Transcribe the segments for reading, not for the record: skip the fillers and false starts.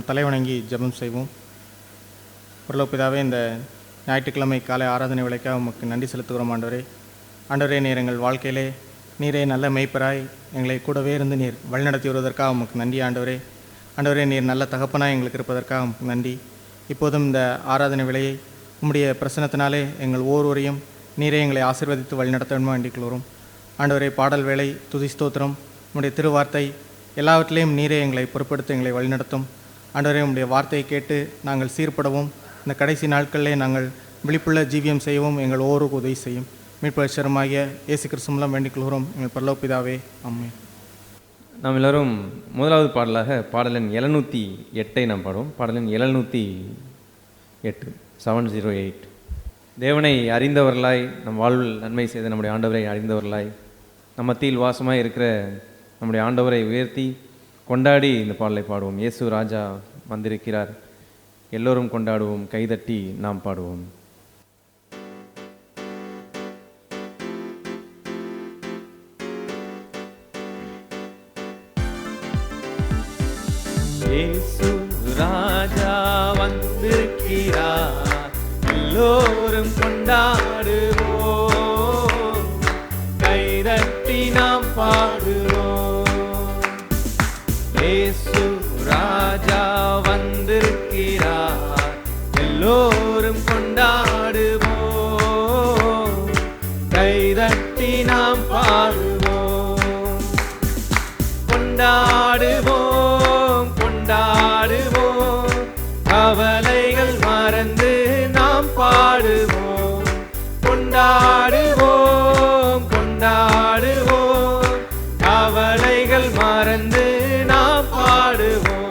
நாம் தலைவணங்கி ஜெபம் செய்வோம். பரலோகபிதாவே, இந்த ஞாயிற்றுக்கிழமை காலை ஆராதனை விளைக்காக உமக்கு நன்றி செலுத்துகிறோம். ஆண்டவரே, நீர் எங்கள் வாழ்க்கையிலே நீரே நல்ல மேய்ப்பராய் எங்களை கூடவே இருந்து நீர் வழிநடத்தி வருவதற்காக உமக்கு நன்றி. ஆண்டவரே, நீர் நல்ல தகப்பனாய் எங்களுக்கு இருப்பதற்காக உமக்கு நன்றி. இப்போதும் இந்த ஆராதனை விலையை உம்முடைய பிரசனத்தினாலே எங்கள் ஒவ்வொருவரையும் நீரே எங்களை ஆசீர்வதித்து வழிநடத்த வேண்டும் வேண்டிக்கொள்கிறோம். ஆண்டவரே, பாடல் வேலை, துதி ஸ்தோத்திரம், உம்முடைய திருவார்த்தை எல்லாவற்றிலையும் நீரே எங்களை பொறுப்படுத்தி எங்களை வழிநடத்தும். ஆண்டவரே, உம்முடைய வார்த்தையை கேட்டு நாங்கள் சீர்படவும் இந்த கடைசி நாட்களிலே நாங்கள் விழிப்புள்ள ஜீவியம் செய்யவும் எங்கள் ஒவ்வொருவருக்கும் உதவி செய்யும். மீட்பரமாகிய இயேசு கிறிஸ்து மூலம் வேண்டிக் கொள்கிறோம் எங்கள் பரலோக பிதாவே, ஆமென். நாம் எல்லோரும் முதலாவது பாடலாக பாடலின் 708 நாம் பாடுவோம். பாடலின் 708, 708. தேவனை அறிந்தவர்களாய், நம் வாழ்வில் நன்மை செய்த நம்முடைய ஆண்டவரை அறிந்தவர்களாய், நம் மத்தியில் வாசமாய் இருக்கிற நம்முடைய ஆண்டவரை உயர்த்தி கொண்டாடி இந்த பாடலை பாடுவோம். இயேசு ராஜா வந்திருக்கிறார், எல்லோரும் கொண்டாடுவோம், கைதட்டி நாம் பாடுவோம். இயேசு ராஜா வந்திருக்கிறார், எல்லோரும் கொண்டாடுவோம், கைதட்டி நாம் பாடுவோம். இயேசு ராஜா வந்திருக்கிறார், எல்லோரும் கொண்டாடுவோம், கைதட்டி நாம் பாடுவோம். கொண்டாடுவோம், கொண்டாடுவோம், கவலைகள் மறந்து நாம் பாடுவோம். கொண்டாடுவோம், கொண்டாடுவோம், கவலைகள் மறந்து நாம் பாடுவோம்.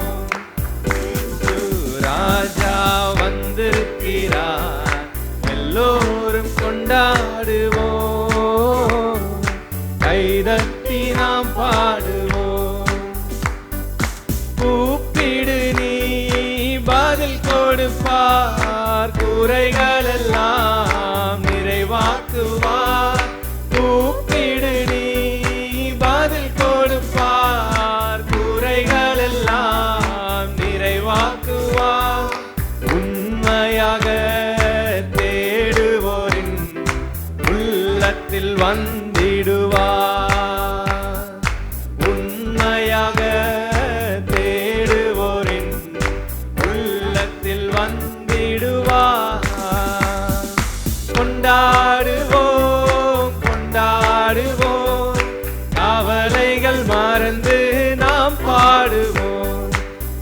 ராஜா வந்திருக்கிறார், எல்லோரும் கொண்டாடுவோம், கைதட்டி நாம் பாடுவோம். கூப்பிடு நீ பதில் கொடுப்பார், குறைகள் எல்லாம் நிறைவாக்குவார். கூப்பிடு நீ பதில் கொடுப்பார், குறைகள் எல்லாம் நிறைவாக்குவார். உண்மையாக தேடுவோரின் உள்ளத்தில் வந்திடுவார். உண்மையாக தேடுவோரின் உள்ளத்தில் வந்திடுவார். கொண்டாடுவோம், கொண்டாடுவோம், கவலைகள் மறந்து நாம் பாடுவோம்.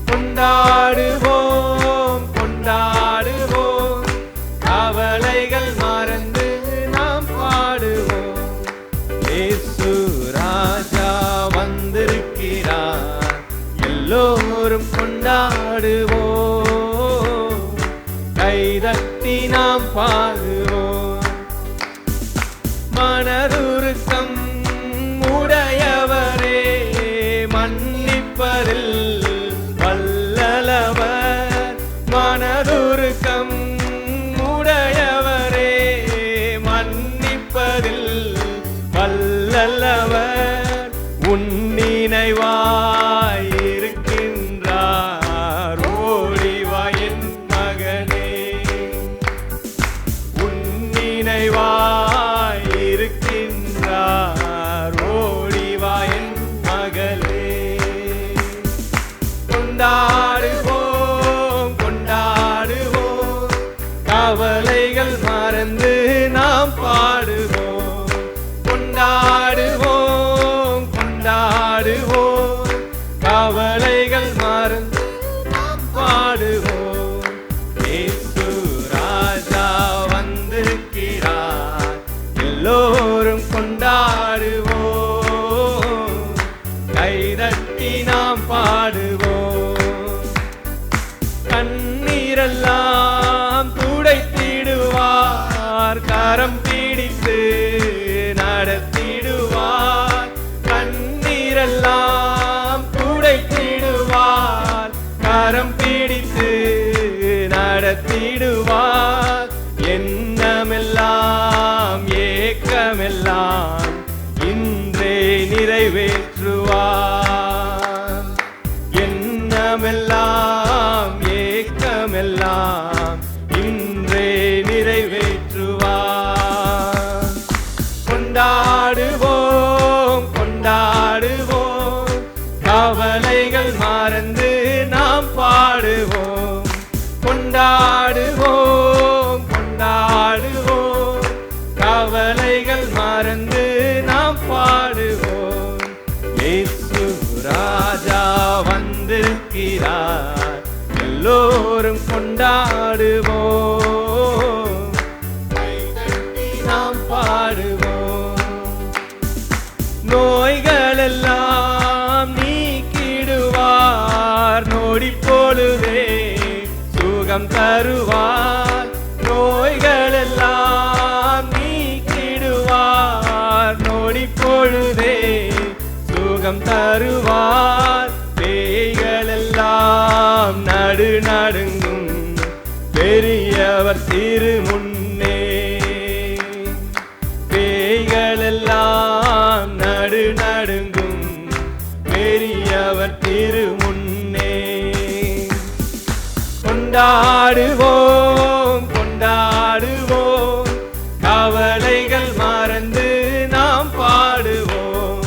கொண்டாடுவோம், கொண்டாடுவோம், கவலைகள் மறந்து நாம் பாடுவோம். இயேசு ராஜா வந்திருக்கிறார், எல்லோரும் கொண்டாடுவோம், கைதட்டி நாம் பாடுவோம். மனதுருக்கம் உடையவரே, மன்னிப்பதில் வல்லவர். மனதுருக்கம் உடையவரே, மன்னிப்பதில் வல்லவர். உன் நினைவாய் இருக்கின்றார், ஓடிவா என் மகனே. உன் நினைவாய் இருக்கின்றார், ஓடிவா என் மகளே. கொண்டாடுவோம், கொண்டாடுவோம், கவலைகள் மறந்து நாம் பாடுவோம். கொண்டாடுவோம், கொண்டாடுவோம், கவலைகள் மறந்து நாம் பாடுவோம். இயேசு ராஜா வந்திருக்கிறார், எல்லோரும் கொண்டாடுவோம், கைதட்டி நாம் பாடுவோம். கண்ணீரெல்லாம் துடைத்திடுவார், கரம் பிடித்து நடத்திடுவார். கண்ணீரெல்லாம் துடைத்திடுவார், கரம் பிடித்து நடத்திடுவார். எண்ணமெல்லாம் ஏக்கமெல்லாம் இன்றே நிறைவேற்றுவார். எண்ணமெல்லாம் கவலைகள் மறந்து நாம் பாடுவோம். இயேசு ராஜா வந்திருக்கிறார், எல்லோரும் கொண்டாடுவோம். கைதட்டி நாம் பாடுவோம். நோய்கள் எல்லாம் நீக்கிடுவார், நொடி பொழுதே சுகம் தருவார். நோய்கள் எல்லாம் நீக்கிடுவார், நொடி பொழுதே சுகம் தருவார். பேய்கள் எல்லாம் நடுநடுங்கும், பெரியவர் திருமுன்னே. பேய்கள் எல்லாம் நடுநடுங்கும், பெரியவர் திருமுன்னே. கொண்டாடுவோம் கொண்டாடுவோம், கவலைகள் மறந்து நாம் பாடுவோம்.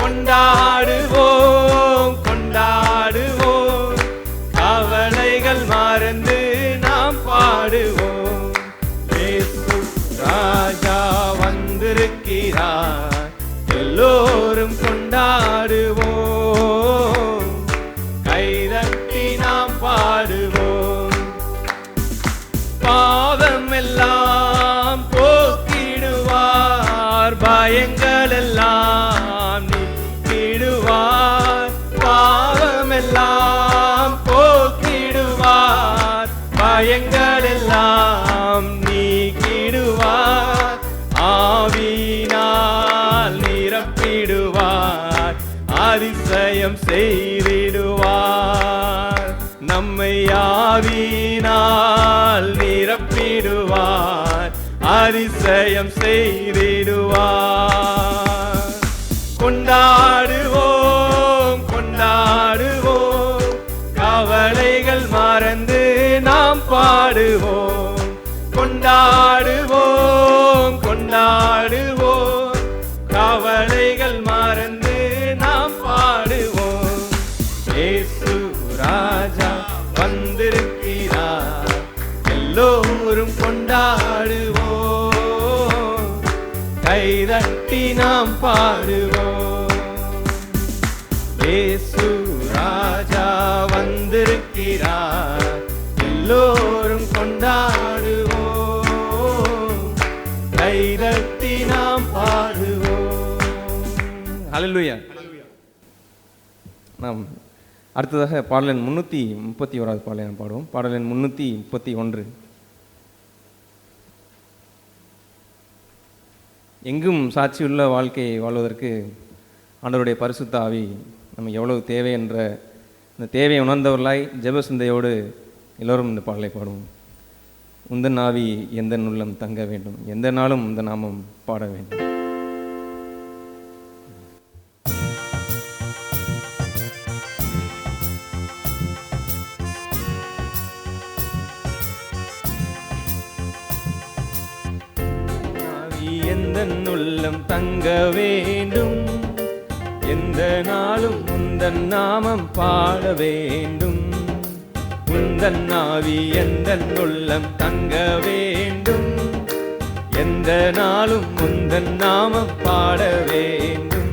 கொண்டாடுவோம் கொண்டாடுவோம், கவலைகள் மறந்து நாம் பாடுவோம். இயேசு ராஜா வந்திருக்கிறார், எல்லோரும் கொண்டாடுவோம். கைதட்டி நாம் பாடுவோம். பாவம் எல்லாம் போக்கிடுவார், பயங்கள் எல்லாம் நீக்கிடுவார். பாவம் எல்லாம் போக்கிடுவார், பயங்கள் எல்லாம் நீக்கிடுவார். ஆவியினால் நிரப்பிடுவார், அதிசயம் செய்திடுவார். நம்மை ஆவியினால் நிரப்பிடுவார், அதிசயம் செய்திடுவார். கொண்டாடுவோம் கொண்டாடுவோம், கவலைகள் மறந்து நாம் பாடுவோம். கொண்டாடுவோம் கொண்டாடுவோம், கவலைகள் மறந்து நாம் பாடுவோம். இயேசு ராஜா வந்திருக்கிறார், எல்லோரும் கொண்டாடுவோம். கைதட்டி நாம் பாடுவோம். இயேசு ராஜா வந்திருக்கிறார், எல்லோரும் கொண்டாடுவோம். கைதட்டி நாம் பாடுவோம். ஹல்லேலூயா. நாம் அடுத்ததாக பாடலன் 331 பாடலை பாடுவோம். பாடலன் 331. எங்கும் சாட்சியுள்ள வாழ்க்கையை வாழ்வதற்கு ஆண்டவருடைய பரிசுத்த ஆவி நம்ம எவ்வளவு தேவை என்ற இந்த தேவையை உணர்ந்தவர்களாய் ஜெப சிந்தையோடு எல்லோரும் இந்த பாடலை பாடுவோம். உந்தன் ஆவி எந்த உள்ளம் தங்க வேண்டும், எந்த நாளும் இந்த நாமம் பாட வேண்டும். எந்த உள்ளம் தங்க வேண்டும், எந்த நாளும் உந்தன் நாமம் பாட வேண்டும். உந்தன் ஆவி எந்த உள்ளம் தங்க வேண்டும், எந்த நாளும் உந்தன் நாமம் பாட வேண்டும்.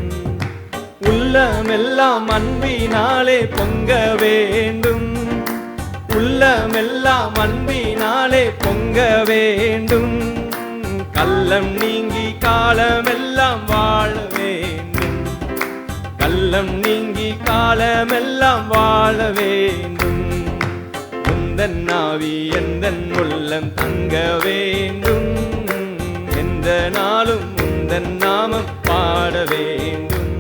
உள்ளமெல்லாம் அன்பினாலே பொங்க வேண்டும், உள்ளமெல்லாம் அன்பினாலே பொங்க வேண்டும். கள்ளம் நீங்கி காலமெல்லாம் வாழ வேண்டும், கள்ளம் நீங்கி காலமெல்லாம் வாழ வேண்டும். உந்தன் ஆவி எந்தன் உள்ளம் தங்க வேண்டும், எந்த நாளும் உந்தன் நாமம் பாட வேண்டும்.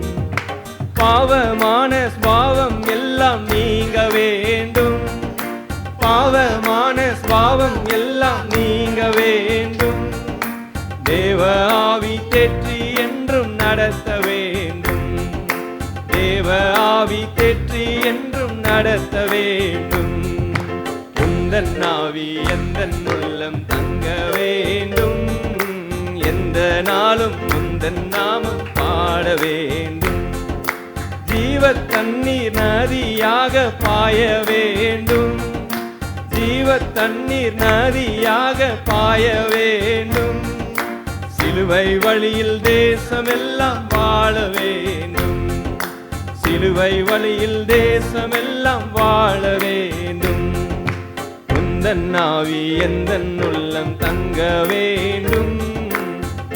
பாவமான ஸ்பாவம் எல்லாம் நீங்க வேண்டும், பாவமான ஸ்பாவம் எல்லாம் நீங்க வேண்டும். தேவ ஆவி தேற்றி என்றும் நடத்த வேண்டும், தேவ ஆவி தேற்றி என்றும் நடத்த வேண்டும். உந்தன் ஆவி எந்தன் உள்ளம் தங்க வேண்டும், எந்த நாளும் உந்தன் நாமம் பாட வேண்டும். ஜீவ தண்ணீர் நதியாக பாய வேண்டும், ஜீவ தண்ணீர் நதியாக பாய வேண்டும். சிலுவை வழியில் தேசமெல்லாம் வாழ வேண்டும், சிலுவை வழியில் தேசமெல்லாம் வாழ வேண்டும். உந்தன் ஆவி எந்தன் உள்ளம் தங்க வேண்டும்,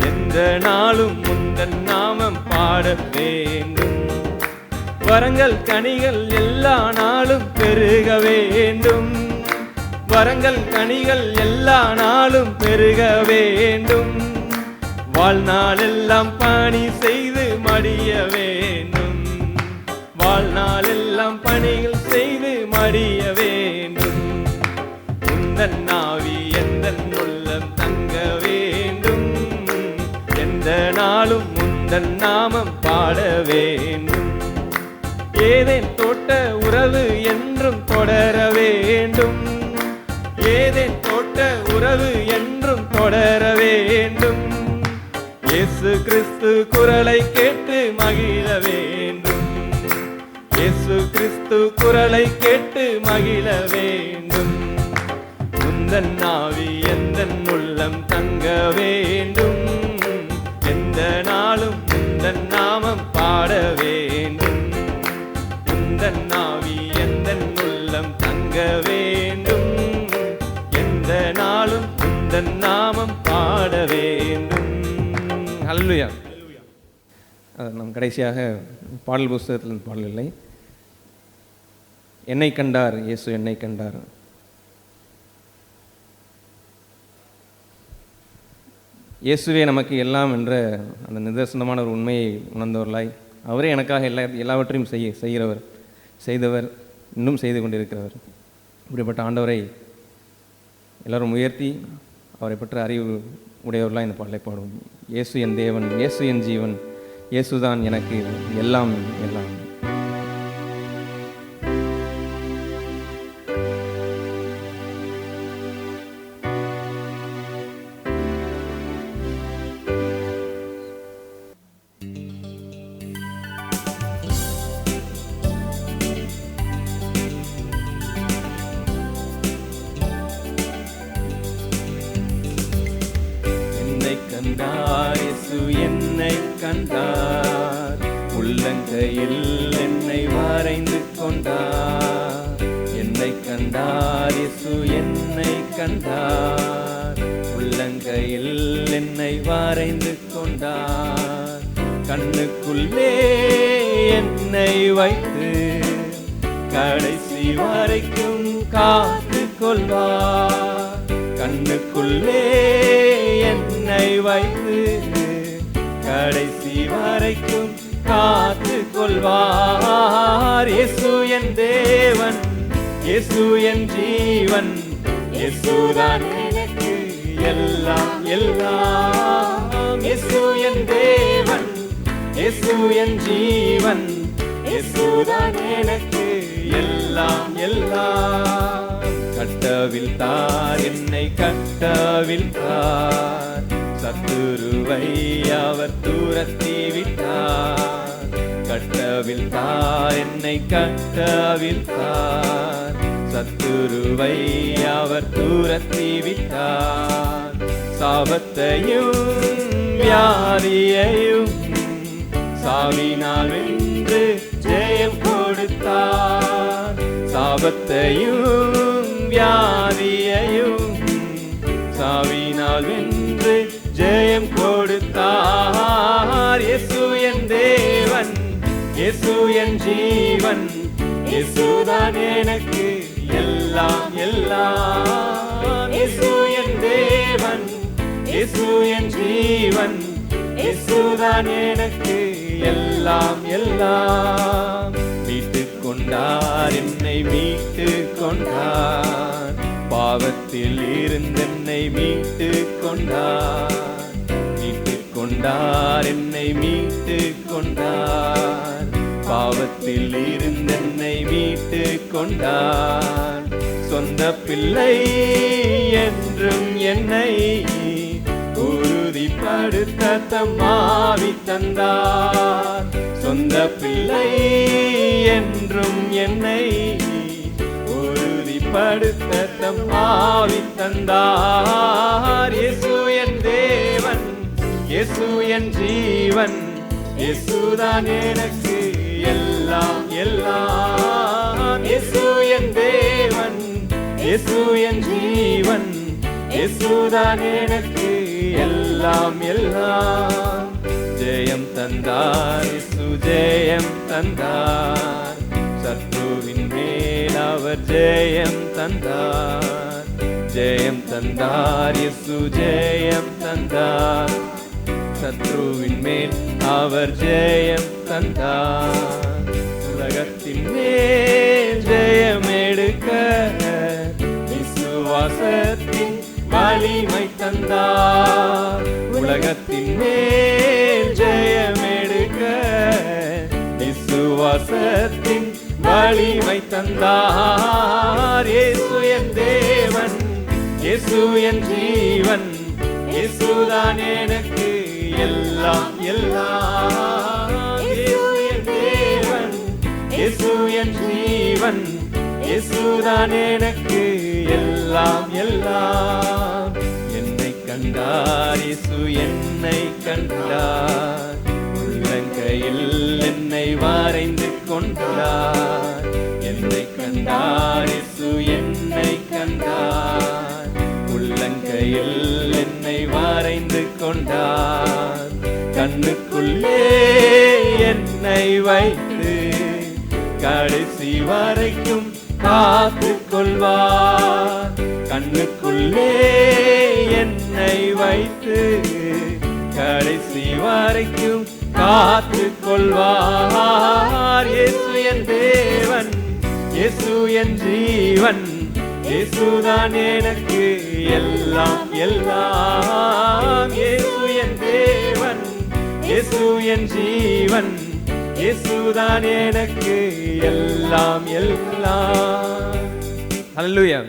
எந்த நாளும் முந்தன் நாமம் பாட வேண்டும். வரங்கள் கனிகள் எல்லா நாளும் பெருக வேண்டும், வரங்கள் கனிகள் எல்லா நாளும் பெருக வேண்டும். வாழ்நாளெல்லாம் பணி செய்து மடிய வேண்டும், வாழ்நாளெல்லாம் பணிகள் செய்து மடிய வேண்டும். உந்தன் ஆவி எந்தன் உள்ளம் தங்க வேண்டும், எந்த நாளும் முந்தன் நாமம் பாட வேண்டும். ஏதேன் தோட்ட உறவு என்றும் தொடர வேண்டும், ஏதேன் தோட்ட உறவு என்றும் தொடர வேண்டும். இயேசு கிறிஸ்து குரலை கேட்டு மகிழ வேண்டும், இயேசு கிறிஸ்து குரலை கேட்டு மகிழ வேண்டும். உந்தன் ஆவி எந்தன் உள்ளம் தங்க வேண்டும், எந்த நாளும் உந்தன் நாமம் பாட வேண்டும். உந்தன் ஆவி எந்தன் உள்ளம் தங்க வேண்டும், எந்த நாளும் உந்தன் நாமம் பாட வேண்டும். ஹல்லேலூயா. நம் கடைசியாக பாடல் புஸ்தகத்தில் பாடல் இல்லை. என்னை கண்டார் இயேசு என்னை கண்டார். இயேசுவே நமக்கு எல்லாம் என்ற அந்த நிதர்சனமான ஒரு உண்மையை உணர்ந்தவர்களாய், அவரே எனக்காக எல்லாவற்றையும் செய்கிறவர், செய்தவர், இன்னும் செய்து கொண்டிருக்கிறவர். இப்படிப்பட்ட ஆண்டவரை எல்லோரும் உயர்த்தி அவரை பற்றி அறிவு உடையவர்களாக இந்த பாடலை பாடுவோம். இயேசு என் தேவன், இயேசு என் ஜீவன், இயேசுதான் எனக்கு எல்லாம் எல்லாம். கண்டார் இயேசு என்னை கண்டார், உள்ளங்கையில் என்னை வரைந்து கொண்டார். என்னை கண்டார் இயேசு என்னை கண்டார், உள்ளங்கையில் என்னை வரைந்து கொண்டார். கண்ணுக்குள்ளே என்னை வைத்து கடைசி வரைக்கும் காத்து கொள்வார். கண்ணுக்குள்ளே என்னை வைத்து கடைசி வரைக்கும் காத்து கொள்வார். இயேசு என் தேவன், இயேசு என் ஜீவன், இயேசுதான் எனக்கு எல்லாம் எல்லாம். இயேசு என் தேவன், இயேசு என் ஜீவன், இயேசுதான் எனக்கு எல்லாம் எல்லாம். கட்டவிழ்த்தார் என்னை கட்டவிழ்த்தார், சத்துருவை அவர் துரத்தி விட்டார். கட்டவிழ்த்தார் என்னை கட்டவிழ்த்தார், சத்துருவை அவர் துரத்தி விட்டார். சாபத்தையும் வியாதியையும் சாவினால் வென்று ஜெயம் கொடுத்தார். சாபத்தையும் வியாதியையும் சாவினால் வென்று ஜெயம் கொடுத்தார். இயேசு என் தேவன், இயேசு என் ஜீவன், இயேசுதான் எனக்கு எல்லாம் எல்லாம். இயேசு என் தேவன், இயேசு என் ஜீவன், இயேசுதான் எனக்கு எல்லாம் எல்லாம். மீட்டு கொண்டார் என்னை மீட்டு கொண்டார், பாவத்தில் இருந்தென்னை மீட்டு கொண்டார். மீட்டு கொண்டார் என்னை மீட்டு கொண்டார், பாவத்தில் இருந்தென்னை மீட்டு கொண்டார். சொந்த பிள்ளை என்றும் என்னை உறுதிப்படுத்த தம்மாவி தந்தார். சொந்த பிள்ளை என்றும் என்னை உறுதிப்படுத்த தம்மாவி தந்தார். இயேசு என் தேவன், இயேசு என் ஜீவன், இயேசுதான் எனக்கு எல்லாம் எல்லாம். இயேசு என் தேவன், இயேசு என் ஜீவன், இயேசுதான் எனக்கு எல்லாம் எல்லாம். ஜெயம் தந்தார் இயேசு, ஜெயம் தந்தார், சத்ருவின் மேல் அவர் ஜெயம் தந்தார். ஜெயம் தந்தார் இயேசு, ஜெயம் தந்தார், சத்ருவின் மேல் அவர் ஜெயம் தந்தார். உலகத்தின் மேல் ஜெயம் எடுக்க விசுவாசத்தின் வலிமை தந்தார். உலகத்தின் மேல் ஜெயம் எடுக்க விசுவாசத்தின் வலிமை தந்தார். இயேசு என் தேவன், இயேசு என் ஜீவன், இயேசுதான் எனக்கு எல்லாம் எல்லாம். இயேசு என் தேவன், இயேசு என் ஜீவன், இயேசுதான் எனக்கு எல்லாம் எல்லாம். என்னை கண்டார் இயேசு, என்னை கண்டார், உள்ளங்கையில் என்னை வரைந்து கொண்டார். என்னை கண்டார் இயேசு, என்னை கண்டார், உள்ளங்கையில் என்னை வரைந்து கொண்டார். கண்ணுக்குள்ளே என்னை வைத்து கடைசி வரைக்கும் காத்து கொள்வார். கண்ணுக்குள்ளே என்னை வைத்து கடைசி வரைக்கும் காத்து கொள்வார். இயேசு என் தேவன், இயேசு என் ஜீவன், இயேசுதான் எனக்கு எல்லாம் எல்லாம். இயேசு என் தேவன், இயேசு என் ஜீவன், இயேசுதான் எனக்கு எல்லாம் எல்லாம். ஹல்லேலூயா.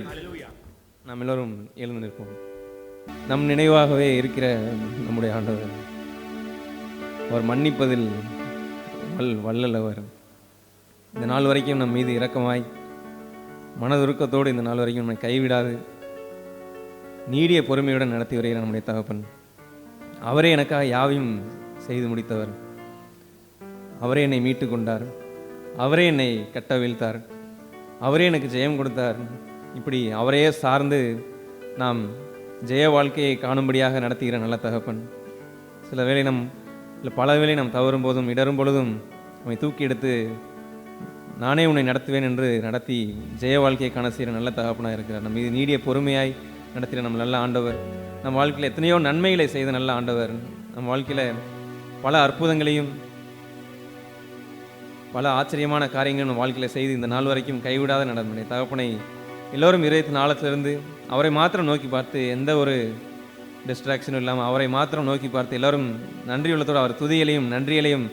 நாம் எல்லோரும் எழுந்து நிற்போம். நம் நினைவாகவே இருக்கிற நம்முடைய ஆண்டவர், அவர் மன்னிப்பதில் வல்லவர். இந்த நாள் வரைக்கும் நம் மீது இரக்கமாய் மனதுருக்கத்தோடு இந்த நாள் வரைக்கும் நம்மை கைவிடாது நீடிய பொறுமையுடன் நடத்தி வருகிற நம்முடைய தகப்பன், அவரே எனக்காக யாவையும் செய்து முடித்தவர். அவரே என்னை மீட்டு கொண்டார், அவரே என்னை கட்டவிழ்த்தார், அவரே எனக்கு ஜெயம் கொடுத்தார். இப்படி அவரையே சார்ந்து நாம் ஜெய வாழ்க்கையை காணும்படியாக நடத்துகிற நல்ல தகப்பன். சில வேளை பல வேளை நாம் தவறும் போதும் இடரும் பொழுதும் நம்மை தூக்கி எடுத்து நானே உன்னை நடத்துவேன் என்று நடத்தி ஜெய வாழ்க்கையை காண செய்கிற நல்ல தகப்பனாக இருக்கிறார். நம்ம இது நீடிய பொறுமையாய் நடத்துகிற நம்ம நல்ல ஆண்டவர். நம் வாழ்க்கையில் எத்தனையோ நன்மைகளை செய்த நல்ல ஆண்டவர். நம் வாழ்க்கையில் பல அற்புதங்களையும் பல ஆச்சரியமான காரியங்களும் நம் வாழ்க்கையில் செய்து இந்த நாள் வரைக்கும் கைவிடாத நடந்த தகப்பனை எல்லோரும் இருபத்தி நாளத்திலிருந்து அவரை மாத்திரம் நோக்கி பார்த்து எந்த ஒரு டிஸ்ட்ராக்ஷனும் இல்லாமல் அவரை மாத்திரம் நோக்கி பார்த்து எல்லோரும் நன்றியுள்ளத்தோடு அவர் துதிகளையும் நன்றிகளையும்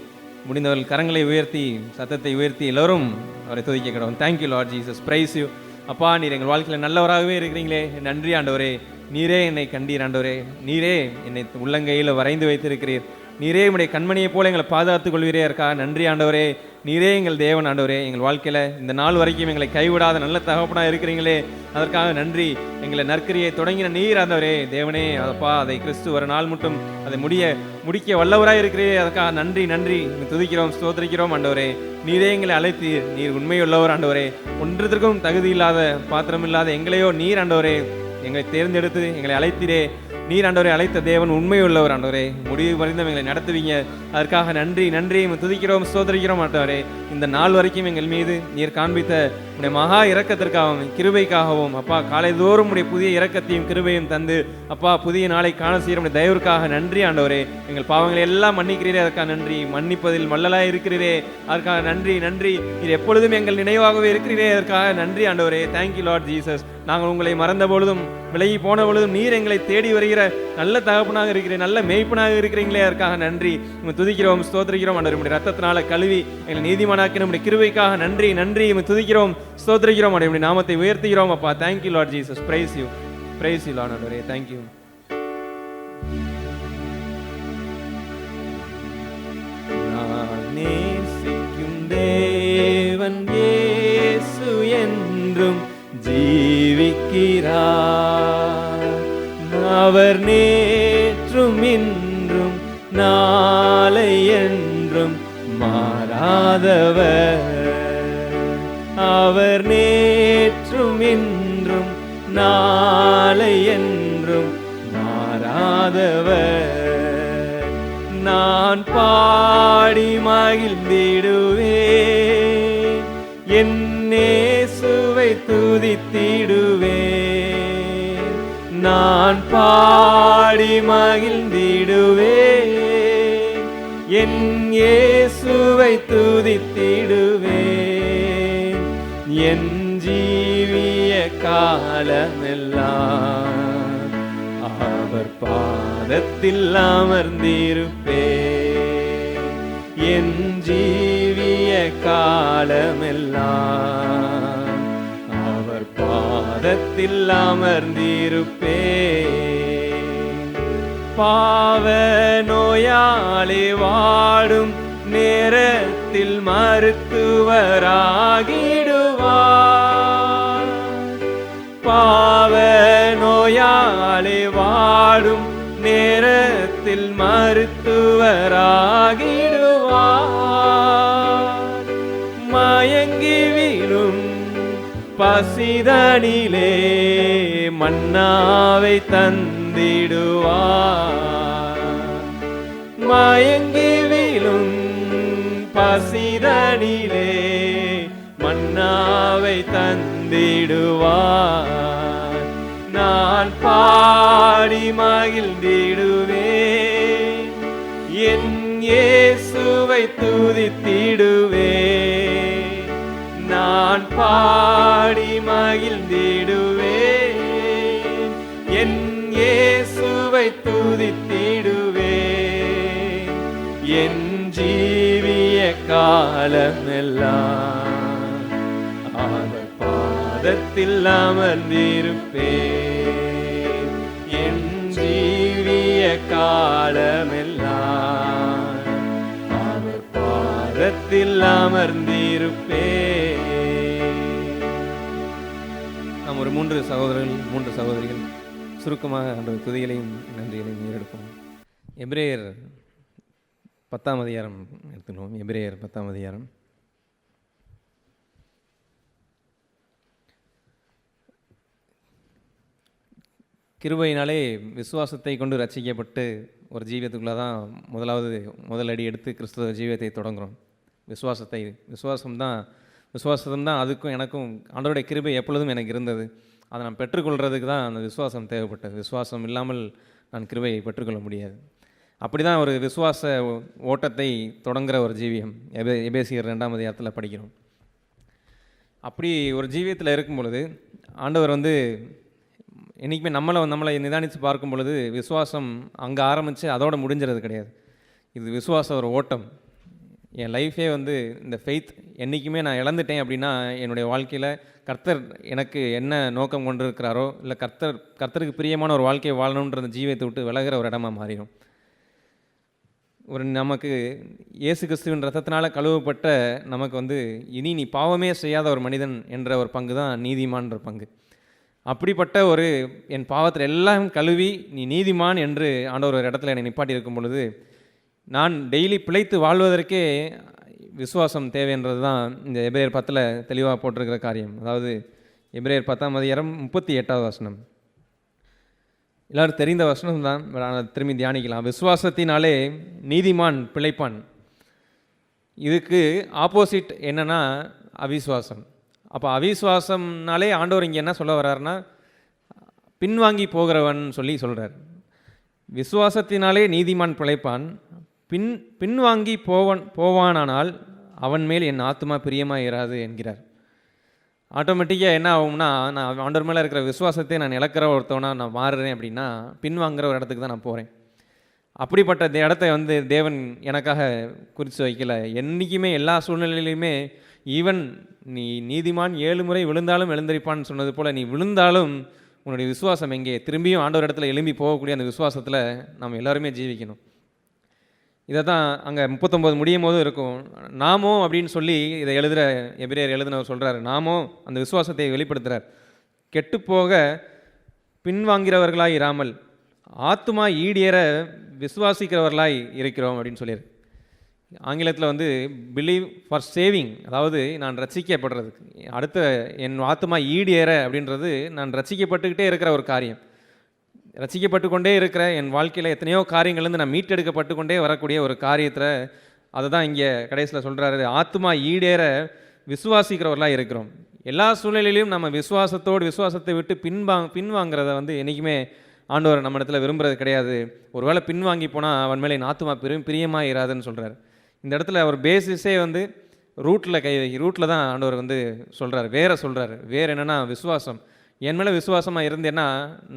முடிந்தவர்கள் கரங்களை உயர்த்தி சத்தத்தை உயர்த்தி எல்லோரும் அவரை துதிக்க கடவுள். Thank you Lord Jesus, price you. அப்பா, நீர் எங்கள் வாழ்க்கையில் நல்லவராகவே இருக்கிறீங்களே, நன்றி ஆண்டவரே. நீரே என்னை கண்டீர் ஆண்டவரே, நீரே என்னை உள்ளங்கையில் வரைந்து வைத்திருக்கிறீர், நீரே உடைய கண்மணியை போல எங்களை பாதுகாத்துக் கொள்வீரே இருக்கா. நன்றி ஆண்டவரே, நீரே எங்கள் தேவன் ஆண்டவரே. எங்கள் வாழ்க்கையில் இந்த நாள் வரைக்கும் எங்களை கைவிடாத நல்ல தகப்பனாக இருக்கிறீங்களே, அதற்காக நன்றி. எங்களை நற்கரியை தொடங்கின நீர் ஆண்டவரே தேவனே, அதப்பா அதை கிறிஸ்து ஒரு நாள் மட்டும் அதை முடிக்க வல்லவராக இருக்கிறீரே, அதற்காக நன்றி நன்றி. துதிக்கிறோம், ஸ்தோத்திரிக்கிறோம் ஆண்டவரே. நீரே எங்களை அழைத்தீர், நீர் உண்மையுள்ளவர் ஆண்டவரே. ஒன்றத்திற்கும் தகுதி இல்லாத பாத்திரம் இல்லாத எங்களையோ நீர் ஆண்டவரே எங்களை தேர்ந்தெடுத்து எங்களை அழைத்தீரே. நீர் ஆண்டவரை அழைத்த தேவன் உண்மையுள்ளவர் ஆண்டவரே. முடிவு வரைந்தும் எங்களை நடத்துவீங்க, அதற்காக நன்றி நன்றி. துதிக்கிறோம், ஸ்தோத்திரிக்கிறோம் ஆண்டவரே. இந்த நாள் வரைக்கும் எங்கள் மீது நீர் காண்பித்த உடைய மகா இரக்கத்திற்காகவும் கிருபைக்காகவும் அப்பா, காலைதோறும் உடைய புதிய இரக்கத்தையும் கிருபையும் தந்து அப்பா புதிய நாளை காண செய்கிற உடைய தயவுக்காக நன்றி ஆண்டவரே. எங்கள் பாவங்களை எல்லாம் மன்னிக்கிறீரே, அதற்காக நன்றி. மன்னிப்பதில் வல்லலாய் இருக்கிறீரே, அதற்காக நன்றி நன்றி. இது எப்பொழுதும் எங்கள் நினைவாகவே இருக்கிறீரே, அதற்காக நன்றி ஆண்டவரே. Thank you Lord Jesus. நாங்கள் உங்களை மறந்த பொழுதும் விலகி போன பொழுதும் நீர் எங்களை தேடி வருகிற நல்ல தகப்பனாக இருக்கிறேன், நல்ல மேய்ப்பனாக இருக்கிறீங்களே, அதற்காக நன்றி. துதிக்கிறோம், ஸ்தோத்திரிக்கிறோம் ஆண்டவரே. நம்முடைய ரத்தத்தினால கழுவி எங்களை நீதிமானாக்கி நம்முடைய கிருபைக்காக நன்றி நன்றி. துதிக்கிறோம், ஸ்தோத்திரிக்கிறோம் ஆண்டவரே. நாமத்தை உயர்த்துகிறோம் அப்பா. Thank you Lord Jesus, price you Lord ஆண்டவரே. தேங்க்யூ. நான் நேசிக்கும் தேவன் இயேசு என்றும் ஜீவிக்கிறார். அவர் நேற்றும் இன்றும் நாளை என்றும் மாறாதவர். அவர் நேற்றும் இன்றும் நாளை என்றும் மாறாதவர். நான் பாடி மகிழ்ந்திடுவேன், என் இயேசுவை துதித்திடுவேன். நான் பாடி மகிழ்ந்திடுவேன், என் இயேசுவை துதித்திடுவேன். என் ஜீவிய காலமெல்லாம் அவர் பாதத்தில் அமர்ந்திருப்பேன். என் ஜீவிய காலமெல்லாம் அவர் பாதத்தில் அமர்ந்திருப்பேன். பாவ நோயாளி வாடும் நேரத்தில் மருத்துவராகிடுவார். பாவ நோயாளி வாடும் நேரத்தில் மருத்துவராகிடுவார். மயங்கி விழும் பசிதனிலே மன்னாவை தந்திடுவார். மயங்கி விழும் பசிதனிலே மன்னாவை தந்திடுவார். நான் பாடி மகிழ்ந்திடுவேன், என் இயேசுவை துதித்திடுவேன். நான் பாடி மகிழ்ந்திடுவேன், என் இயேசுவை துதித்திடுவேன். என் ஜீவிய காலமெல்லாம் அவர் பாதத்தில் அமர்ந்திருப்பேன். என் ஜீவிய காலமெல்லாம் அவர் பாதத்தில் அமர்ந்திருப்பேன். நாம் ஒரு 3 சகோதரர்கள் 3 சகோதரிகள் சுருக்கமாக அந்த துதிகளையும் நன்றிகளையும் ஏறெடுப்போம். எபிரேயர் 10ஆம் அதிகாரம் எடுத்துக்கணும். எபிரேயர் 10ஆம் அதிகாரம். கிருபையினாலே விசுவாசத்தை கொண்டு ரட்சிக்கப்பட்டு ஒரு ஜீவியத்துக்குள்ளே தான் முதல் அடி எடுத்து கிறிஸ்துவ ஜீவியத்தை தொடங்குகிறோம். விசுவாசம் தான் அதுக்கும் எனக்கும் ஆண்டவருடைய கிருபை எப்பொழுதும் எனக்கு இருந்தது. அதை நான் பெற்றுக்கொள்கிறதுக்கு தான் அந்த விசுவாசம் தேவைப்பட்டது. விசுவாசம் இல்லாமல் நான் கிருபையை பெற்றுக்கொள்ள முடியாது. அப்படி தான் ஒரு விசுவாச ஓட்டத்தை தொடங்குகிற ஒரு ஜீவியம் எபேசியர் 2ஆம் அதிகாரத்தில் படிக்கிறோம். அப்படி ஒரு ஜீவியத்தில் இருக்கும் பொழுது ஆண்டவர் என்றைக்குமே நம்மளை நிதானித்து பார்க்கும் பொழுது விசுவாசம் அங்கே ஆரம்பித்து அதோடு முடிஞ்சிறது கிடையாது. இது விசுவாசம் ஒரு ஓட்டம். என் லைஃபே இந்த ஃபெய்த் என்றைக்குமே நான் இழந்துட்டேன் அப்படின்னா என்னுடைய வாழ்க்கையில் கர்த்தர் எனக்கு என்ன நோக்கம் கொண்டு இருக்கிறாரோ இல்லை கர்த்தருக்கு பிரியமான ஒரு வாழ்க்கையை வாழணுன்ற அந்த ஜீவியத்தை விட்டு விலகிற ஒரு இடமா மாறிடும். நமக்கு இயேசு கிறிஸ்துவின் ரத்தத்தினால் கழுவப்பட்ட நமக்கு இனி நீ பாவமே செய்யாத ஒரு மனிதன் என்ற ஒரு பங்கு தான் நீதிமான்ற பங்கு. அப்படிப்பட்ட என் பாவத்தில் எல்லாம் கழுவி நீ நீதிமான் என்று ஆண்டவர் ஒரு இடத்துல என்னை நிப்பாட்டி இருக்கும் பொழுது நான் டெய்லி பிழைத்து வாழ்வதற்கே விசுவாசம் தேவைன்றது தான் இந்த எபிரேயர் 10 தெளிவாக போட்டிருக்கிற காரியம். அதாவது எபிரேயர் 10ஆம் அதிகாரம் 38வது வசனம். எல்லோரும் தெரிந்த வசனம் தான், திரும்பி தியானிக்கலாம். விசுவாசத்தினாலே நீதிமான் பிழைப்பான். இதுக்கு ஆப்போசிட் என்னன்னா அவிசுவாசம். அப்போ அவிசுவாசம்னாலே ஆண்டவர் இங்கே என்ன சொல்ல வர்றாருன்னா பின்வாங்கி போகிறவன் சொல்கிறார். விசுவாசத்தினாலே நீதிமான் பிழைப்பான், பின்வாங்கி போவானானால் அவன் மேல் என் ஆத்துமா பிரியமாக இராது என்கிறார். ஆட்டோமேட்டிக்காக என்ன ஆகும்னா நான் ஆண்டவர் மேலே இருக்கிற விசுவாசத்தை நான் இழக்கிற ஒருத்தவனா நான் மாறுறேன் அப்படின்னா பின்வாங்குற ஒரு இடத்துக்கு தான் நான் போகிறேன். அப்படிப்பட்ட இடத்த தேவன் எனக்காக குறித்து வைக்கல. என்றைக்குமே எல்லா சூழ்நிலையிலையுமே ஈவன் நீ நீதிமான் 7 முறை விழுந்தாலும் எழுந்திருப்பான்னு சொன்னது போல் நீ விழுந்தாலும் உன்னுடைய விசுவாசம் எங்கே திரும்பியும் ஆண்டவர் இடத்துல எழும்பி போகக்கூடிய அந்த விசுவாசத்தில் நம்ம எல்லாருமே ஜீவிக்கணும். இதை தான் அங்கே 39 முடியும் போதும் இருக்கும். நாமோ அப்படின்னு சொல்லி இதை எபிரேயர் எழுதினவர் சொல்கிறார். நாமோ அந்த விசுவாசத்தை வெளிப்படுத்துகிறார். கெட்டுப்போக பின்வாங்கிறவர்களாக இராமல் ஆத்துமா ஈடேற விசுவாசிக்கிறவர்களாய் இருக்கிறோம் அப்படின்னு சொல்லியிருக்கு. ஆங்கிலத்தில் வந்து பிலீவ் ஃபார் சேவிங், அதாவது நான் ரட்சிக்கப்படுறதுக்கு, அடுத்த என் ஆத்மா ஈடேற அப்படின்றது நான் ரட்சிக்கப்பட்டுக்கிட்டே இருக்கிற ஒரு காரியம். ரட்சிக்கப்பட்டு கொண்டே இருக்கிற என் வாழ்க்கையில் எத்தனையோ காரியங்கள்லேருந்து நான் மீட்டெடுக்கப்பட்டு கொண்டே வரக்கூடிய ஒரு காரியத்தில் அதை தான் இங்கே கடைசியில் சொல்கிறாரு, ஆத்மா ஈடேற விசுவாசிக்கிறவர்களாக இருக்கிறோம். எல்லா சூழ்நிலையிலையும் நம்ம விசுவாசத்தை விட்டு பின்வாங்கிறத வந்து என்றைக்குமே ஆண்டவர் நம்ம இடத்துல விரும்புறது கிடையாது. ஒருவேளை பின்வாங்கி போனால் அவன் மேலே என் ஆத்மா பிரியமாக இராதுன்னு சொல்கிறார். இந்த இடத்துல அவர் பேசிஸே வந்து ரூட்டில் தான் ஆண்டவர் வந்து சொல்கிறார். வேறு என்னென்னா விசுவாசம். என் மேலே விசுவாசமாக இருந்தேன்னா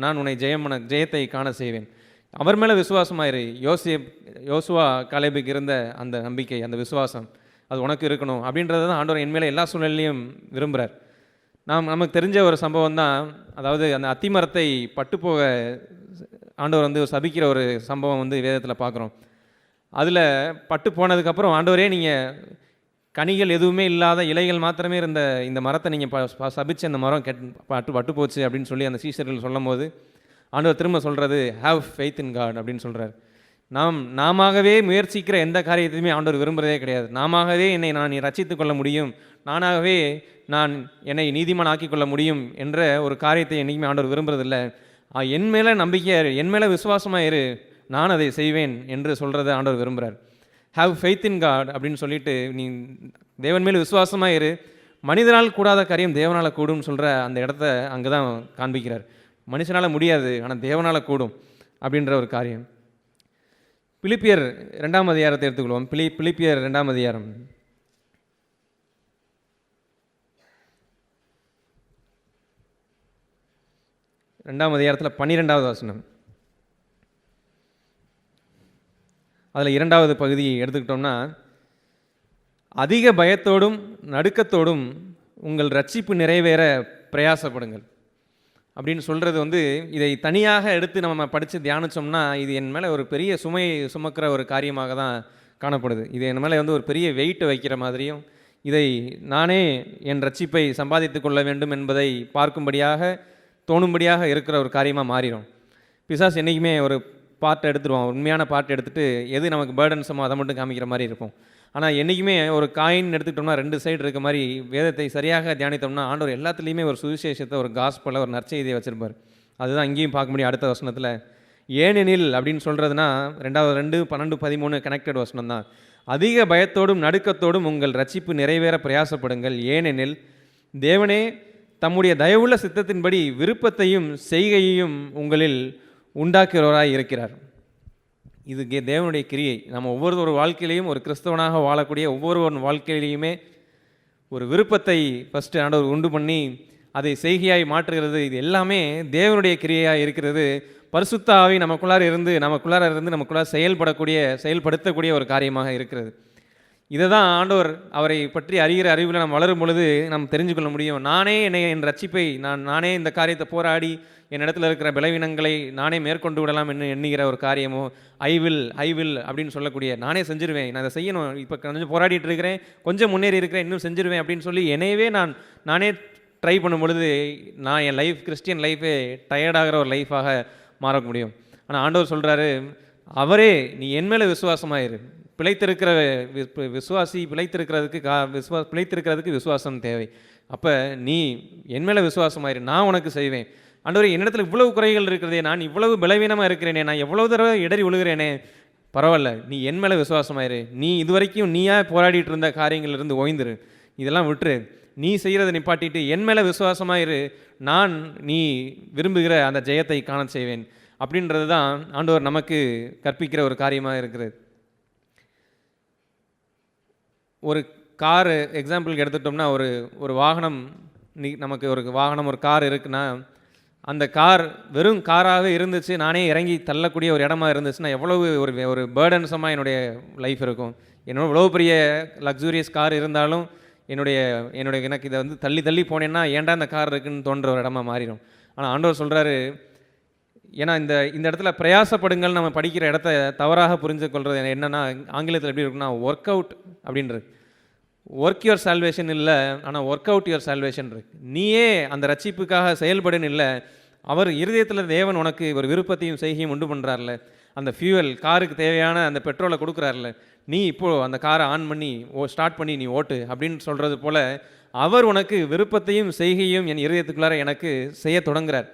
நான் உன்னை ஜெயத்தை காண செய்வேன். அவர் மேலே விசுவாசமாக இரு. யோசுவா காலேபுக்கு இருந்த அந்த நம்பிக்கை, அந்த விசுவாசம், அது உனக்கு இருக்கணும் அப்படின்றது தான் ஆண்டவர் என் மேலே எல்லா சூழ்நிலையும் விரும்புகிறார். நமக்கு தெரிஞ்ச ஒரு சம்பவம் தான், அதாவது அந்த அத்திமரத்தை பட்டுப்போக ஆண்டவர் வந்து சபிக்கிற ஒரு சம்பவம் வந்து வேதத்தில் பார்க்குறோம். அதில் பட்டு போனதுக்கப்புறம் ஆண்டவரே நீங்கள் கனிகள் எதுவுமே இல்லாத இலைகள் மாத்திரமே இருந்த இந்த மரத்தை நீங்கள் சபிச்சு அந்த மரம் பட்டு போச்சு அப்படின்னு சொல்லி அந்த சீஷர்கள் சொல்லும் போது ஆண்டவர் திரும்ப சொல்கிறது ஹாவ் ஃபெய்த் இன் காட் அப்படின்னு சொல்கிறார். நாமவே முயற்சிக்கிற எந்த காரியத்தையுமே ஆண்டவர் விரும்புகிறதே கிடையாது. நாமவே நான் ரட்சித்து கொள்ள முடியும், நானாகவே நான் என்னை நீதிமான் ஆக்கி கொள்ள முடியும் என்ற ஒரு காரியத்தை என்றைக்குமே ஆண்டவர் விரும்புறதில்லை. என் மேலே நம்பிக்கை, என் மேலே விசுவாசமாக இரு, நான் அதை செய்வேன் என்று சொல்கிறத ஆண்டவர் விரும்புகிறார். ஹாவ் ஃபெய்த் இன் காட் அப்படின்னு சொல்லிட்டு நீ தேவன் மேலே விசுவாசமாக இரு, மனிதனால் கூடாத காரியம் தேவனால் கூடும்னு சொல்கிற அந்த இடத்த அங்கே தான் காண்பிக்கிறார். மனுஷனால் முடியாது, ஆனால் தேவனால் கூடும் அப்படின்ற ஒரு காரியம். பிலிப்பியர் 2ஆம் அதிகாரத்தை எடுத்துக்கொள்வோம். பிலிப்பியர் 2ஆம் அதிகாரம் 2ஆம் அதிகாரத்தில் 12வது வசனம். அதில் 2வது பகுதியை எடுத்துக்கிட்டோம்னா, அதிக பயத்தோடும் நடுக்கத்தோடும் உங்கள் ரட்சிப்பு நிறைவேற பிரயாசப்படுங்கள் அப்படின்னு சொல்கிறது வந்து, இதை தனியாக எடுத்து நம்ம படித்து தியானித்தோம்னா இது என் மேலே ஒரு பெரிய சுமையை சுமக்கிற ஒரு காரியமாக தான் காணப்படுது. இது என் மேலே வந்து ஒரு பெரிய வெயிட்டை வைக்கிற மாதிரியும், இதை நானே என் ரட்சிப்பை சம்பாதித்து கொள்ள வேண்டும் என்பதை பார்க்கும்படியாக தோணும்படியாக இருக்கிற ஒரு காரியமாக மாறிடும். பிசாசு என்றைக்குமே ஒரு பார்ட்டை எடுத்துருவான், உண்மையான பார்ட்டை எடுத்துகிட்டு எது நமக்கு பேர்டன்ஸமோ அதை மட்டும் காமிக்கிற மாதிரி இருக்கும். ஆனால் என்றைக்குமே ஒரு காயின் எடுத்துக்கிட்டோம்னா 2 சைடு இருக்க மாதிரி வேதத்தை சரியாக தியானித்தோம்னா ஆண்டவர் எல்லாத்துலேயுமே ஒரு சுவிசேஷத்தை, ஒரு காஸ்பலை, ஒரு நற்செய்தியை வச்சுருப்பார். அதுதான் இங்கேயும் பார்க்க முடியும். அடுத்த வசனத்தில் ஏனெனில் அப்படின்னு சொல்கிறதுனா 2 12 13 கனெக்டட் வசனம் தான். அதிக பயத்தோடும் நடுக்கத்தோடும் உங்கள் ரட்சிப்பு நிறைவேற பிரயாசப்படுங்கள், ஏனெனில் தேவனே தம்முடைய தயவுள்ள சித்தத்தின்படி விருப்பத்தையும் செய்கையையும் உங்களில் உண்டாக்குகிறவராய் இருக்கிறார். இது தேவனுடைய கிரியை. நம்ம ஒவ்வொரு வாழ்க்கையிலையும், ஒரு கிறிஸ்தவனாக வாழக்கூடிய ஒவ்வொரு வாழ்க்கையிலையுமே ஒரு விருப்பத்தை ஃபஸ்ட்டு ஆண்டவர் உண்டு பண்ணி அதை செய்கையாய் மாற்றுகிறது. இது எல்லாமே தேவனுடைய கிரியையாக இருக்கிறது. பரிசுத்த ஆவி நமக்குள்ளார இருந்து செயல்படுத்தக்கூடிய ஒரு காரியமாக இருக்கிறது. இதை தான் ஆண்டவர் அவரை பற்றி அறிகிற அறிவில் நாம் வளரும் பொழுது நாம் தெரிஞ்சு கொள்ள முடியும். நானே என் ரட்சிப்பை நானே இந்த காரியத்தை போராடி என் இடத்துல இருக்கிற பலவீனங்களை நானே மேற்கொண்டு விடலாம் என்று எண்ணுகிற ஒரு காரியமோ, ஐ வில் அப்படின்னு சொல்லக்கூடிய, நானே செஞ்சிருவேன், நான் அதை செய்யணும், இப்போ கொஞ்சம் போராடிட்டு இருக்கிறேன், கொஞ்சம் முன்னேறி இருக்கிறேன், இன்னும் செஞ்சிருவேன் அப்படின்னு சொல்லி என்னையவே நானே ட்ரை பண்ணும் பொழுது நான் என் கிறிஸ்டியன் லைஃபே டயர்டாகிற ஒரு லைஃபாக மாற முடியும். ஆனால் ஆண்டவர் சொல்கிறாரு, அவரே நீ என் மேலே விசுவாசமாயிரு. பிழைத்திருக்கிற விசுவாசி பிழைத்திருக்கிறதுக்கு விசுவாசம் தேவை. அப்போ நீ என் மேலே விசுவாசமாயிரு, நான் உனக்கு செய்வேன். ஆண்டவரே, என்னிடத்தில் இவ்வளவு குறைகள் இருக்கிறதே, நான் இவ்வளவு பலவீனமாக இருக்கிறேனே, நான் எவ்வளவு தடவை இடறி விழுகிறேனே, பரவாயில்ல, நீ என் மேலே விசுவாசமாயிரு. நீ இதுவரைக்கும் நீயா போராடிட்டு இருந்த காரியங்கள்லேருந்து ஓய்ந்துரு, இதெல்லாம் விட்டுரு, நீ செய்கிறத நிப்பாட்டிட்டு என் மேலே விசுவாசமாயிரு, நான் நீ விரும்புகிற அந்த ஜெயத்தை காண செய்வேன் அப்படின்றது தான் ஆண்டவர் நமக்கு கற்பிக்கிற ஒரு காரியமாக இருக்கிறது. ஒரு கார் எக்ஸாம்பிளுக்கு எடுத்துட்டோம்னா, ஒரு வாகனம், நமக்கு ஒரு கார் இருக்குன்னா, அந்த கார் வெறும் காராகவே இருந்துச்சு, நானே இறங்கி தள்ளக்கூடிய ஒரு இடமா இருந்துச்சுன்னா எவ்வளவு ஒரு பேர்டன்ஸமாக என்னுடைய லைஃப் இருக்கும். என்னோட இவ்வளோ பெரிய லக்ஸூரியஸ் கார் இருந்தாலும் எனக்கு இதை வந்து தள்ளி போனேன்னா ஏன்டா இந்த கார் இருக்குன்னு தோன்ற ஒரு இடமா மாறிடும். ஆனால் ஆண்டவர் சொல்கிறாரு, ஏன்னா இந்த இடத்துல பிரயாசப்படுங்கள் நம்ம படிக்கிற இடத்த தவறாக புரிஞ்சு கொள்வது என்னென்னா, ஆங்கிலத்தில் எப்படி இருக்குன்னா ஒர்க் அவுட் அப்படின்றது. ஒர்க் யுவர் சால்வேஷன் இல்லை, ஆனால் ஒர்க் அவுட் யுவர் சால்வேஷன் இருக்கு. நீயே அந்த ரட்சிப்புக்காக செயல்படுன்னு இல்லை, அவர் இருதயத்தில் தேவன் உனக்கு ஒரு விருப்பத்தையும் செய்கையும் உண்டு பண்ணுறார்ல, அந்த ஃபியூவல் காருக்கு தேவையான அந்த பெட்ரோலை கொடுக்குறாருல, நீ இப்போது அந்த காரை ஆன் பண்ணி ஸ்டார்ட் பண்ணி நீ ஓட்டு அப்படின்னு சொல்கிறது போல் அவர் உனக்கு விருப்பத்தையும் செய்கையும் என் இருதயத்துக்குள்ளார எனக்கு செய்ய தொடங்குறார்.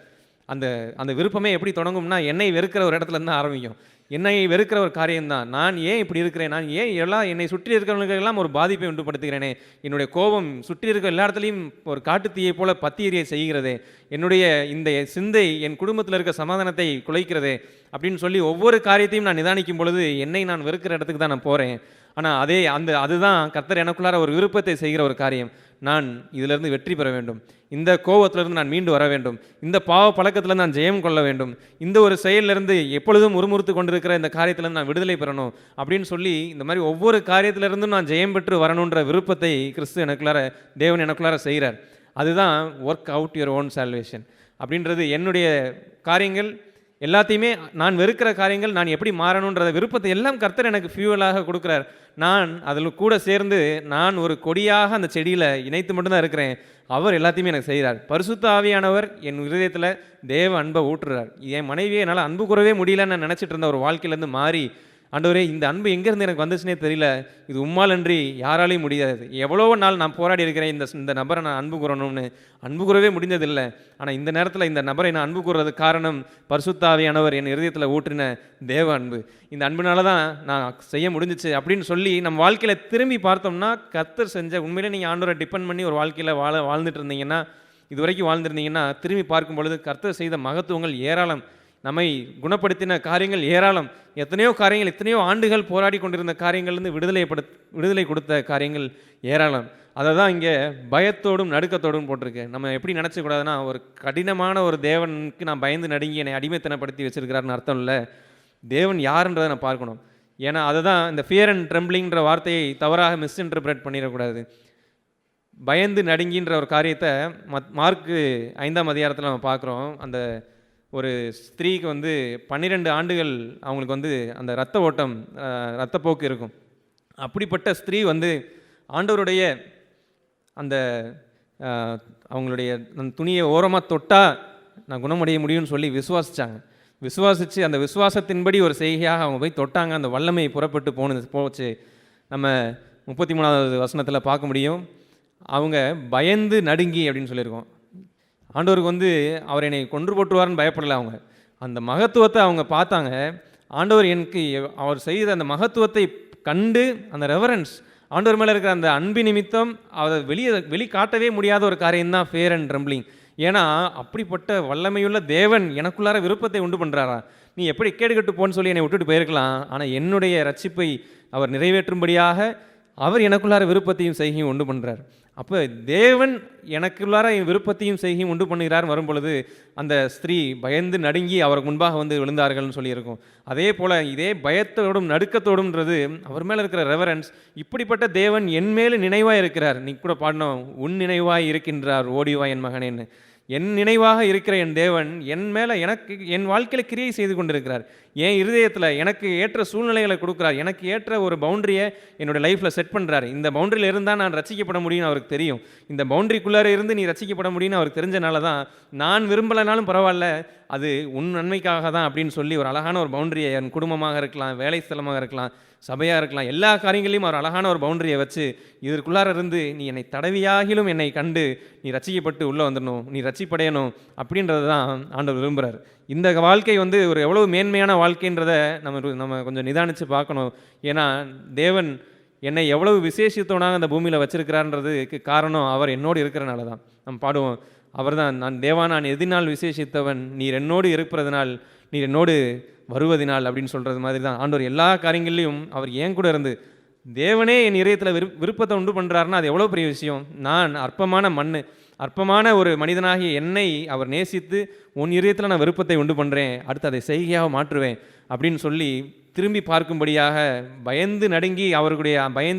அந்த அந்த விருப்பமே எப்படி தொடங்கும்னா, என்னை வெறுக்கிற ஒரு இடத்துல இருந்து ஆரம்பிக்கும். என்னை வெறுக்கிற ஒரு காரியம்தான். நான் ஏன் இப்படி இருக்கிறேன், நான் ஏன் என்னை சுற்றி இருக்கிறவங்களுக்கெல்லாம் ஒரு பாதிப்பை உண்டுபடுத்துகிறேனே, என்னுடைய கோபம் சுற்றி இருக்கிற எல்லா இடத்துலையும் ஒரு காட்டுத்தீயை போல பத்தி எரிய செய்கிறதே, என்னுடைய இந்த சிந்தை என் குடும்பத்தில் இருக்க சமாதானத்தை குலைக்கிறதே அப்படின்னு சொல்லி ஒவ்வொரு காரியத்தையும் நான் நிதானிக்கும் பொழுது என்னை நான் வெறுக்கிற இடத்துக்கு தான் நான் போகிறேன். ஆனால் அதுதான் கர்த்தர் எனக்குள்ளார ஒரு விருப்பத்தை செய்கிற ஒரு காரியம். நான் இதிலிருந்து வெற்றி பெற வேண்டும், இந்த கோபத்திலிருந்து நான் மீண்டு வர வேண்டும், இந்த பாவ பழக்கத்தில் நான் ஜெயம் கொள்ள வேண்டும், இந்த ஒரு செயலிலிருந்து எப்பொழுதும் முறுமுறுத்து கொண்டிருக்கிற இந்த காரியத்திலிருந்து நான் விடுதலை பெறணும் அப்படின்னு சொல்லி இந்த மாதிரி ஒவ்வொரு காரியத்திலிருந்தும் நான் ஜெயம் பெற்று வரணுன்ற விருப்பத்தை கிறிஸ்து எனக்குள்ளார, தேவன் எனக்குள்ளார செய்கிறார். அதுதான் work out your own salvation அப்படின்றது. என்னுடைய காரியங்கள் எல்லாத்தையுமே, நான் வெறுக்கிற காரியங்கள் நான் எப்படி மாறணுன்றத விருப்பத்தை எல்லாம் கர்த்தர் எனக்கு ஃபியூவலாக கொடுக்குறார். நான் அதில் கூட சேர்ந்து நான் ஒரு கொடியாக அந்த செடியில் இணைத்து மட்டும்தான் இருக்கிறேன். அவர் எல்லாத்தையுமே எனக்கு செய்கிறார். பரிசுத்த ஆவியானவர் என் இருதயத்தில் தேவ அன்பை ஊற்றுறார். என் மனைவியை என்னால் அன்பு கூறவே முடியலன்னு நான் நினச்சிட்டு இருந்த ஒரு வாழ்க்கையிலேருந்து மாறி, ஆண்டவரே இந்த அன்பு எங்கேருந்து எனக்கு வந்துச்சுனே தெரியல, இது உம்மால் அன்றி யாராலையும் முடியாது. எவ்வளோ நாள் நான் போராடி இருக்கிறேன் இந்த நபரை நான் அன்பு கூறணும்னு, அன்பு கூறவே முடிஞ்சதில்லை. ஆனால் இந்த நேரத்தில் இந்த நபரை நான் அன்பு கூறுறதுக்கு காரணம் பரிசுத்த ஆவியானவர் என் இருதயத்தில் ஊற்றின தேவ அன்பு. இந்த அன்புனால தான் நான் செய்ய முடிஞ்சிச்சு அப்படின்னு சொல்லி நம்ம வாழ்க்கையில் திரும்பி பார்த்தோம்னா, கர்த்தர் செஞ்ச உண்மையிலே நீங்கள் ஆண்டவரை டிபெண்ட் பண்ணி ஒரு வாழ்க்கையில் வாழ்ந்துட்டு இருந்தீங்கன்னா, இது வரைக்கும் வாழ்ந்துருந்தீங்கன்னா, திரும்பி பார்க்கும் பொழுது கர்த்தர் செய்த மகத்துவங்கள் ஏராளம், நம்மை குணப்படுத்தின காரியங்கள் ஏராளம், எத்தனையோ காரியங்கள், எத்தனையோ ஆண்டுகள் போராடி கொண்டிருந்த காரியங்கள்லேருந்து விடுதலை கொடுத்த காரியங்கள் ஏராளம். அதை தான் இங்கே பயத்தோடும் நடுக்கத்தோடும் போட்டிருக்கு. நம்ம எப்படி நினச்சக்கூடாதுன்னா, ஒரு கடினமான ஒரு தேவனுக்கு நான் பயந்து நடுங்கி என்னை அடிமைத்தனப்படுத்தி வச்சிருக்கிறாருன்னு அர்த்தம் இல்லை. தேவன் யாருன்றதை நான் பார்க்கணும். ஏன்னா அதை தான் இந்த ஃபியர் அண்ட் ட்ரெம்பிளிங்கிற வார்த்தையை தவறாக மிஸ்இன்டர்பிரேட் பண்ணிடக்கூடாது. பயந்து நடுங்கின்ற ஒரு காரியத்தை மார்க்கு 5ஆம் அதிகாரத்தில் நம்ம பார்க்குறோம். அந்த ஒரு ஸ்திரீக்கு 12 ஆண்டுகள் அவங்களுக்கு அந்த இரத்தப்போக்கு இருக்கும். அப்படிப்பட்ட ஸ்திரீ ஆண்டவருடைய அந்த அவங்களுடைய துணியை ஓரமாக தொட்டால் நான் குணமடைய முடியும்னு சொல்லி விசுவாசித்து அந்த விசுவாசத்தின்படி ஒரு செய்கையாக அவங்க போய் தொட்டாங்க. அந்த வல்லமை புறப்பட்டு போச்சு. நம்ம 33வது வசனத்தில் பார்க்க முடியும். அவங்க பயந்து நடுங்கி அப்படின்னு சொல்லியிருக்கோம். ஆண்டவருக்கு அவர் என்னை கொன்று போட்டுருவார்னு பயப்படலை. அவங்க அந்த மகத்துவத்தை அவங்க பார்த்தாங்க. ஆண்டவர் எனக்கு அவர் செய்த அந்த மகத்துவத்தை கண்டு அந்த ரெவரன்ஸ், ஆண்டவர் மேலே இருக்கிற அந்த அன்பு நிமித்தம் அதை வெளிக்காட்டவே முடியாத ஒரு காரியம்தான் ஃபியர் அண்ட் ட்ரெம்பிளிங். ஏன்னா அப்படிப்பட்ட வல்லமையுள்ள தேவன் எனக்குள்ளார விருப்பத்தை உண்டு பண்ணுறாரா, நீ எப்படி கேடுகட்டு போன்னு சொல்லி என்னை விட்டுட்டு போயிருக்கலாம், ஆனால் என்னுடைய ரட்சிப்பை அவர் நிறைவேற்றும்படியாக அவர் எனக்குள்ளார விருப்பத்தையும் செய்கையும் உண்டு பண்ணுறார். அப்போ தேவன் எனக்குள்ளார விருப்பத்தையும் செய்கையும் உண்டு பண்ணுகிறார் வரும் பொழுது அந்த ஸ்திரீ பயந்து நடுங்கி அவருக்கு முன்பாக விழுந்தார்கள்னு சொல்லியிருக்கும். அதே போல் இதே பயத்தோடும் நடுக்கத்தோடும்ன்றது அவர் மேலே இருக்கிற ரெவரன்ஸ். இப்படிப்பட்ட தேவன் என் மேலே நினைவாக இருக்கிறார். நீ கூட பாடணும், உன் நினைவாய் இருக்கின்றார் ஓடிவா என் மகனேன்னு. என் நினைவாக இருக்கிற என் தேவன் என் மேலே என் வாழ்க்கையில் கிரியை செய்து கொண்டிருக்கிறார். என் இருதயத்தில் எனக்கு ஏற்ற சூழ்நிலைகளை கொடுக்குறார். எனக்கு ஏற்ற ஒரு பவுண்டரியை என்னோடய லைஃப்பில் செட் பண்ணுறாரு. இந்த பவுண்டரியில் இருந்தால் நான் ரசிக்கப்பட முடியும்னு அவருக்கு தெரியும். இந்த பவுண்டரிக்குள்ளார இருந்து நீ ரசிக்கப்பட முடியும்னு அவருக்கு தெரிஞ்சனால தான், நான் விரும்பலைனாலும் பரவாயில்ல, அது உன் நன்மைக்காக தான் அப்படின்னு சொல்லி ஒரு அழகான ஒரு பவுண்டரியை, என் குடும்பமாக இருக்கலாம், வேலை ஸ்தலமாக இருக்கலாம், சபையாக இருக்கலாம், எல்லா காரியங்களையும் அவர் அழகான ஒரு பவுண்டரியை வச்சு இதற்குள்ளார இருந்து நீ என்னை தடவியாகிலும் என்னை கண்டு நீ ரசிக்கப்பட்டு உள்ளே வந்துடணும், நீ ரட்சிப்படையணும் அப்படின்றது தான் ஆண்டவர் விரும்புகிறார். இந்த வாழ்க்கை ஒரு எவ்வளவு மேன்மையான வாழ்க்கைன்றதை நம்ம கொஞ்சம் நிதானித்து பார்க்கணும். ஏன்னா தேவன் என்னை எவ்வளவு விசேஷத்தோனாக அந்த பூமியில் வச்சிருக்கிறான்றதுக்கு காரணம் அவர் என்னோடு இருக்கிறனால தான். நம்ம பாடுவோம், அவர் தான் நான் தேவா நான் எதினால் விசேஷித்தவன், நீர் என்னோடு இருப்பதனால், நீர் என்னோடு வருவதினால் அப்படின்னு சொல்கிறது மாதிரி தான் ஆண்டவர் எல்லா காரியங்கள்லையும் அவர் ஏன் கூட இருந்து தேவனே என் இதயத்தில் விருப்பத்தை உண்டு பண்ணுறாருன்னா அது எவ்வளோ பெரிய விஷயம். நான் அற்பமான அற்பமான ஒரு மனிதனாகிய என்னை அவர் நேசித்து உன் இதயத்தில் நான் விருப்பத்தை உண்டு பண்ணுறேன், அடுத்து அதை செய்கையாக மாற்றுவேன் அப்படின்னு சொல்லி திரும்பி பார்க்கும்படியாக பயந்து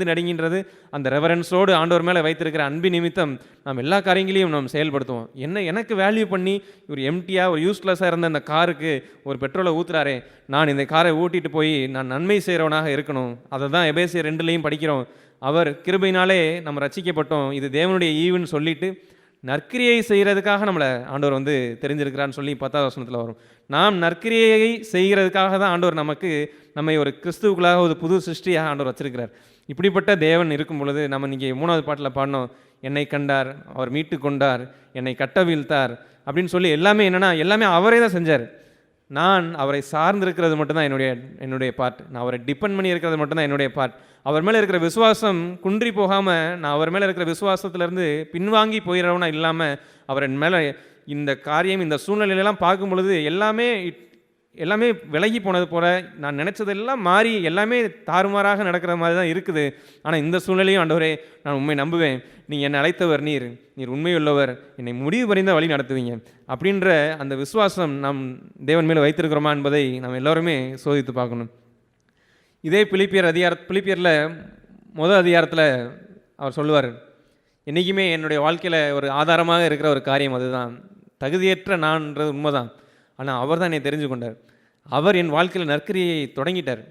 நடுங்கின்றது அந்த ரெவரன்ஸோடு ஆண்டவர் மேலே வைத்திருக்கிற அன்பு நிமித்தம் நாம் எல்லா காரியங்களையும் நாம் செயல்படுத்துவோம். எனக்கு வேல்யூ பண்ணி ஒரு எம்டியாக ஒரு யூஸ்லெஸ்ஸாக இருந்த அந்த காருக்கு ஒரு பெட்ரோலை ஊற்றுறாரே, நான் இந்த காரை ஊட்டிட்டு போய் நான் நன்மை செய்கிறவனாக இருக்கணும். அதை தான் எபேசியர் 2 படிக்கிறோம். அவர் கிருபையினாலே நம்ம ரட்சிக்கப்பட்டோம், இது தேவனுடைய ஈவுன்னு சொல்லிட்டு நற்கிரியை செய்கிறதுக்காக நம்மளை ஆண்டவர் வந்து தெரிஞ்சிருக்கிறான்னு சொல்லி 10வது வசனத்தில் வரும். நாம் நற்கிரியை செய்கிறதுக்காக தான் ஆண்டவர் நம்மை ஒரு கிறிஸ்துவுக்குள்ளாக ஒரு புது சிருஷ்டியாக ஆண்டவர் வச்சிருக்கிறார். இப்படிப்பட்ட தேவன் இருக்கும் பொழுது நம்ம இங்கே 3வது பாட்டில் பாடினோம், என்னை கண்டார், அவர் மீட்டு கொண்டார், என்னை கட்டவிழ்த்தார் அப்படின்னு சொல்லி எல்லாமே என்னென்னா எல்லாமே அவரே தான் செஞ்சார். நான் அவரை சார்ந்திருக்கிறது மட்டும்தான் என்னுடைய பார்ட். நான் அவரை டிபெண்ட் பண்ணி இருக்கிறது மட்டும்தான் என்னுடைய பார்ட். அவர் மேலே இருக்கிற விசுவாசம் குன்றி போகாமல், நான் அவர் மேலே இருக்கிற விசுவாசத்துலேருந்து பின்வாங்கி போயிடறவனா இல்லாமல், அவர் என் மேலே இந்த காரியம் இந்த சூழ்நிலையெல்லாம் பார்க்கும் பொழுது எல்லாமே விலகி போனது போல், நான் நினச்சதெல்லாம் மாறி எல்லாமே தாறுமாறாக நடக்கிற மாதிரி தான் இருக்குது. ஆனால் இந்த சூழ்நிலையும் ஆண்டவரே நான் உண்மை நம்புவேன், நீங்கள் என்னை அழைத்தவர் நீர் உண்மையுள்ளவர், என்னை முடிவு பறிந்த வழி நடத்துவீங்க அப்படின்ற அந்த விசுவாசம் நாம் தேவன் மேலே வைத்திருக்கிறோமா என்பதை நாம் எல்லோருமே சோதித்து பார்க்கணும். இதே பிலிப்பியரில் முதல் அதிகாரத்தில் அவர் சொல்லுவார், என்றைக்குமே என்னுடைய வாழ்க்கையில் ஒரு ஆதாரமாக இருக்கிற ஒரு காரியம் அதுதான், தகுதியற்ற நான்ன்றது உண்மைதான், ஆனால் அவர் தான் என்னை தெரிஞ்சு கொண்டார். அவர் என் வாழ்க்கையில் நற்கிரியை தொடங்கிட்டார்.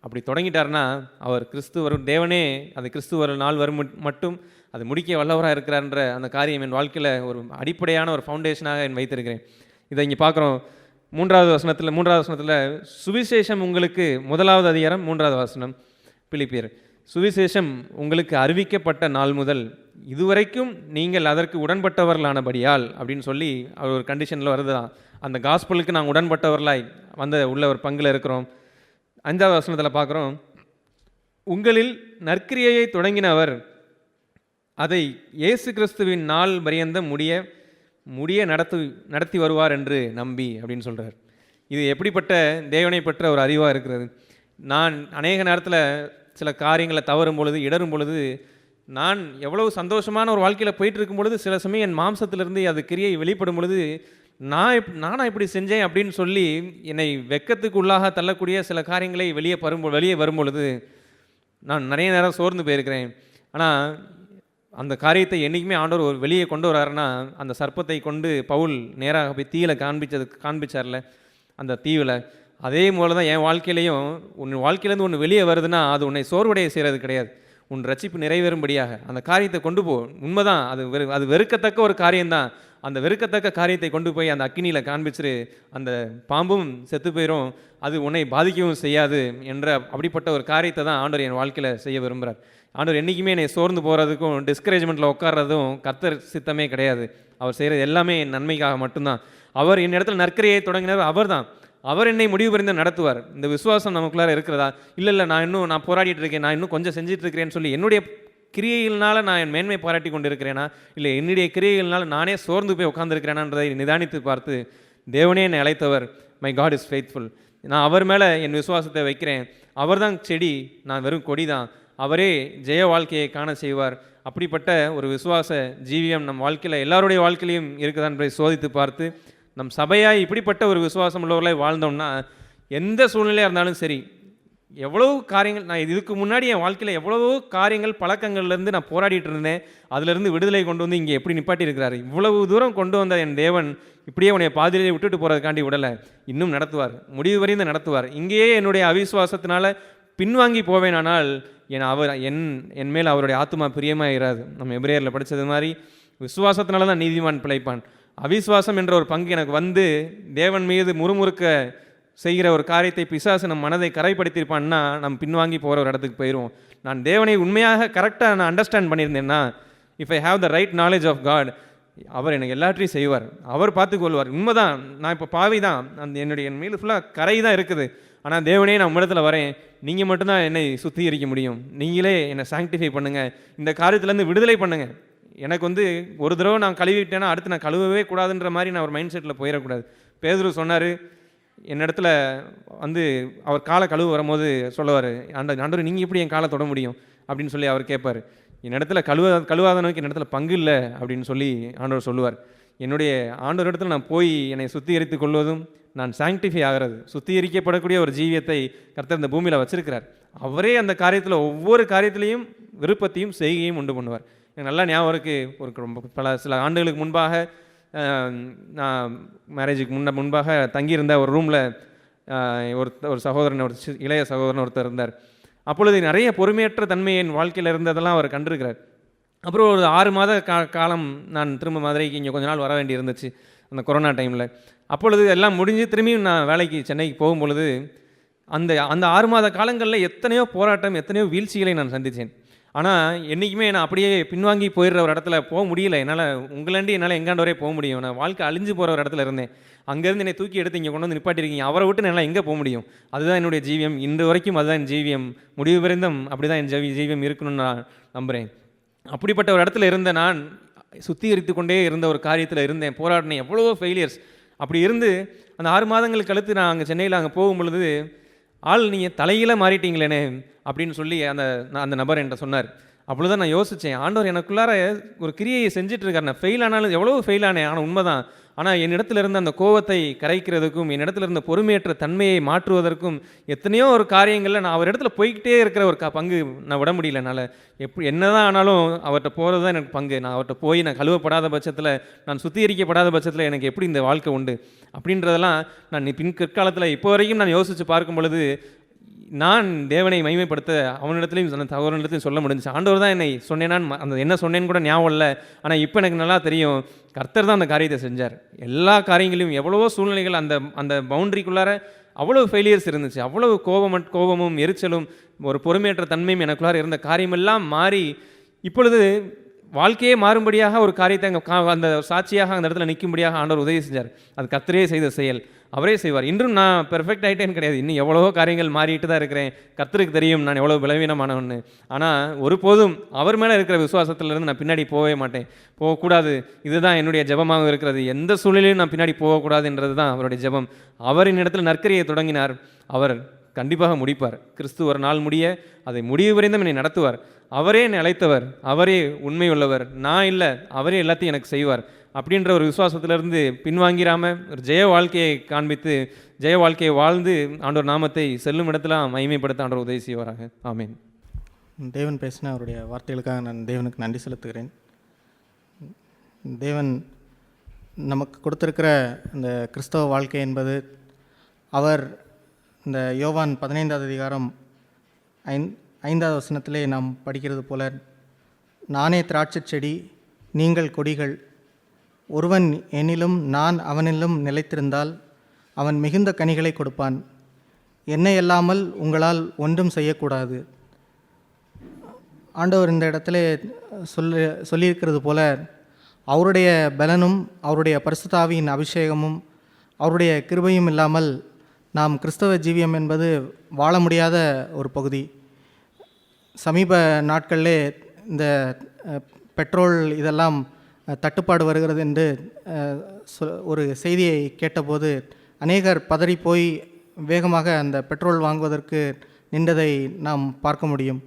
அப்படி தொடங்கிட்டார்னா அவர் கிறிஸ்துவர் தேவனே, அது கிறிஸ்துவர் நாள் வரும் மட்டும் அது முடிக்க வல்லவராக இருக்கிறார்ன்ற அந்த காரியம் என் வாழ்க்கையில் ஒரு அடிப்படையான ஒரு ஃபவுண்டேஷனாக என் வைத்திருக்கிறேன். இதை இங்கே பார்க்குறோம் 3வது வசனத்தில் சுவிசேஷம் உங்களுக்கு 1வது அதிகாரம் 3வது வசனம் பிலிப்பியர், சுவிசேஷம் உங்களுக்கு அறிவிக்கப்பட்ட நாள் முதல் இதுவரைக்கும் நீங்கள் அதற்கு உடன்பட்டவர்களானபடியால் அப்படின்னு சொல்லி அவர் ஒரு கண்டிஷனில் வருது தான். அந்த காஸ்பலுக்கு நாங்கள் உடன்பட்டவர்களாய் உள்ள ஒரு பங்கில் இருக்கிறோம். 5வது வசனத்தில் பார்க்குறோம், உங்களில் நற்கிரியையை தொடங்கினவர் அதை இயேசு கிறிஸ்துவின் நாள் பரியந்த முடிய நடத்தி வருவார் என்று நம்பி அப்படின்னு சொல்கிறார். இது எப்படிப்பட்ட தேவனை பெற்ற ஒரு அறிவாக இருக்கிறது. நான் அநேக நேரத்தில் சில காரியங்களை தவறும் பொழுது இடரும் பொழுது நான் எவ்வளவு சந்தோஷமான ஒரு வாழ்க்கையில் போயிட்டு இருக்கும் பொழுது சில சமயம் என் மாம்சத்திலிருந்து அது கிரியை வெளிப்படும் பொழுது நானா இப்படி செஞ்சேன் அப்படின்னு சொல்லி என்னை வெட்கத்துக்கு உள்ளாக தள்ளக்கூடிய சில காரியங்களை வெளியே வரும் பொழுது நான் நிறைய நேரம் சோர்ந்து போயிருக்கிறேன். ஆனால் அந்த காரியத்தை என்றைக்குமே ஆண்டவர் ஒரு வெளியே கொண்டு வராருன்னா, அந்த சர்ப்பத்தை கொண்டு பவுல் நேராக போய் தீயில காண்பிச்சார்ல அந்த தீவில், அதே போல தான் என் வாழ்க்கையிலையும் உன் வாழ்க்கையிலேருந்து ஒன்று வெளியே வருதுன்னா அது உன்னை சோர்வடைய செய்கிறது கிடையாது, உன் ரட்சிப்பு நிறைவேறும்படியாக அந்த காரியத்தை கொண்டு போ. உண்மைதான், அது வெறுக்கத்தக்க ஒரு காரியம்தான். அந்த வெறுக்கத்தக்க காரியத்தை கொண்டு போய் அந்த அக்கினியில் காண்பிச்சிரு, அந்த பாம்பும் செத்து போயிடும், அது உன்னை பாதிக்கவும் செய்யாது என்ற அப்படிப்பட்ட ஒரு காரியத்தை தான் ஆண்டவர் என் வாழ்க்கையில் செய்ய விரும்புகிறார். ஆண்டவர் என்றைக்குமே என்னை சோர்ந்து போகிறதுக்கும் டிஸ்கரேஜ்மெண்ட்டில் உட்கார்றதும் கர்த்தர் சித்தமே கிடையாது. அவர் செய்கிறது எல்லாமே என் நன்மைக்காக மட்டும்தான். அவர் என் இடத்துல நற்கிரியை தொடங்கினார், அவர் என்னை முடிவு பறிந்து நடத்துவார். இந்த விசுவாசம் நமக்குள்ளார இருக்கிறதா? இல்லை நான் போராடிட்டு இருக்கேன், நான் இன்னும் கொஞ்சம் செஞ்சுட்டு இருக்கிறேன்னு சொல்லி என்னுடைய கிரியைகள்னால நான் என் மேன்மை பாராட்டி கொண்டு இருக்கிறேனா, இல்லை என்னுடைய கிரியைகள்னால நானே சோர்ந்து போய் உட்காந்துருக்கிறேனான்றதை நிதானித்து பார்த்து, தேவனே என்னை அழைத்தவர், மை காட் இஸ் ஃபெய்த்ஃபுல், நான் அவர் மேலே என் விசுவாசத்தை வைக்கிறேன், அவர் தான் செடி, நான் வெறும் கொடி தான், அவரே ஜெய வாழ்க்கையை காண செய்வார். அப்படிப்பட்ட ஒரு விசுவாச ஜீவியம் நம் வாழ்க்கையில் எல்லாருடைய வாழ்க்கையிலையும் இருக்குதான் என்பதை சோதித்து பார்த்து, நம் சபையாய் இப்படிப்பட்ட ஒரு விசுவாசம் உள்ளவர்களை வாழ்ந்தோம்னா எந்த சூழ்நிலையாக இருந்தாலும் சரி, எவ்வளவு காரியங்கள் நான் இதுக்கு முன்னாடி என் வாழ்க்கையில் எவ்வளவோ காரியங்கள் பழக்கங்கள்லேருந்து நான் போராடிட்டு இருந்தேன், அதிலிருந்து விடுதலை கொண்டு வந்து இங்கே எப்படி நிப்பாட்டி இருக்கிறாரு. இவ்வளவு தூரம் கொண்டு வந்த என் தேவன் இப்படியே உன்னை பாதியிலே விட்டுட்டு போகிறதுக்காண்டி விடலை, இன்னும் நடத்துவார், முடிவு வரைந்து நடத்துவார். இங்கேயே என்னுடைய அவிசுவாசத்தினால பின்வாங்கி போவேனானால் என் மேல் அவருடைய ஆத்துமா பிரியமாக இராது. நம்ம எபிரேயரில் படித்தது மாதிரி விசுவாசத்தினால தான் நீதிமான் பிழைப்பான். அவிசுவாசம் என்ற ஒரு பங்கு எனக்கு வந்து தேவன் மீது முறுமுறுக்க செய்கிற ஒரு காரியத்தை பிசாசு நம் மனதை கரைப்படுத்தியிருப்பான்னா நம்ம பின்வாங்கி போகிற ஒரு இடத்துக்கு போயிடுவோம். நான் தேவனை உண்மையாக கரெக்டாக நான் அண்டர்ஸ்டாண்ட் பண்ணியிருந்தேன்னா, if I have the right knowledge of God, அவர் எனக்கு எல்லாற்றையும் செய்வார், அவர் பார்த்துக்கொள்வார். உண்மைதான், நான் இப்போ பாவி தான், என் மீது ஃபுல்லாக கரை தான் இருக்குது. ஆனால் தேவனே நான் இடத்துல வரேன், நீங்கள் மட்டும்தான் என்னை சுத்திகரிக்க முடியும், நீங்களே என்னை சாங்டிஃபை பண்ணுங்கள், இந்த காரியத்துலேருந்து விடுதலை பண்ணுங்கள். எனக்கு ஒரு தடவை நான் கழுவிட்டேன்னா அடுத்து நான் கழுவவே கூடாதுன்ற மாதிரி நான் ஒரு மைண்ட் செட்டில் போயிடக்கூடாது. பேதுரு சொன்னார், என்னிடத்துல அவர் காலை கழுவு வரும்போது சொல்லுவார், ஆண்டவர் நீங்கள் எப்படி என் காலை தொட முடியும் அப்படின்னு சொல்லி அவர் கேட்பார். என்னிடத்துல கழுவாதவனுக்கு என்னிடத்துல பங்கு இல்லை அப்படின்னு சொல்லி ஆண்டவர் சொல்லுவார். என்னுடைய ஆண்டவர் இடத்துல நான் போய் என்னை சுத்திகரித்து கொள்வதும், நான் சாங்டிஃபை ஆகிறது, சுத்திகரிக்கப்படக்கூடிய ஒரு ஜீவியத்தை கர்த்தர் இந்த பூமியில் வச்சிருக்கிறார். அவரே அந்த காரியத்தில் ஒவ்வொரு காரியத்திலையும் விருப்பத்தையும் செய்கையும் உண்டு பண்ணுவார். எனக்கு நல்லா ஞாபகம் இருக்குது, சில ஆண்டுகளுக்கு முன்பாக நான் மேரேஜுக்கு முன்பாக தங்கியிருந்த ஒரு ரூமில் ஒரு சகோதரன், இளைய சகோதரன் ஒருத்தர் இருந்தார். அப்பொழுது நிறைய பொறுமையற்ற தன்மை என் வாழ்க்கையில் இருந்ததெல்லாம் அவர் கண்டிருக்கிறார். அப்புறம் ஒரு 6 மாத காலம் நான் திரும்ப மதுரைக்கு இங்கே கொஞ்ச நாள் வர வேண்டி இருந்துச்சு அந்த கொரோனா டைமில். அப்பொழுது எல்லாம் முடிஞ்சு திரும்பியும் நான் வேலைக்கு சென்னைக்கு போகும்பொழுது அந்த அந்த 6 மாத காலங்களில் எத்தனையோ போராட்டம், எத்தனையோ வீழ்ச்சிகளை நான் சந்தித்தேன். ஆனால் என்றைக்குமே நான் அப்படியே பின்வாங்கி போயிடுற ஒரு இடத்துல போக முடியல. என்னால் எங்காண்டவரே போக முடியும். நான் வாழ்க்கை அழிஞ்சு போகிற ஒரு இடத்துல இருந்தேன். அங்கேருந்து என்னை தூக்கி எடுத்து இங்கே கொண்டு வந்து நிப்பாட்டிருக்கீங்க. அவரை விட்டு என்னால் எங்கே போக முடியும்? அதுதான் என்னுடைய ஜீவியம். இன்று வரைக்கும் அதுதான் என் ஜீவியம். முடிவு பிறந்தும் அப்படி தான் என் ஜீவியம் இருக்கணும்னு நான் நம்புகிறேன். அப்படிப்பட்ட ஒரு இடத்துல இருந்த நான் சுத்திகரித்து கொண்டே இருந்த ஒரு காரியத்தில் இருந்தேன். போராடினேன். எவ்வளவோ ஃபெயிலியர்ஸ். அப்படி இருந்து அந்த 6 மாதங்களுக்கு கழித்து நான் அங்கே சென்னையில் அங்கே போகும்பொழுது, நீங்கள் தலையில மாறிட்டீங்களேனே அப்படின்னு சொல்லி அந்த நபர் என்கிட்ட சொன்னார். அப்பொழுது நான் யோசித்தேன், ஆண்டவர் எனக்குள்ளார ஒரு கிரியையை செஞ்சிட்ருக்கார். நான் ஃபெயில் ஆனாலும் எவ்வளோ ஃபெயில் ஆனேன், ஆனால் உண்மைதான். ஆனால் என்னிடத்துல இருந்த அந்த கோவத்தை கரைக்கிறதுக்கும், என்னிடத்துல இருந்த பொறுமையற்ற தன்மையை மாற்றுவதற்கும் எத்தனையோ ஒரு காரியங்களில் நான் அவர் இடத்துல போய்கிட்டே இருக்கிற ஒரு பங்கு நான் விட முடியல. என்னால் என்னதான் ஆனாலும் அவர்கிட்ட போகிறது தான் எனக்கு பங்கு. நான் அவர்கிட்ட போய் நான் கழுவப்படாத பட்சத்தில், நான் சுத்திகரிக்கப்படாத பட்சத்தில் எனக்கு எப்படி இந்த வாழ்க்கை உண்டு அப்படின்றதெல்லாம் நான் பிற்காலத்தில் இப்போ வரைக்கும் நான் யோசித்து பார்க்கும் பொழுது நான் தேவனை மகிமைப்படுத்த அவனிடத்துலையும் தவறிடத்துலையும் சொல்ல முடிஞ்சிச்சு. ஆண்டவர் தான் என்னை சொன்னேனான்னு அந்த என்ன சொன்னேன்னு கூட ஞாபகம் இல்லை. ஆனால் இப்போ எனக்கு நல்லா தெரியும், கர்த்தர் தான் அந்த காரியத்தை செஞ்சார். எல்லா காரியங்களையும் எவ்வளவோ சூழ்நிலைகள் அந்த அந்த பவுண்டரிக்குள்ளார அவ்வளோ ஃபெயிலியர்ஸ் இருந்துச்சு. அவ்வளவு கோபமும் எரிச்சலும் ஒரு பொறுமையற்ற தன்மையும் எனக்குள்ளார இருந்த காரியமெல்லாம் மாறி இப்பொழுது வாழ்க்கையே மாறும்படியாக ஒரு காரியத்தை அந்த சாட்சியாக அந்த இடத்துல நிற்கும்படியாக ஆண்டவர் உதவி செஞ்சார். அது கர்த்தரே செய்த செயல், அவரே செய்வார். இன்றும் நான் பெர்ஃபெக்ட் ஆகிட்டேன்னு கிடையாது. இன்னும் எவ்வளவோ காரியங்கள் மாறிட்டு தான் இருக்கிறேன். கர்த்தருக்கு தெரியும் நான் எவ்வளோ பலவீனமானவன்னு. ஆனால் ஒருபோதும் அவர் மேலே இருக்கிற விசுவாசத்திலிருந்து நான் பின்னாடி போகவே மாட்டேன். போகக்கூடாது. இதுதான் என்னுடைய ஜெபமாக இருக்கிறது. எந்த சூழ்நிலையும் நான் பின்னாடி போகக்கூடாதுன்றது தான் அவருடைய ஜெபம். அவரின் இடத்துல நற்கரியை தொடங்கினார். அவர் கண்டிப்பாக முடிப்பார். கிறிஸ்து ஒரு நாள் முடிய அதை முடிவு வரைந்தும் என்னை நடத்துவார். அவரே என்னை அழைத்தவர், அவரே உண்மை உள்ளவர், நான் இல்லை, அவரே எல்லாத்தையும் எனக்கு செய்வார் அப்படின்ற ஒரு விசுவாசத்திலிருந்து பின்வாங்கிராமல் ஒரு ஜெய வாழ்க்கையை காண்பித்து ஜெய வாழ்க்கையை வாழ்ந்து ஆண்டவர் நாமத்தை செல்லும் இடத்துல மகிமைப்படுத்த ஆண்டவர் உதவி செய்வாராக. ஆமேன். தேவன் பேசின அவருடைய வார்த்தைகளுக்காக நான் தேவனுக்கு நன்றி செலுத்துகிறேன். தேவன் நமக்கு கொடுத்திருக்கிற இந்த கிறிஸ்தவ வாழ்க்கை என்பது, அவர் இந்த யோவான் 15வது அதிகாரம் 5வது வசனத்திலே நாம் படிக்கிறது போல, நானே திராட்சை செடி, நீங்கள் கொடிகள், ஒருவன் என்னிலும் நான் அவனிலும் நிலைத்திருந்தால் அவன் மிகுந்த கனிகளை கொடுப்பான். என்னை அல்லாமல் உங்களால் ஒன்றும் செய்யக்கூடாது. ஆண்டவர் இந்த இடத்துல சொல்லியிருக்கிறது போல, அவருடைய பலனும் அவருடைய பரிசுத்த ஆவியின் அபிஷேகமும் அவருடைய கிருபையும் இல்லாமல் நாம் கிறிஸ்தவ ஜீவியம் என்பது வாழ முடியாத ஒரு பகுதி. சமீப நாட்களிலே இந்த பெட்ரோல் இதெல்லாம் தட்டுப்பாடு வருகிறது என்று ஒரு செய்தியை கேட்டபோது அநேகர் பதறி போய் வேகமாக அந்த பெட்ரோல் வாங்குவதற்கு நின்றதை நாம் பார்க்க முடியும்.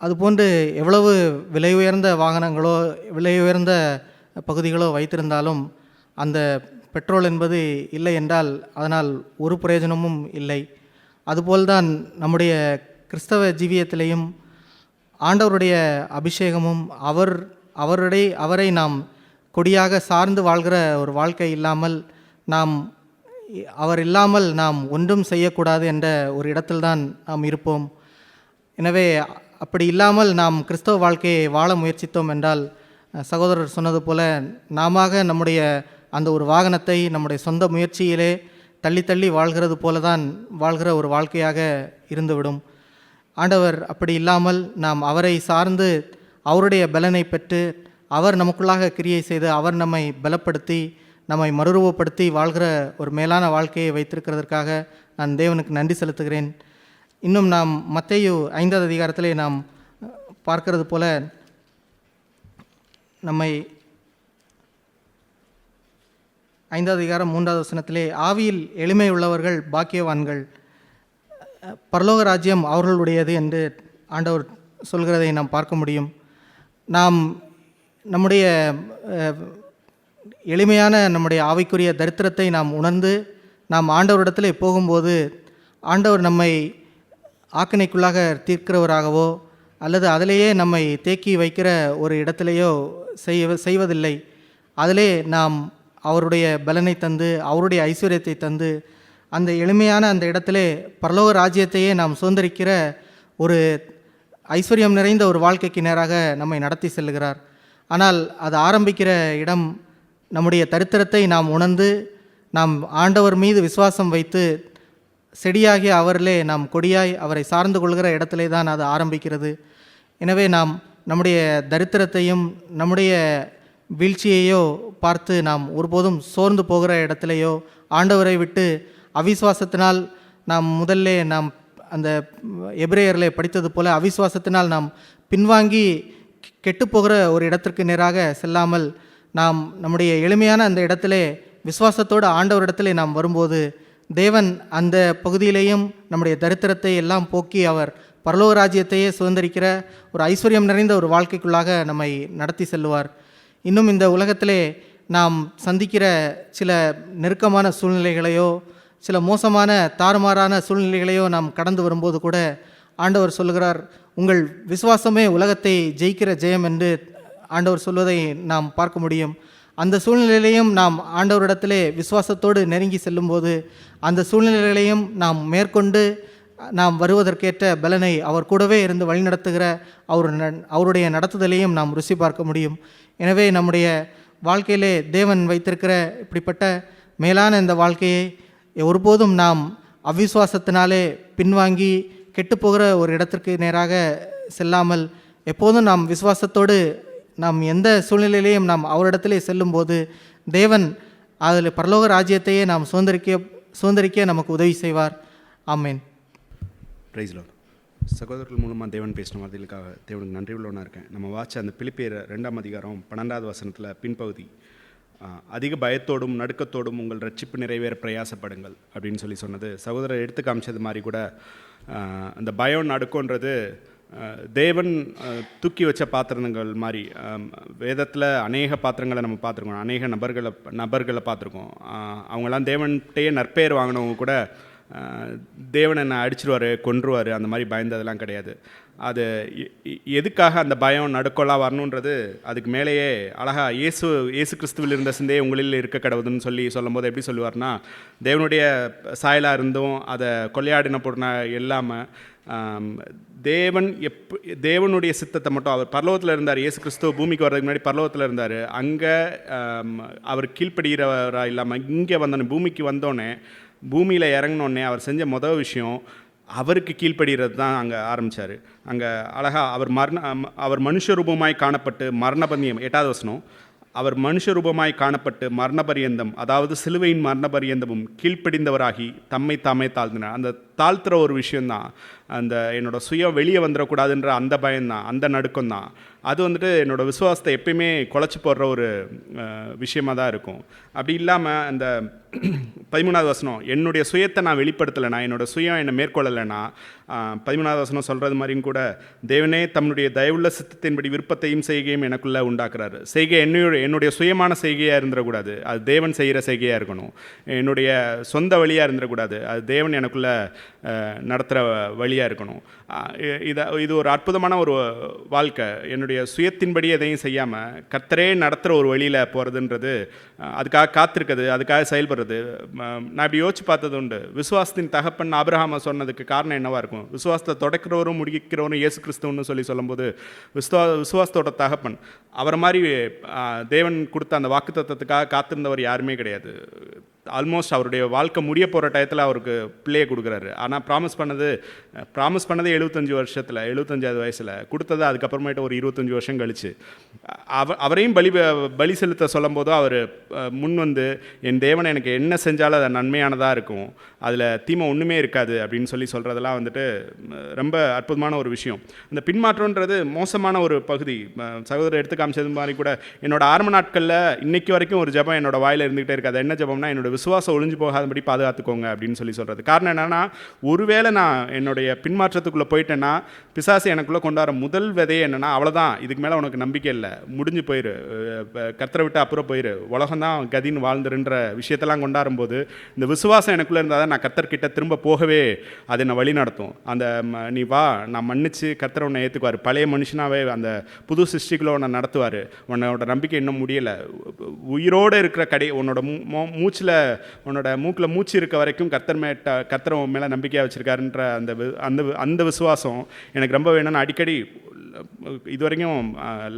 அதுபோன்று எவ்வளவு விலை உயர்ந்த வாகனங்களோ விலை உயர்ந்த பகுதிகளோ வைத்திருந்தாலும் அந்த பெட்ரோல் என்பது இல்லை என்றால் அதனால் ஒரு பிரயோஜனமும் இல்லை. அதுபோல்தான் நம்முடைய கிறிஸ்தவ ஜீவியத்திலேயும் ஆண்டவருடைய அபிஷேகமும் அவரை நாம் கொடியாக சார்ந்து வாழ்கிற ஒரு வாழ்க்கை இல்லாமல் அவர் இல்லாமல் நாம் ஒன்றும் செய்யக்கூடாது என்ற ஒரு இடத்தில்தான் நாம் இருப்போம். எனவே அப்படி இல்லாமல் நாம் கிறிஸ்தவ வாழ்க்கையை வாழ முயற்சித்தோம் என்றால், சகோதரர் சொன்னது போல, நாம நம்முடைய அந்த ஒரு வாகனத்தை நம்முடைய சொந்த முயற்சியிலே தள்ளி தள்ளி வாழ்கிறது போல தான் வாழ்கிற ஒரு வாழ்க்கையாக இருந்துவிடும். ஆண்டவர் அப்படி இல்லாமல் நாம் அவரை சார்ந்து அவருடைய பலனை பெற்று அவர் நமக்குள்ளாக கிரியை செய்து அவர் நம்மை பலப்படுத்தி நம்மை மறுரூபப்படுத்தி வாழ்கிற ஒரு மேலான வாழ்க்கையை வைத்திருக்கிறதற்காக நான் தேவனுக்கு நன்றி செலுத்துகிறேன். இன்னும் நாம் மத்தேயு 5வது அதிகாரத்திலே நாம் பார்க்கிறது போல, நம்மை 5வது அதிகாரம் 3வது வசனத்திலே, ஆவியில் எளிமை உள்ளவர்கள் பாக்கியவான்கள், பரலோக ராஜ்யம் அவர்களுடையது என்று ஆண்டவர் சொல்கிறதை நாம் பார்க்க முடியும். நாம் நம்முடைய எளிமையான நம்முடைய ஆவிக்குரிய தரித்திரத்தை நாம் உணர்ந்து நாம் ஆண்டவரிடத்தில் போகும்போது ஆண்டவர் நம்மை ஆக்கினைக்குள்ளாக தீர்க்கிறவராகவோ அல்லது அதிலேயே நம்மை தேக்கி வைக்கிற ஒரு இடத்திலேயோ செய்வதில்லை. அதிலே நாம் அவருடைய பலனை தந்து அவருடைய ஐஸ்வர்யத்தை தந்து அந்த எளிமையான அந்த இடத்திலே பரலோக ராஜ்யத்தையே நாம் சுதந்திரிக்கிற ஒரு ஐஸ்வர்யம் நிறைந்த ஒரு வாழ்க்கைக்கு நேராக நம்மை நடத்தி செல்லுகிறார். ஆனால் அது ஆரம்பிக்கிற இடம் நம்முடைய தரித்திரத்தை நாம் உணர்ந்து நாம் ஆண்டவர் மீது விசுவாசம் வைத்து செடியாகிய அவரிலே நாம் கொடியாய் அவரை சார்ந்து கொள்கிற இடத்திலே தான் அது ஆரம்பிக்கிறது. எனவே நாம் நம்முடைய தரித்திரத்தையும் நம்முடைய வீழ்ச்சியையோ பார்த்து நாம் ஒருபோதும் சோர்ந்து போகிற இடத்திலேயோ ஆண்டவரை விட்டு அவிசுவாசத்தினால் நாம் அந்த எபிரேயரிலே படித்தது போல அவிசுவாசத்தினால் நாம் பின்வாங்கி கெட்டுப்போகிற ஒரு இடத்திற்கு நேராக செல்லாமல் நாம் நம்முடைய எளிமையான அந்த இடத்திலே விசுவாசத்தோடு ஆண்டவரிடத்திலே நாம் வரும்போது தேவன் அந்த பகுதியிலேயும் நம்முடைய தரித்திரத்தை எல்லாம் போக்கி அவர் பரலோக ராஜ்யத்தையே சுதந்திரிக்கிற ஒரு ஐஸ்வர்யம் நிறைந்த ஒரு வாழ்க்கைக்குள்ளாக நம்மை நடத்தி செல்லுவார். இன்னும் இந்த உலகத்திலே நாம் சந்திக்கிற சில நெருக்கமான சூழ்நிலைகளையோ சில மோசமான தாறுமாறான சூழ்நிலைகளையோ நாம் கடந்து வரும்போது கூட ஆண்டவர் சொல்லுகிறார், உங்கள் விசுவாசமே உலகத்தை ஜெயிக்கிற ஜெயம் என்று ஆண்டவர் சொல்வதை நாம் பார்க்க முடியும். அந்த சூழ்நிலையிலையும் நாம் ஆண்டவரிடத்திலே விசுவாசத்தோடு நெருங்கி செல்லும்போது அந்த சூழ்நிலைகளையும் நாம் மேற்கொண்டு நாம் வருவதற்கேற்ற பலனை அவர் கூடவே இருந்து வழிநடத்துகிற அவருடைய நடத்துதலையும் நாம் ருசி பார்க்க முடியும். எனவே நம்முடைய வாழ்க்கையிலே தேவன் வைத்திருக்கிற இப்படிப்பட்ட மேலான இந்த வாழ்க்கையை ஒருபோதும் நாம் அவிசுவாசத்தினாலே பின்வாங்கி கெட்டுப்போகிற ஒரு இடத்திற்கு நேராக செல்லாமல் எப்போதும் நாம் விசுவாசத்தோடு நாம் எந்த சூழ்நிலையிலையும் நாம் அவரிடத்திலே செல்லும்போது தேவன் அதில் பரலோக ராஜ்யத்தையே நாம் சுதந்திரிக்க நமக்கு உதவி செய்வார். ஆமேன். Praise Lord. சகோதரர்கள் மூலமாக தேவன் பேசின வார்த்தைகளுக்காக தேவனுக்கு நன்றி உள்ளவனாக இருக்கேன். நம்ம வாட்ச அந்த பிலிப்பியர் 2ஆம் அதிகாரம் 12வது வசனத்தில் பின்பகுதி, அதிக பயத்தோடும் நடுக்கத்தோடும் உங்கள் ரட்சிப்பு நிறைவேற பிரயாசப்படுங்கள் அப்படின்னு சொன்னது சகோதரர் எடுத்து காமிச்சது மாதிரி கூட அந்த பயம் நடுக்கன்றது தேவன் தூக்கி வச்ச பாத்திரங்கள் மாதிரி. வேதத்தில் அநேக பாத்திரங்களை நம்ம பார்த்துருக்கோம், அநேக நபர்களை பார்த்துருக்கோம். அவங்களாம் தேவன்கிட்டயே நற்பெயர் வாங்கினவங்க கூட தேவன் என்னை அடிச்சிருவார் கொன்றுவார் அந்த மாதிரி பயந்ததெல்லாம் கிடையாது. அது எதுக்காக அந்த பயம் நடுக்கொள்ளா வரணுன்றது அதுக்கு மேலேயே அழகாக இயேசு கிறிஸ்துவில் இருந்த சிந்தையை உங்களில் இருக்க கடவுதுன்னு சொல்லும்போது எப்படி சொல்லுவார்னா, தேவனுடைய சாயலாக இருந்தும் அதை கொள்ளையாடின பொருள் இல்லாமல் தேவனுடைய சித்தத்தை மட்டும், அவர் பரலோகத்தில் இருந்தார். இயேசு கிறிஸ்துவ பூமிக்கு வர்றதுக்கு முன்னாடி பரலோகத்தில் இருந்தார். அங்கே அவர் கீழ்ப்படுகிறவராக இல்லாமல் இங்கே வந்தோடனே பூமிக்கு வந்தோடனே பூமியில் இறங்கினோடனே அவர் செஞ்ச முதல் விஷயம் அவருக்கு கீழ்ப்படுகிறது தான் அங்கே ஆரம்பித்தார். அங்கே அழகாக அவர் மனுஷரூபமாய் காணப்பட்டு மரணபந்தியம் 8வது வசனம், அவர் மனுஷரூபமாய் காணப்பட்டு மரணபரியந்தம், அதாவது சிலுவையின் மரணபரியந்தமும் கீழ்ப்படிந்தவராகி தம்மை தாமே தாழ்த்தினார். அந்த தாழ்த்துற ஒரு விஷயந்தான், அந்த என்னோடய சுயம் வெளியே வந்துடக்கூடாதுன்ற அந்த பயம்தான், அந்த நடுக்கம்தான். அது என்னோடய விசுவாசத்தை எப்பயுமே குலைச்சி போடுற ஒரு விஷயமாக தான் இருக்கும். அப்படி இல்லாமல் அந்த 13வது வசனம், என்னுடைய சுயத்தை நான் வெளிப்படுத்தலைனா, என்னோடய சுயம் என்னை மேற்கொள்ளலைன்னா, 13வது வசனம் சொல்கிறது மாதிரியும் கூட தேவனே தம்முடைய தயவுள்ள சித்தத்தின்படி விருப்பத்தையும் செய்கையும் எனக்குள்ளே உண்டாக்குறாரு. செய்கை என்னுடைய சுயமான செய்கையாக இருந்துடக்கூடாது, அது தேவன் செய்கிற செய்கையாக இருக்கணும். என்னுடைய சொந்த வழியாக இருந்துடக்கூடாது, அது தேவன் எனக்குள்ளே நடத்துகிற வழியாக இருக்கணும். இது ஒரு அற்புதமான ஒரு வாழ்க்கை. என்னுடைய சுயத்தின்படி எதையும் செய்யாமல் கர்த்தரே நடத்துகிற ஒரு வழியில் போகிறதுன்றது, அதுக்காக காத்திருக்கிறது, அதுக்காக செயல்படுறது. நான் இப்படி யோசிச்சு பார்த்தது உண்டு. விசுவாசத்தின் தகப்பன் ஆபிரகாமை சொன்னதுக்கு காரணம் என்னவாக இருக்கும்? விசுவாசத்தை தொடக்கிறவரும் முடிக்கிறவரும் இயேசு கிறிஸ்துவன்னு சொல்லும்போது விசுவாசத்தோட தகப்பன் அவரை மாதிரி தேவன் கொடுத்த அந்த வாக்குத்தத்தத்துக்காக காத்திருந்தவர் யாருமே கிடையாது. ஆல்மோஸ்ட் அவருடைய வாழ்க்கை முடிய போகிற டயத்தில் அவருக்கு பிள்ளையை கொடுக்குறாரு. ஆனால் ப்ராமிஸ் பண்ணது 75 வருஷத்தில் 75வது வயசில் கொடுத்தது. அதுக்கப்புறமேட்டு ஒரு 25 வருஷம் கழிச்சு அவரையும் பலி செலுத்த சொல்லும் போதும் அவர் முன் வந்து என் தேவனை எனக்கு என்ன செஞ்சாலும் அது நன்மையானதாக இருக்கும், அதில் தீமை ஒன்றுமே இருக்காது அப்படின்னு சொல்கிறதெல்லாம் ரொம்ப அற்புதமான ஒரு விஷயம். இந்த பின்மாற்றன்றது மோசமான ஒரு பகுதி. சகோதரர் எடுத்து காமிச்சது மாதிரி கூட என்னோட ஆரம்ப நாட்களில் இன்னைக்கு வரைக்கும் ஒரு ஜபம் என்னோட வாயில் இருந்துகிட்டே இருக்காது. என்ன ஜபம்னா, என்னோட விசுவாசம் ஒழிஞ்சு போகாதபடி பாதுகாத்துக்கோங்க அப்படின்னு சொல்கிறது. காரணம் என்னென்னா, ஒருவேளை நான் என்னுடைய பின்மாற்றத்துக்குள்ளே போயிட்டேன்னா பிசாசு எனக்குள்ளே கொண்டாடுற முதல் விதையே என்னென்னா, அவ்வளோதான், இதுக்கு மேலே உனக்கு நம்பிக்கை இல்லை, முடிஞ்சு போயிரு, கர்த்தரை விட்டு அப்புறம் போயிரு, உலகம்தான் கதின்னு வாழ்ந்துருன்ற விஷயத்தெல்லாம் கொண்டாடும் போது இந்த விசுவாசம் எனக்குள்ளே இருந்தால் தான் நான் கர்த்தர்கிட்ட திரும்ப போகவே அதை நான் வழி நடத்தும். அந்த நீ வா, நான் மன்னிச்சு கர்த்தரை உன்னை ஏற்றுக்குவார், பழைய மனுஷனாகவே அந்த புது சிருஷ்டிகளை உன்னை நடத்துவார், உன்னோட நம்பிக்கை இன்னும் முடியலை, உயிரோடு இருக்கிற உன்னோட மூச்சில் உன்னோட மூக்கில் மூச்சு இருக்க வரைக்கும் கர்த்தர் உன் மேலே நம்பிக்கையாக வச்சுருக்காருன்ற அந்த விசுவாசம் எனக்கு ரொம்ப வேணும்னு அடிக்கடி இது வரைக்கும்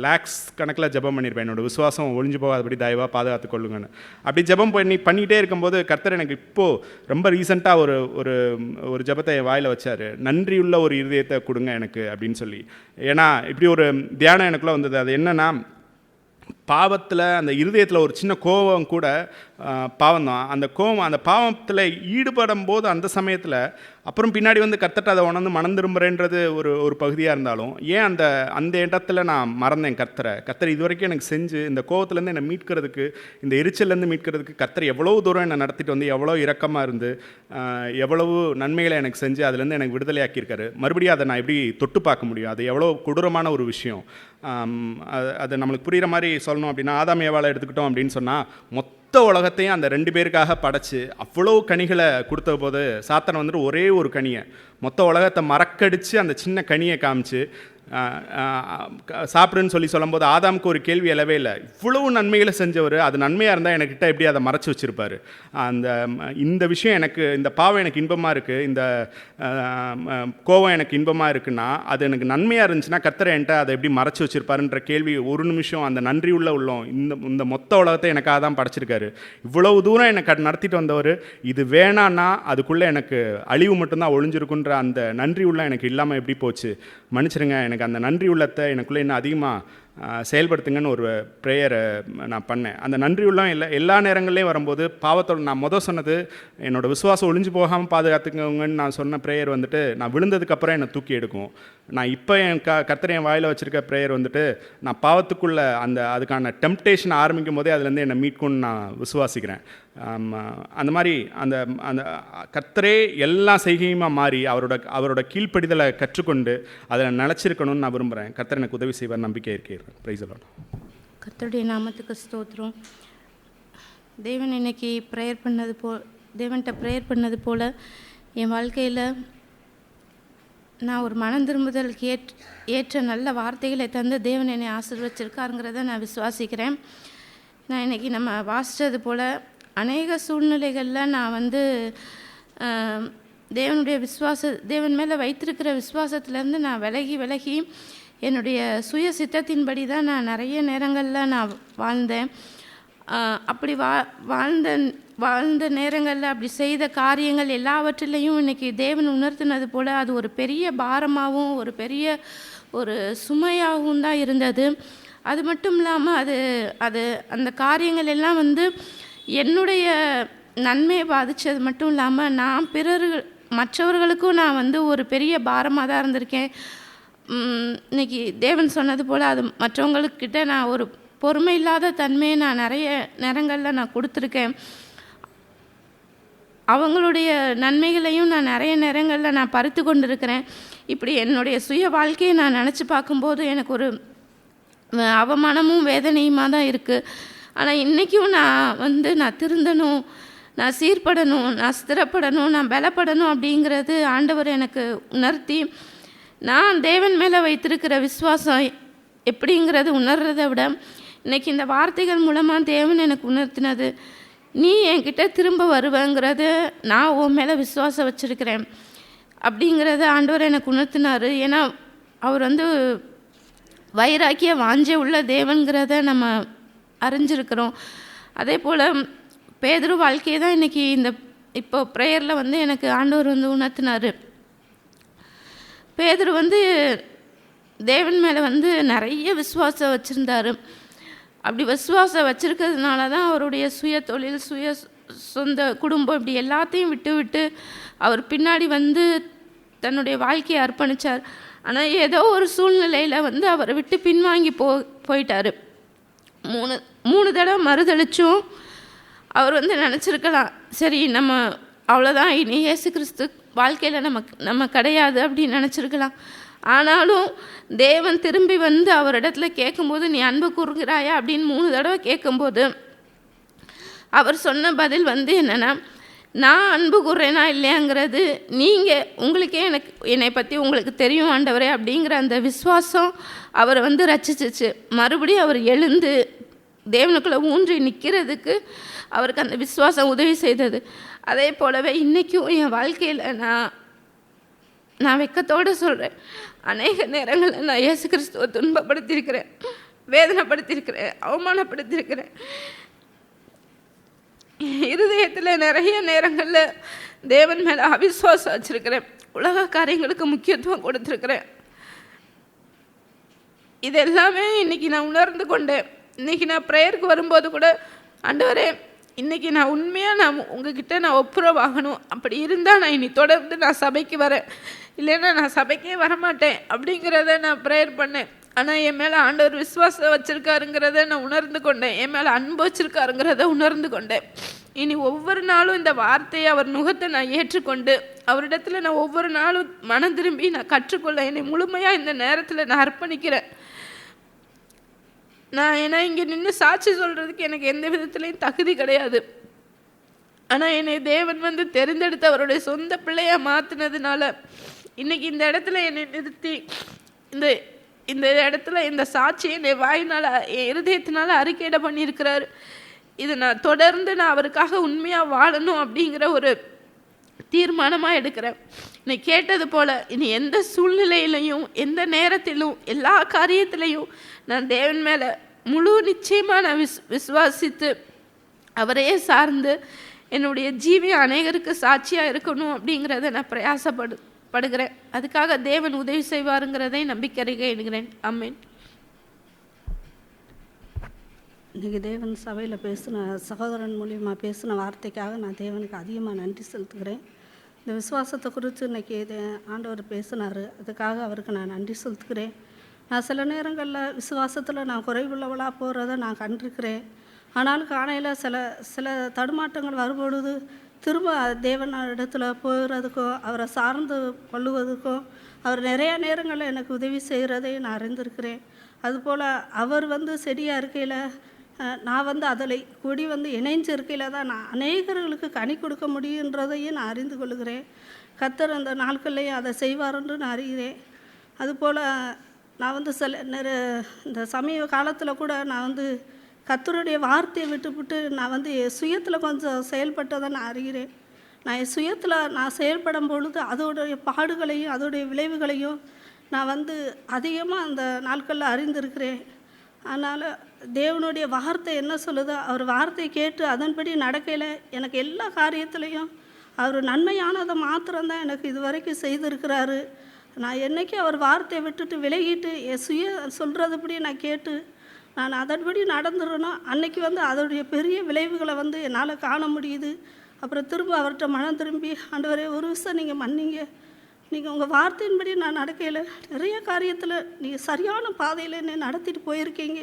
லேக்ஸ் கணக்கில் ஜெபம் பண்ணியிருப்பேன். என்னோடய விசுவாசம் ஒழிஞ்சு போகாதபடி தயவாக பாதுகாத்து கொள்ளுங்கன்னு. அப்படி ஜெபம் பண்ணிகிட்டே இருக்கும்போது கர்த்தர் எனக்கு இப்போது ரொம்ப ரீசெண்டாக ஒரு ஜெபத்தை என் வாயில் வச்சார். நன்றியுள்ள ஒரு இருதயத்தை கொடுங்க எனக்கு அப்படின்னு சொல்லி. ஏன்னா இப்படி ஒரு தியானம் எனக்குள்ளே வந்தது. அது என்னென்னா, பாவத்தில் அந்த இருதயத்தில் ஒரு சின்ன கோபம் கூட பாவம் தான். அந்த கோபம் அந்த பாவத்தில் ஈடுபடும் போது அந்த சமயத்தில் அப்புறம் பின்னாடி வந்து கர்த்தர்ட்ட அதை மனம் திரும்புகிறேன்றது ஒரு பகுதியாக இருந்தாலும், ஏன் அந்த இடத்துல நான் மறந்தேன் கர்த்தர் இது வரைக்கும் எனக்கு செஞ்சு இந்த கோபத்துலேருந்து என்னை மீட்கிறதுக்கு, இந்த எரிச்சல்லேருந்து மீட்கிறதுக்கு கர்த்தர் எவ்வளோ தூரம் என்னை நடத்திட்டு வந்து எவ்வளோ இரக்கமாக இருந்து எவ்வளவு நன்மைகளை எனக்கு செஞ்சு அதுலேருந்து எனக்கு விடுதலையாக்கியிருக்காரு. மறுபடியும் அதை நான் எப்படி தொட்டு பார்க்க முடியும்? அது எவ்வளோ கொடூரமான ஒரு விஷயம். அது நம்மளுக்கு புரிகிற மாதிரி சொல்லணும் அப்படின்னா, ஆதாம் ஏவாளை எடுத்துக்கிட்டோம் அப்படின்னு சொன்னால், மொத்த உலகத்தையும் அந்த 2 பேருக்காக படைச்சு அவ்வளோ கனிகளை கொடுத்த போது சாத்தான் வந்துட்டு ஒரே ஒரு கனியை, மொத்த உலகத்தை மறக்கடிச்சு அந்த சின்ன கனியை காமிச்சு சாப்பிடுன்னு சொல்லும்போது ஆதாமுக்கு ஒரு கேள்வி எழவே இல்லை. இவ்வளவு நன்மைகளை செஞ்சவர், அது நன்மையாக இருந்தால் எனக்கிட்ட எப்படி அதை மறைச்சி வச்சுருப்பார்? இந்த விஷயம் எனக்கு, இந்த பாவம் எனக்கு இன்பமாக இருக்குது, இந்த கோபம் எனக்கு இன்பமாக இருக்குன்னா, அது எனக்கு நன்மையாக இருந்துச்சுன்னா கர்த்தர் என்கிட்ட அதை எப்படி மறைச்சி வச்சுருப்பாருன்ற கேள்வி ஒரு நிமிஷம் அந்த நன்றி உள்ளம் இந்த மொத்த உலகத்தை எனக்காக தான் படைச்சிருக்காரு. இவ்வளவு தூரம் எனக்கு நடத்திட்டு வந்தவர், இது வேணான்னா அதுக்குள்ளே எனக்கு அழிவு மட்டும்தான் ஒழிஞ்சிருக்குன்ற அந்த நன்றி உள்ள எனக்கு இல்லாமல் எப்படி போச்சு? மன்னிச்சிருங்க, எனக்கு அந்த நன்றி உள்ளத்தை எனக்குள்ளே இன்னும் அதிகமாக செயல்படுத்துங்கன்னு ஒரு ப்ரேயரை நான் பண்ணேன். அந்த நன்றி உள்ளம் எல்லா நேரங்கள்லேயும் வரும்போது பாவத்தோடு நான் சொன்னது என்னோடய விசுவாசம் ஒழிஞ்சு போகாமல் பாதுகாத்துக்கோங்கன்னு நான் சொன்ன ப்ரேயர் வந்துட்டு நான் விழுந்ததுக்கப்புறம் என்னை தூக்கி எடுக்கும். நான் இப்போ என் கர்த்தர் என் வாயில் வச்சுருக்க ப்ரேயர் வந்துட்டு நான் பாவத்துக்குள்ளே அதுக்கான டெம்ப்டேஷன் ஆரம்பிக்கும் போதே அதுலேருந்து என்னை மீட்கும்னு நான் விசுவாசிக்கிறேன். அந்த மாதிரி அந்த அந்த கர்த்தரே எல்லா செய்கையுமா மாறி அவரோட கீழ்ப்படிதலை கற்றுக்கொண்டு அதில் நிலச்சிருக்கணும்னு நான் விரும்புகிறேன். கர்த்தர் எனக்கு உதவி செய்வார், நம்பிக்கை இருக்கிறேன். Praise the Lord. கர்த்தருடைய நாமத்துக்கு ஸ்தோத்திரம். தேவன் இன்னைக்கு தேவன்கிட்ட ப்ரேயர் பண்ணது போல் என் வாழ்க்கையில் நான் ஒரு மனம் திரும்புதலுக்கு ஏற்ற நல்ல வார்த்தைகளை தந்து தேவன் என்னை ஆசீர்வச்சிருக்காருங்கிறத நான் விசுவாசிக்கிறேன். நான் இன்றைக்கி நம்ம வாசித்தது போல் அநேக சூழ்நிலைகளில் நான் தேவன் மேலே வைத்திருக்கிற விசுவாசத்துலேருந்து நான் விலகி என்னுடைய சுய சித்தத்தின்படி தான் நான் நிறைய நேரங்களில் நான் வாழ்ந்தேன். அப்படி வாழ்ந்த நேரங்களில் அப்படி செய்த காரியங்கள் எல்லாவற்றிலையும் இன்றைக்கி தேவன் உணர்த்தினது போல் அது ஒரு பெரிய பாரமாகவும் ஒரு பெரிய ஒரு சுமையாகவும் தான் இருந்தது. அது மட்டும் இல்லாமல் அந்த காரியங்கள் எல்லாம் என்னுடைய நன்மையை பாதித்தது மட்டும் இல்லாமல் நான் மற்றவர்களுக்கும் நான் ஒரு பெரிய பாரமாக தான் இருந்திருக்கேன். இன்றைக்கி தேவன் சொன்னது போல் அது மற்றவங்களுக்கிட்ட நான் ஒரு பொறுமை இல்லாத தன்மையை நான் நிறைய நேரங்களில் நான் கொடுத்துருக்கேன். அவங்களுடைய நன்மைகளையும் நான் நிறைய நேரங்களில் நான் பறித்து கொண்டிருக்கிறேன். இப்படி என்னுடைய சுய வாழ்க்கையை நான் நினச்சி பார்க்கும்போது எனக்கு ஒரு அவமானமும் வேதனையுமாக தான் இருக்குது. ஆனால் இன்றைக்கும் நான் திருந்தணும், நான் சீர்படணும், நான் ஸ்திரப்படணும், நான் பலப்படணும் அப்படிங்கிறது ஆண்டவர் எனக்கு உணர்த்தி, நான் தேவன் மேலே வைத்திருக்கிற விசுவாசம் எப்படிங்கிறது உணர்றதை விட இன்றைக்கி இந்த வார்த்தைகள் மூலமாக தேவன் எனக்கு உணர்த்தினது, நீ என்கிட்ட திரும்ப வருவேங்கிறது நான் உன் மேலே விசுவாசம் வச்சுருக்கிறேன் அப்படிங்கிறத ஆண்டவர் எனக்கு உணர்த்தினார். ஏன்னா அவர் வைராக்கிய வாஞ்சை உள்ள தேவன்கிறத நம்ம அறிஞ்சிருக்கிறோம். அதே போல் பேதுரு வாழ்க்கையை தான் இன்றைக்கி இப்போ ப்ரேயரில் எனக்கு ஆண்டவர் உணர்த்தினார். பேதுரு தேவன் மேலே நிறைய விசுவாசம் வச்சுருந்தார். அப்படி விசுவாசம் வச்சுருக்கிறதுனால தான் அவருடைய சுய தொழில், சொந்த குடும்பம் இப்படி எல்லாத்தையும் விட்டு அவர் பின்னாடி தன்னுடைய வாழ்க்கையை அர்ப்பணித்தார். ஆனால் ஏதோ ஒரு சூழ்நிலையில் அவரை விட்டு பின்வாங்கி போயிட்டார். 3 தடவை மறுதளிச்சும் அவர் நினச்சிருக்கலாம், சரி நம்ம அவ்வளோதான், இனி இயேசு கிறிஸ்து வாழ்க்கையில் நம்ம கிடையாது அப்படின்னு நினச்சிருக்கலாம். ஆனாலும் தேவன் திரும்பி அவரிடத்துல கேட்கும்போது, நீ அன்பு கூறுகிறாயா அப்படின்னு 3 தடவை கேட்கும்போது அவர் சொன்ன பதில் என்னென்னா, நான் அன்பு கூறுறேனா இல்லையாங்கிறது உங்களுக்கே என்னை பற்றி உங்களுக்கு தெரியும் ஆண்டவரே அப்படிங்கிற அந்த விசுவாசம் அவரை ரட்சிச்சிச்சு. மறுபடியும் அவர் எழுந்து தேவனுக்குள்ளே ஊன்றி நிற்கிறதுக்கு அவருக்கு அந்த விசுவாசம் உதவி செய்தது. அதே போலவே இன்றைக்கும் என் வாழ்க்கையில் நான் வெட்கத்தோடு சொல்கிறேன், அநேக நேரங்களில் நான் இயேசு கிறிஸ்துவை துன்பப்படுத்தியிருக்கிறேன், வேதனைப்படுத்தியிருக்கிறேன், அவமானப்படுத்தியிருக்கிறேன். இருதயத்தில் நிறைய நேரங்களில் தேவன் மேலே அவிசுவாசம் வச்சுருக்கிறேன், உலக காரியங்களுக்கு முக்கியத்துவம் கொடுத்துருக்கிறேன். இது எல்லாமே இன்றைக்கி நான் உணர்ந்து கொண்டேன். இன்றைக்கி நான் ப்ரேயருக்கு வரும்போது கூட, ஆண்டவரே இன்றைக்கி நான் உண்மையாக உங்ககிட்ட ஒப்புரவாகணும், அப்படி இருந்தால் நான் இனி தொடர்ந்து நான் சபைக்கு வரேன், இல்லைன்னா நான் சபைக்கே வரமாட்டேன் அப்படிங்கிறத நான் ப்ரேயர் பண்ணேன். ஆனால் என் மேலே ஆண்டவர் விசுவாசம் வச்சுருக்காருங்கிறத நான் உணர்ந்து கொண்டேன், என் மேலே அன்பு வச்சுருக்காருங்கிறத உணர்ந்து கொண்டேன். இனி ஒவ்வொரு நாளும் இந்த வார்த்தையை அவர் நுகத்தை நான் ஏற்றுக்கொண்டு அவரிடத்துல நான் ஒவ்வொரு நாளும் மனம் திரும்பி நான் கற்றுக்கொள்ள என்னை முழுமையாக இந்த நேரத்தில் நான் அர்ப்பணிக்கிறேன். ஏன்னா இங்கே நின்று சாட்சி சொல்கிறதுக்கு எனக்கு எந்த விதத்துலேயும் தகுதி கிடையாது. ஆனால் என்னை தேவன் தெரிந்தெடுத்து அவருடைய சொந்த பிள்ளையாக மாற்றினதுனால இன்றைக்கி இந்த இடத்துல என்னை நிறுத்தி இந்த இடத்துல இந்த சாட்சியை என்னை வாயினால் என் இருதயத்தினால அறிக்கையிட பண்ணியிருக்கிறாரு. இது நான் தொடர்ந்து அவருக்காக உண்மையாக வாழணும் அப்படிங்கிற ஒரு தீர்மானமாக எடுக்கிறேன். நீ கேட்டது போல் இனி எந்த சூழ்நிலையிலையும் எந்த நேரத்திலும் எல்லா காரியத்திலையும் நான் தேவன் மேலே முழு நிச்சயமாக நான் விசுவாசித்து அவரையே சார்ந்து என்னுடைய ஜீவியம் அநேகருக்கு சாட்சியாக இருக்கணும் அப்படிங்கிறத நான் பிரயாசப்படுகிறேன். அதுக்காக தேவன் உதவி செய்வாருங்கிறதை நம்பிக்கை என்கிறேன். ஆமென். இன்றைக்கி தேவன் சபையில் பேசின சகோதரன் மூலியமாக பேசின வார்த்தைக்காக நான் தேவனுக்கு அதிகமாக நன்றி செலுத்துகிறேன். இந்த விசுவாசத்தை குறித்து இன்றைக்கி ஆண்டவர் பேசினார், அதுக்காக அவருக்கு நான் நன்றி செலுத்துகிறேன். நான் சில நேரங்களில் விசுவாசத்தில் நான் குறைவுள்ளவளாக போகிறத நான் கண்டிருக்கிறேன். ஆனாலும் காலையில் சில தடுமாற்றங்கள் வரும்பொழுது திரும்ப தேவன் இடத்துல போகிறதுக்கும் அவரை சார்ந்து கொள்ளுவதுக்கும் அவர் நிறையா நேரங்களில் எனக்கு உதவி செய்கிறதை நான் அறிந்திருக்கிறேன். அதுபோல் அவர் செடியாக இருக்கையில் நான் அதில் கொடி இணைஞ்சு இருக்கையில் தான் நான் அநேகர்களுக்கு கனி கொடுக்க முடியுன்றதையும் நான் அறிந்து கொள்கிறேன். கர்த்தர் அந்த நாட்கள்லையும் அதை செய்வார்ன்னு நான் அறிகிறேன். அதுபோல் நான் இந்த சமீப காலத்தில் கூட நான் கர்த்தருடைய வார்த்தையை விட்டுவிட்டு நான் சுயத்தில் கொஞ்சம் செயல்பட்டதை நான் அறிகிறேன். நான் என் சுயத்தில் நான் செயல்படும் பொழுது அதோடைய பாடுகளையும் அதோடைய விளைவுகளையும் நான் அதிகமாக அந்த நாட்களில் அறிந்திருக்கிறேன். அதனால் தேவனுடைய வார்த்தை என்ன சொல்லுதோ அவர் வார்த்தையை கேட்டு அதன்படி நடக்கையில் எனக்கு எல்லா காரியத்துலேயும் அவர் நன்மையானதை மாத்திரம்தான் எனக்கு இது வரைக்கும் செய்திருக்கிறாரு. நான் என்றைக்கும் அவர் வார்த்தையை விட்டுட்டு விலகிட்டு என் சுய சொல்கிறதுபடி நான் கேட்டு நான் அதன்படி நடந்துடணும். அன்றைக்கி அதோடைய பெரிய விளைவுகளை என்னால் காண முடியுது. அப்புறம் திரும்ப அவர்கிட்ட மனம் திரும்பி, ஆண்டவரே ஒரு விஷயம் நீங்கள் மன்னிங்க, நீங்கள் உங்கள் வார்த்தையின்படி நான் நடக்கையில் நிறைய காரியத்தில் நீங்கள் சரியான பாதையில் என்னை நடத்திட்டு போயிருக்கீங்க.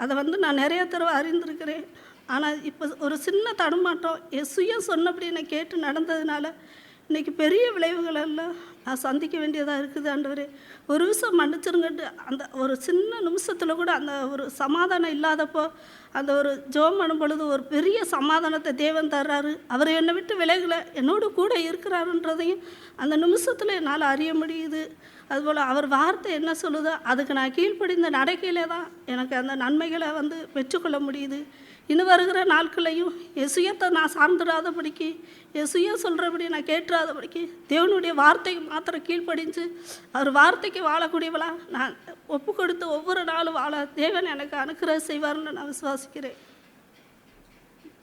அதை நான் நிறைய தடவை அறிந்திருக்கிறேன். ஆனால் இப்போ ஒரு சின்ன தடுமாட்டம் என் சுயம் சொன்னபடி நான் கேட்டு நடந்ததுனால இன்றைக்கி பெரிய விளைவுகள் எல்லாம் நான் சந்திக்க வேண்டியதாக இருக்குது. ஆண்டவரே ஒரு விஷயம் மன்னிச்சிருங்கட்டு அந்த ஒரு சின்ன நிமிஷத்தில் கூட அந்த ஒரு சமாதானம் இல்லாதப்போ அந்த ஒரு ஜெபம் பண்ணும் பொழுது ஒரு பெரிய சமாதானத்தை தேவன் தர்றாரு. அவர் என்னை விட்டு விலகலை, என்னோடு கூட இருக்கிறாருன்றதையும் அந்த நிமிஷத்தில் என்னால் அறிய முடியுது. அதுபோல் அவர் வார்த்தை என்ன சொல்லுதோ அதுக்கு நான் கீழ்ப்படிந்த நடக்கையிலே தான் எனக்கு அந்த நன்மைகளை பெற்றுக்கொள்ள முடியுது. இன்னும் வருகிற நாட்களையும் என் சுயத்தை நான் சார்ந்துடாதபடிக்கு என் சுயம் சொல்கிறபடி நான் கேட்டுறாதபடிக்கு தேவனுடைய வார்த்தைக்கு மாத்திரம் கீழ்ப்படிஞ்சு அவர் வார்த்தைக்கு வாழக்கூடியவளா நான் ஒப்பு கொடுத்து ஒவ்வொரு நாளும் வாழ தேவன் எனக்கு அனுக்கிரகம் செய்வார்னு நான் விசுவாசிக்கிறேன்.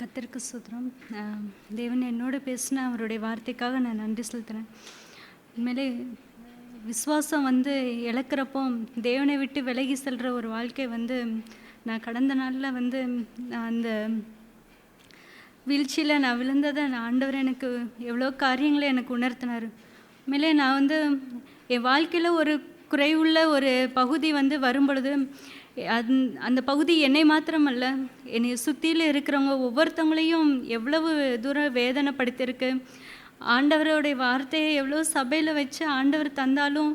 கர்த்தருக்கு ஸ்தோத்திரம். தேவன் என்னோட பேசின அவருடைய வார்த்தைக்காக நான் நன்றி செலுத்துகிறேன். உண்மையிலே விசுவாசம் இழக்கிறப்போ தேவனை விட்டு விலகி செல்கிற ஒரு வாழ்க்கை நான் கடந்த நாளில் நான் அந்த வீழ்ச்சியில் நான் விழுந்ததை ஆண்டவர் எனக்கு எவ்வளோ காரியங்களை எனக்கு உணர்த்தினார். உண்மையிலே நான் என் வாழ்க்கையில் ஒரு குறைவுள்ள ஒரு பகுதி வரும் பொழுது அந்த பகுதி என்னை மாத்திரமல்ல என்னை சுற்றியில் இருக்கிறவங்க ஒவ்வொருத்தவங்களையும் எவ்வளவு தூரம் வேதனைப்படுத்தியிருக்கு. ஆண்டவருடைய வார்த்தையை எவ்வளோ சபையில் வச்சு ஆண்டவர் தந்தாலும்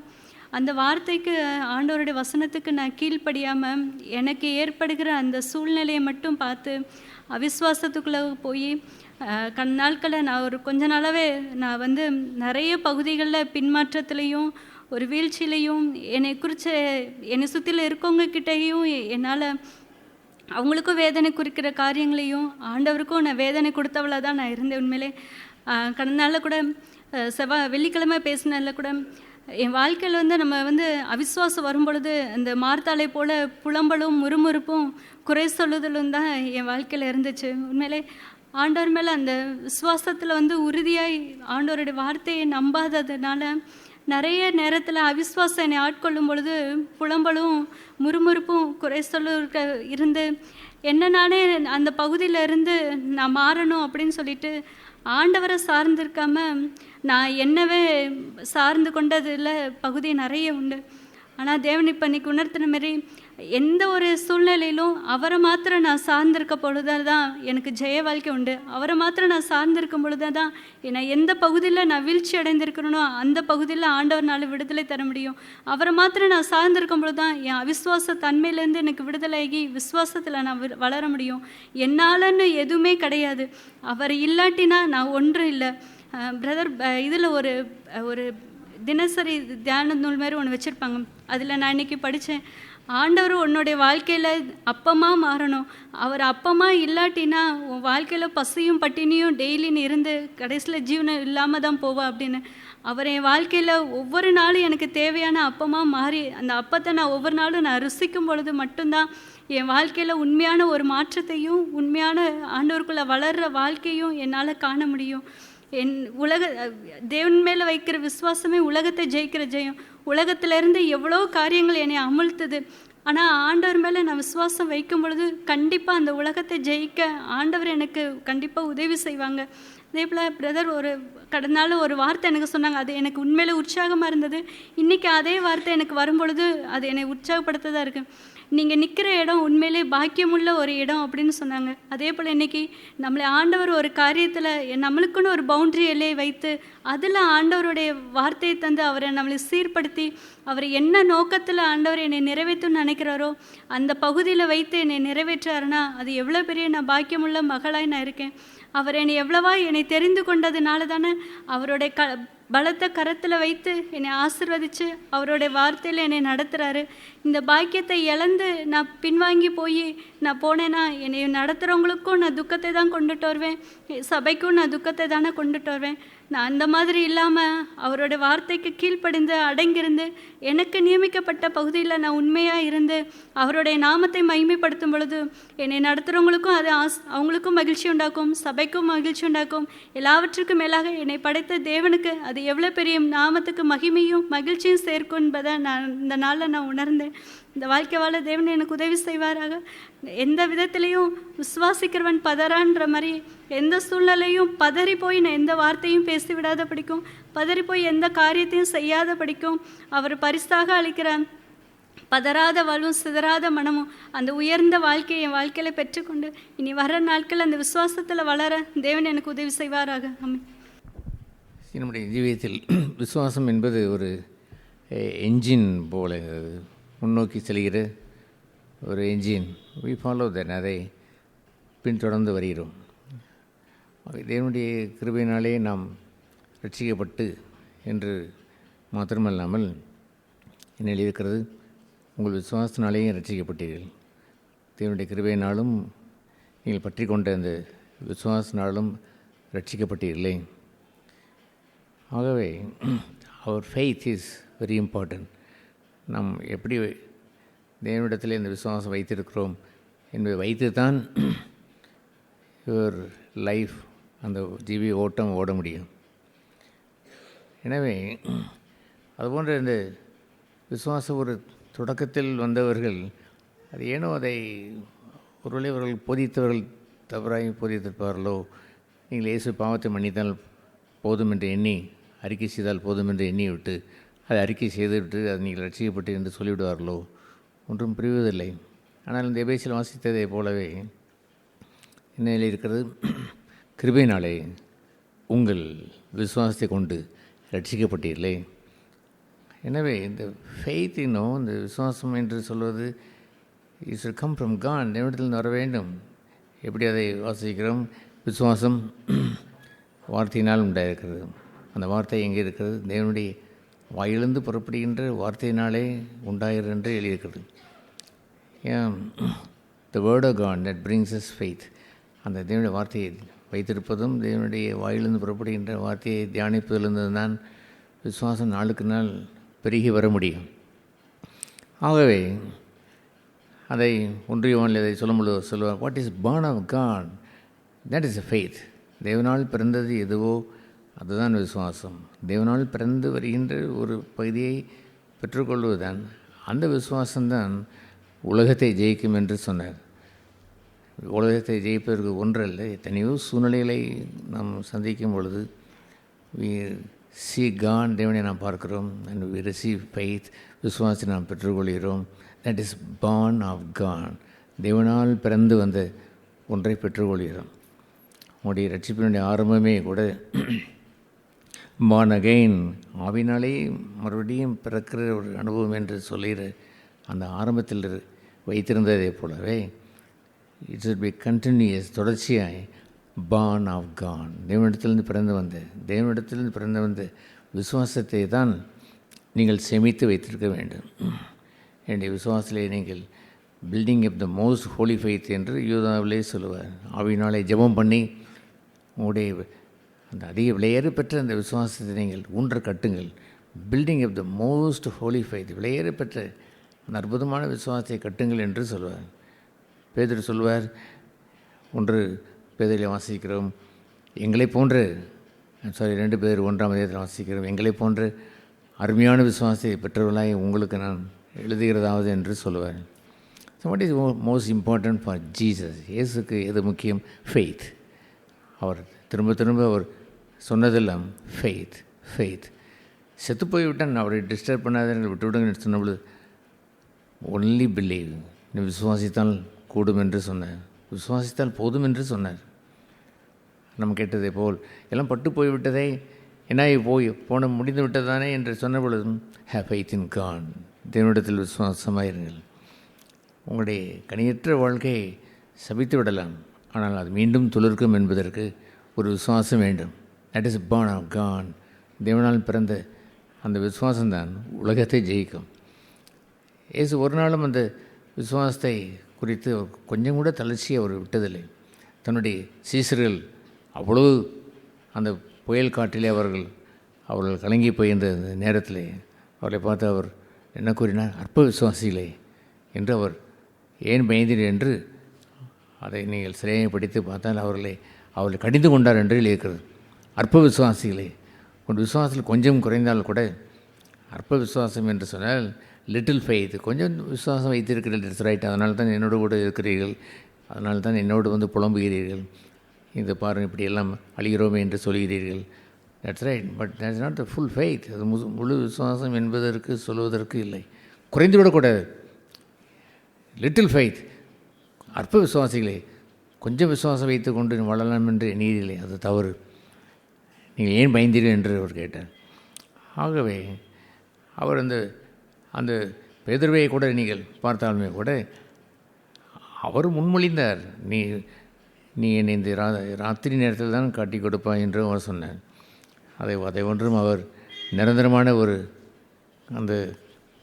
அந்த வார்த்தைக்கு ஆண்டவருடைய வசனத்துக்கு நான் கீழ்ப்படியாமல் எனக்கு ஏற்படுகிற அந்த சூழ்நிலையை மட்டும் பார்த்து அவிசுவாசத்துக்குள்ளே போய் நாட்களை நான் ஒரு கொஞ்ச நாளாகவே நான் நிறைய பகுதிகளில் பின்மாற்றத்துலேயும் ஒரு வீழ்ச்சியிலையும் என்னை குறித்த என்னை சுற்றில இருக்கவங்கக்கிட்டையும் என்னால் அவங்களுக்கும் வேதனை குறிக்கிற காரியங்களையும் ஆண்டவருக்கும் நான் வேதனை கொடுத்தவளாக தான் நான் இருந்தேன். உண்மையிலே கடந்த நாளில் கூட வெள்ளிக்கிழமை பேசினால கூட என் வாழ்க்கையில் வந்து நம்ம வந்து அவிசுவாசம் வரும் பொழுது அந்த மார்த்தாளை போல் புலம்பலும் முறுமுறுப்பும் குறை சொல்லுதலும் தான் என் வாழ்க்கையில் இருந்துச்சு. உண்மையிலே ஆண்டவர் மேலே அந்த விசுவாசத்தில் வந்து உறுதியாய் ஆண்டவருடைய வார்த்தையை நம்பாததுனால நிறைய நேரத்தில் அவிசுவாசம் என்னை ஆட்கொள்ளும் பொழுது புலம்பலும் முறுமுறுப்பும் குறை சொல்ல இருந்து என்ன நானே அந்த பகுதியில் இருந்து நான் மாறணும் அப்படின்னு சொல்லிட்டு ஆண்டவரை சார்ந்திருக்காம நான் என்னவே சார்ந்து கொண்டதில் பகுதி நிறைய உண்டு. ஆனால் தேவன் இப்போ இன்னைக்கு உணர்த்தின மாரி எந்த ஒரு சூழ்நிலையிலும் அவரை மாத்திரம் நான் சார்ந்திருக்க பொழுது தான் எனக்கு ஜெய வாழ்க்கை உண்டு. அவரை மாத்திரம் நான் சார்ந்திருக்கும் பொழுது தான் நான் எந்த பகுதியில் நான் வீழ்ச்சி அடைந்திருக்கிறனோ அந்த பகுதியில் ஆண்டவர்னால விடுதலை தர முடியும். அவரை மாத்திரம் நான் சார்ந்திருக்கும் பொழுது தான் என் அவிசுவாச தன்மையிலேருந்து எனக்கு விடுதலையாகி விசுவாசத்தில் நான் வளர முடியும். என்னாலன்னு எதுவுமே கிடையாது. அவர் இல்லாட்டினா நான் ஒன்றும் இல்லை. பிரதர் இதில் ஒரு தினசரி தியான நூல் மாதிரி ஒன்று வச்சுருப்பாங்க. அதில் நான் இன்றைக்கி படித்தேன், ஆண்டவர் உன்னுடைய வாழ்க்கையில் அப்பமாக மாறணும். அவர் அப்பமாக இல்லாட்டினா உன் வாழ்க்கையில் பசியும் பட்டினியும் டெய்லின்னு இருந்து கடைசியில் ஜீவனம் இல்லாமல் தான் போவா அப்படின்னு. அவர் என் வாழ்க்கையில் ஒவ்வொரு நாளும் எனக்கு தேவையான அப்பமாக மாறி அந்த அப்பத்தை நான் ஒவ்வொரு நாளும் நான் ருசிக்கும் பொழுது மட்டும்தான் என் வாழ்க்கையில் உண்மையான ஒரு மாற்றத்தையும் உண்மையான ஆண்டவருக்குள்ளே வளர்கிற வாழ்க்கையும் என்னால் காண முடியும். என் தேவன் மேலே வைக்கிற விசுவாசமே உலகத்தை ஜெயிக்கிற ஜெயம். உலகத்திலேருந்து எவ்வளோ காரியங்கள் என்னை அமுழ்த்துது. ஆனால் ஆண்டவர் மேலே நான் விசுவாசம் வைக்கும் பொழுது கண்டிப்பாக அந்த உலகத்தை ஜெயிக்க ஆண்டவர் எனக்கு கண்டிப்பாக உதவி செய்வாங்க. அதே போல் பிரதர் கடந்த நாள் ஒரு வார்த்தை எனக்கு சொன்னாங்க. அது எனக்கு உண்மையிலே உற்சாகமாக இருந்தது. இன்றைக்கி அதே வார்த்தை எனக்கு வரும்பொழுது அது என்னை உற்சாகப்படுத்ததாக இருக்குது. நீங்கள் நிற்கிற இடம் உண்மையிலே பாக்கியமுள்ள ஒரு இடம் அப்படின்னு சொன்னாங்க. அதே போல் இன்றைக்கி நம்மளை ஆண்டவர் ஒரு காரியத்தில் நம்மளுக்குன்னு ஒரு பவுண்ட்ரி எல்லையை வைத்து அதில் ஆண்டவருடைய வார்த்தையை தந்து அவரை நம்மளை சீர்படுத்தி அவர் என்ன நோக்கத்தில் ஆண்டவர் என்னை நிறைவேற்றுன்னு நினைக்கிறாரோ அந்த பகுதியில் வைத்து என்னை நிறைவேற்றாருன்னா அது எவ்வளோ பெரிய நான் பாக்கியமுள்ள மகளாய் நான் இருக்கேன். அவர் என்னை எவ்வளவா என்னை தெரிந்து கொண்டதுனால தானே அவருடைய பலத்த கரத்தில் வைத்து என்னை ஆசீர்வதித்து அவருடைய வார்த்தையில் என்னை நடத்துகிறாரு. இந்த பாக்கியத்தை இழந்து நான் பின்வாங்கி போய் நான் போனேன்னா என்னை நடத்துகிறவங்களுக்கும் நான் துக்கத்தை தான் கொண்டுட்டு வருவேன், சபைக்கும் நான் துக்கத்தை தானே கொண்டுட்டு வருவேன். நான் அந்த மாதிரி இல்லாமல் அவருடைய வார்த்தைக்கு கீழ்ப்படிந்து அடங்கியிருந்து எனக்கு நியமிக்கப்பட்ட பகுதியில் நான் உண்மையாக இருந்து அவருடைய நாமத்தை மகிமைப்படுத்தும் பொழுது என்னை நடத்துகிறவங்களுக்கும் அது அவங்களுக்கும் மகிழ்ச்சி உண்டாக்கும், சபைக்கும் மகிழ்ச்சி உண்டாக்கும். எல்லாவற்றுக்கும் மேலாக என்னை படைத்த தேவனுக்கு அது எவ்வளோ பெரிய நாமத்துக்கு மகிமையும் மகிழ்ச்சியும் சேர்க்கும் என்பதை நான் இந்த நாளில் நான் உணர்ந்தேன். இந்த வாழ்க்கை வாழ தேவன் எனக்கு உதவி செய்வாராக. எந்த விதத்திலையும் விசுவாசிக்கிறவன் பதறான்ற மாதிரி எந்த சூழ்நிலையும் பதறி போய் நான் எந்த வார்த்தையும் பேசிவிடாத படிக்கும், பதறி போய் எந்த காரியத்தையும் செய்யாத படிக்கும். அவர் பரிசாக அளிக்கிறான் பதறாத வாழ்வும் சிதறாத மனமும் அந்த உயர்ந்த வாழ்க்கையை என் வாழ்க்கையில் பெற்றுக்கொண்டு இனி வர நாட்கள் அந்த விசுவாசத்தில் வளர தேவன் எனக்கு உதவி செய்வாராக. ஆமென். நம்முடைய ஜீவியத்தில் விசுவாசம் என்பது ஒரு என்ஜின் போல முன்னோக்கி செல்கிற ஒரு என்ஜின். வி ஃபாலோ தென், அதை பின்தொடர்ந்து வருகிறோம். தேவனுடைய கிருபையினாலே நாம் ரட்சிக்கப்பட்டு என்று மாத்திரமல்லாமல் என்ன எழுதியிருக்கிறது, உங்கள் விசுவாசத்தினாலேயும் ரட்சிக்கப்பட்டீர்கள். தேவனுடைய கிருபையினாலும் நீங்கள் பற்றி கொண்ட அந்த விசுவாசத்தினாலும் ரட்சிக்கப்பட்டீர்களே. ஆகவே அவர் ஃபெய்த் இஸ் வெரி இம்பார்ட்டன்ட். நாம் எப்படி தேவனிடத்தில் இந்த விசுவாசம் வைத்திருக்கிறோம் என்பதை வைத்து தான் யுவர் லைஃப் அந்த ஜீவிய ஓட்டம் ஓட முடியும். எனவே அதுபோன்ற இந்த விசுவாசம் ஒரு தொடக்கத்தில் வந்தவர்கள் அது ஏனோ அதை ஒருவேளை அவர்கள் போதித்தவர்கள் தவறாய் போதித்திருப்பார்களோ, நீங்கள் இயேசு பாவத்தை மன்னித்தால் போதும் என்று எண்ணி அறிக்கை செய்தால் போதும் என்று எண்ணி விட்டு அதை அறிக்கை செய்துவிட்டு அது நீங்கள் ரட்சிக்கப்பட்டு என்று சொல்லிவிடுவார்களோ, ஒன்றும் புரிவதில்லை. ஆனால் இந்த எபேசியில் வாசித்ததை போலவே என்ன இருக்கிறது, கிருபையினாலே உங்கள் விசுவாசத்தை கொண்டு ரட்சிக்கப்பட்டீர்களே. எனவே இந்த ஃபெய்த் இன்னும் இந்த விசுவாசம் என்று சொல்வது இட்ஸ் கம் ஃப்ரம் காட், தேவனிடத்தில் வர வேண்டும். எப்படி அதை வாசிக்கிறோம், விசுவாசம் வார்த்தையினால் உண்டாயிருக்கிறது. அந்த வார்த்தை எங்கே இருக்கிறது, தேவனுடைய வாயிலிருந்து புறப்படுகின்ற வார்த்தையினாலே உண்டாயிரு என்று எழுதியிருக்கிறது. ஏன் the word of God that brings us faith. அந்த தேவனுடைய வார்த்தையை வைத்திருப்பதும் தேவனுடைய வாயிலிருந்து புறப்படுகின்ற வார்த்தையை தியானிப்பதிலிருந்து தான் விசுவாசம் நாளுக்கு நாள் பெருகி வர முடியும். ஆகவே அதை ஒன்றியவனில் இதை சொல்லுவார், what is born of God, that is a faith. தேவனால் பிறந்தது எதுவோ அதுதான் விசுவாசம். தேவனால் பிறந்து வருகின்ற ஒரு பகுதியை பெற்றுக்கொள்வதுதான் அந்த விசுவாசம்தான் உலகத்தை ஜெயிக்கும் என்று சொன்னார். உலகத்தை ஜெயிப்பதற்கு ஒன்றல்ல, எத்தனையோ சூழ்நிலைகளை நாம் சந்திக்கும் பொழுது we see God, தேவனை நாம் பார்க்கிறோம், and we receive faith, விசுவாசத்தை நாம் பெற்றுக்கொள்கிறோம். that is born of God, தேவனால் பிறந்து வந்த ஒன்றை பெற்றுக்கொள்கிறோம். உங்களுடைய ரட்சிப்பினுடைய ஆரம்பமே கூட born again, ஆவினாலே மறுபடியும் பிறக்கிற ஒரு அனுபவம் என்று சொல்லுகிற அந்த ஆரம்பத்தில் வைத்திருந்ததை போலவே it should be continuous, தொடர்ச்சியாய் born of God, தேவனிடத்திலிருந்து பிறந்து வந்த விசுவாசத்தை தான் நீங்கள் சேமித்து வைத்திருக்க வேண்டும். என்னுடைய விசுவாசத்திலே நீங்கள் building up the most holy faith என்று யூதாவிலே சொல்லுவார். ஆவினாலே ஜெபம் பண்ணி உங்களுடைய அந்த அதிக விலையேறு பெற்ற அந்த விசுவாசத்தை நீங்கள் ஊன்ற கட்டுங்கள். Building up the most holy faith, விலையேறு பெற்ற அந்த அற்புதமான விசுவாசத்தை கட்டுங்கள் என்று சொல்வார். பேதுரு சொல்வார், 1 பேதுருவில் வாசிக்கிறோம், எங்களை போன்ற 2 பேர் 1ஆம் அதிகாரத்தில் வாசிக்கிறோம், எங்களை போன்ற அருமையான விசுவாசத்தை பெற்றவர்களாய் உங்களுக்கு நான் எழுதுகிறதாவது என்று சொல்லுவார். So what is most important for Jesus? இயேசுக்கு எது முக்கியம்? ஃபெய்த். அவர் திரும்ப அவர் சொன்னதெல்லாம் ஃபெய்த். செத்து போய்விட்டான், அவரை டிஸ்டர்ப் பண்ணாதீர்கள், விட்டுவிடுங்க சொன்னபொழுது ஒன்லி பிலீவ், நீ விசுவாசித்தால் கூடும் என்று சொன்னார், விசுவாசித்தால் போதும் என்று சொன்னார். நம்ம கேட்டதை போல் எல்லாம் பட்டு போய்விட்டதே, என்ன போன முடிந்து விட்டதானே என்று சொன்ன பொழுதும் ஹேவ் ஃபெய்த் இன் காட், தேவனிடத்தில் விசுவாசமாயிருங்கள். உங்களுடைய கனியற்ற வாழ்க்கையை சபித்து விடலாம், ஆனால் அது மீண்டும் துளிர்க்கும் என்பதற்கு ஒரு விசுவாசம் வேண்டும். That is born of God, தேவனால் பிறந்த அந்த விசுவாசம்தான் உலகத்தை ஜெயிக்கும். இயேசு ஒரு நாளும் அந்த விசுவாசத்தை குறித்து கொஞ்சம் கூட தளர்ச்சியை அவர் விட்டதில்லை. தன்னுடைய சீசர்கள் அவ்வளவு அந்த புயல் காற்றிலே அவர்கள் கலங்கி போகின்ற நேரத்தில் அவர்களை பார்த்து அவர் என்ன கூறினார்? அற்ப விசுவாசிகளே என்று அவர் ஏன் பயந்தீர் என்று அதை நீங்கள் சிறையை படித்து பார்த்தால் அவர்களை கடிந்து கொண்டார் என்று இருக்கிறது. அற்ப விசுவாசிகளே, உங்கள் விசுவாசத்தில் கொஞ்சம் குறைந்தால் கூட, அற்ப விசுவாசம் என்று சொன்னால் லிட்டில் ஃபெய்த், கொஞ்சம் விசுவாசம் வைத்திருக்கிறீர்கள், ரைட், அதனால தான் என்னோடு கூட இருக்கிறீர்கள், அதனால தான் என்னோடு புலம்புகிறீர்கள், இந்த பாருங்கள் இப்படி எல்லாம் அழிகிறோமே என்று சொல்கிறீர்கள். That's right, but that's not the full faith. அது முழு விசுவாசம் என்பதற்கு சொல்வதற்கு இல்லை. குறைந்து விடக்கூடாது. லிட்டில் ஃபெய்த், அற்ப விசுவாசிகளே, கொஞ்சம் விசுவாசம் வைத்து கொண்டு வாழலாம் என்று எண்ணீர்களே, அது தவறு, நீங்கள் ஏன் பயந்தீர்கள் என்று அவர் கேட்டார். ஆகவே அவர் அந்த பேதுருவை கூட நீங்கள் பார்த்தாலுமே கூட அவர் முன்மொழிந்தார், நீ என்னை இந்த ராத்திரி நேரத்தில் தான் காட்டி கொடுப்பாய் என்று அவர் சொன்னார். அதை ஒன்றும் அவர் நிரந்தரமான ஒரு அந்த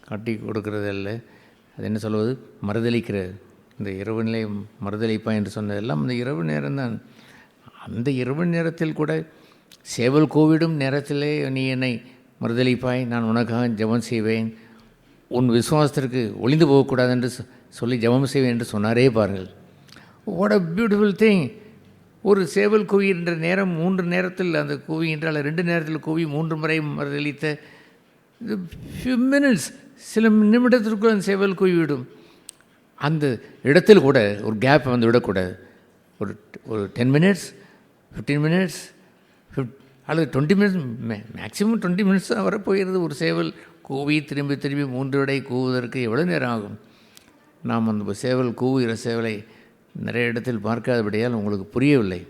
காட்டி கொடுக்கறது அல்ல. அது என்ன சொல்வது? மறுதளிக்கிற இந்த இரவு நிலை மறுதளிப்பா என்று சொன்னதெல்லாம் அந்த இரவு நேரம்தான். அந்த இரவு நேரத்தில் கூட சேவல் கூவிடும் நேரத்திலே நீ என்னை மறுதளிப்பாய், நான் உனக்காக ஜெபம் செய்வேன், உன் விசுவாசத்திற்கு ஒளிந்து போகக்கூடாது என்று சொல்லி ஜெபம் செய்வேன் என்று சொன்னாரே பாருங்கள். What a beautiful thing. ஒரு சேவல் கூவுகின்ற நேரம் 3 நேரத்தில் அந்த கூவுகின்றால் 2 நேரத்தில் கூவி 3 முறை மறுதளித்த ஃபியூ மினிட்ஸ், சில நிமிடத்திற்குள் அந்த சேவல் கூவிவிடும். அந்த இடத்தில் கூட ஒரு கேப் வந்து விடக்கூடாது. ஒரு 10 மினிட்ஸ் 15 மினிட்ஸ் அல்லது 20 மினிட்ஸ், மேக்ஸிமம் 20 மினிட்ஸ் தான் வரப்போகிறது. ஒரு சேவல் கூவி திரும்பி 3 விடை கூவுவதற்கு எவ்வளோ நேரம் ஆகும்? நாம் அந்த சேவல் கூவுகிற சேவலை நிறைய இடத்தில் பார்க்காதபடியால் உங்களுக்கு புரியவில்லை.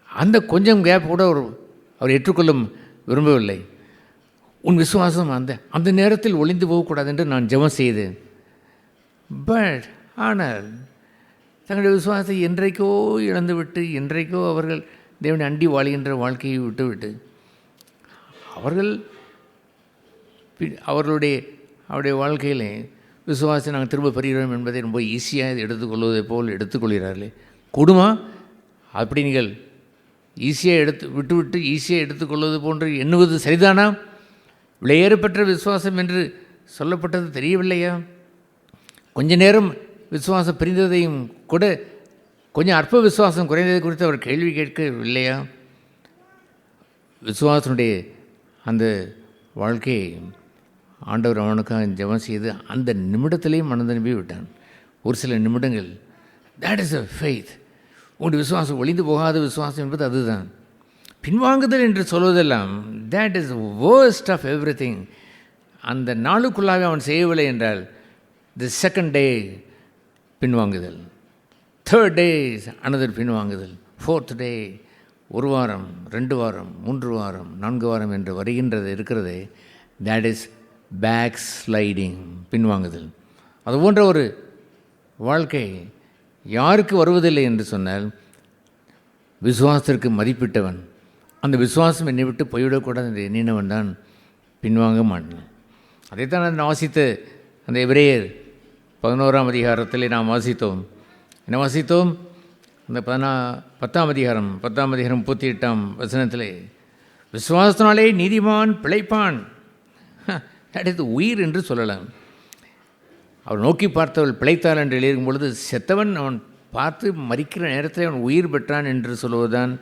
அந்த கொஞ்சம் கேப் கூட அவர் ஏற்றுக்கொள்ள விரும்பவில்லை. உன் விசுவாசம் அந்த நேரத்தில் ஒளிந்து போகக்கூடாது என்று நான் ஜெபம் செய்தேன். பட் ஆனால் தங்களுடைய விசுவாசத்தை என்றைக்கோ இழந்துவிட்டு, என்றைக்கோ அவர்கள் தேவனை அண்டி வாழ்கின்ற வாழ்க்கையை விட்டுவிட்டு அவருடைய வாழ்க்கையிலே விசுவாசத்தை நாங்கள் திரும்ப பெறுகிறோம் என்பதை ரொம்ப ஈஸியாக எடுத்துக்கொள்வதை போல் எடுத்துக்கொள்கிறார்களே. கூடுமா? அப்படி நீங்கள் ஈஸியாக விட்டு ஈஸியாக எடுத்துக்கொள்வது போன்று எண்ணுவது சரிதானா? விலையேறப்பெற்ற விசுவாசம் என்று சொல்லப்பட்டது தெரியவில்லையா? கொஞ்ச நேரம் விசுவாசம் பிரிந்ததையும் கூட கொஞ்சம் அற்ப விசுவாசம் குறைந்ததை குறித்து அவர் கேள்வி கேட்கவில்லையா? விசுவாசனுடைய அந்த வாழ்க்கையை ஆண்டவர் அவனுக்காக ஜெபம் செய்து அந்த நிமிடத்திலேயும் மனம் திரும்பி விட்டான். ஒரு சில நிமிடங்கள், that is a faith. உங்களுடைய விசுவாசம் ஒளிந்து போகாத விசுவாசம் என்பது அதுதான். பின்வாங்குதல் என்று சொல்வதெல்லாம் that is worst of everything. அந்த நாளுக்குள்ளாக அவன் செய்யவில்லை என்றால் the second day பின்வாங்குதல், third day another பின்வாங்குதல், fourth day 1 வாரம் 2 வாரம் 3 வாரம் 4 வாரம் என்று வருகின்றது இருக்கிறது. that is பேக் ஸ்லைடிங், பின்வாங்குதல். அது போன்ற ஒரு வாழ்க்கை யாருக்கு வருவதில்லை என்று சொன்னால், விசுவாசத்திற்கு மதிப்பிட்டவன், அந்த விசுவாசம் என்னை விட்டு போய்விடக்கூடாது என்று எண்ணினவன் தான் பின்வாங்க மாட்டான். அதைத்தான் நான் வாசித்த அந்த எபிரேயர் 11ஆம் அதிகாரத்தில் நாம் வாசித்தோம். என்ன வாசித்தோம்? அந்த 10ஆம் அதிகாரம் 38ஆம் வசனத்திலே, விசுவாசத்தினாலே நீதிமான் பிழைப்பான். அது உயிர் என்று சொல்லலாம். அவர் நோக்கி பார்த்தவள் பிழைத்தாள் என்று எழுதும் பொழுது, செத்தவன் அவன் பார்த்து மரிக்கிற நேரத்தில் அவன் உயிர் பெற்றான் என்று சொல்வதுதான்.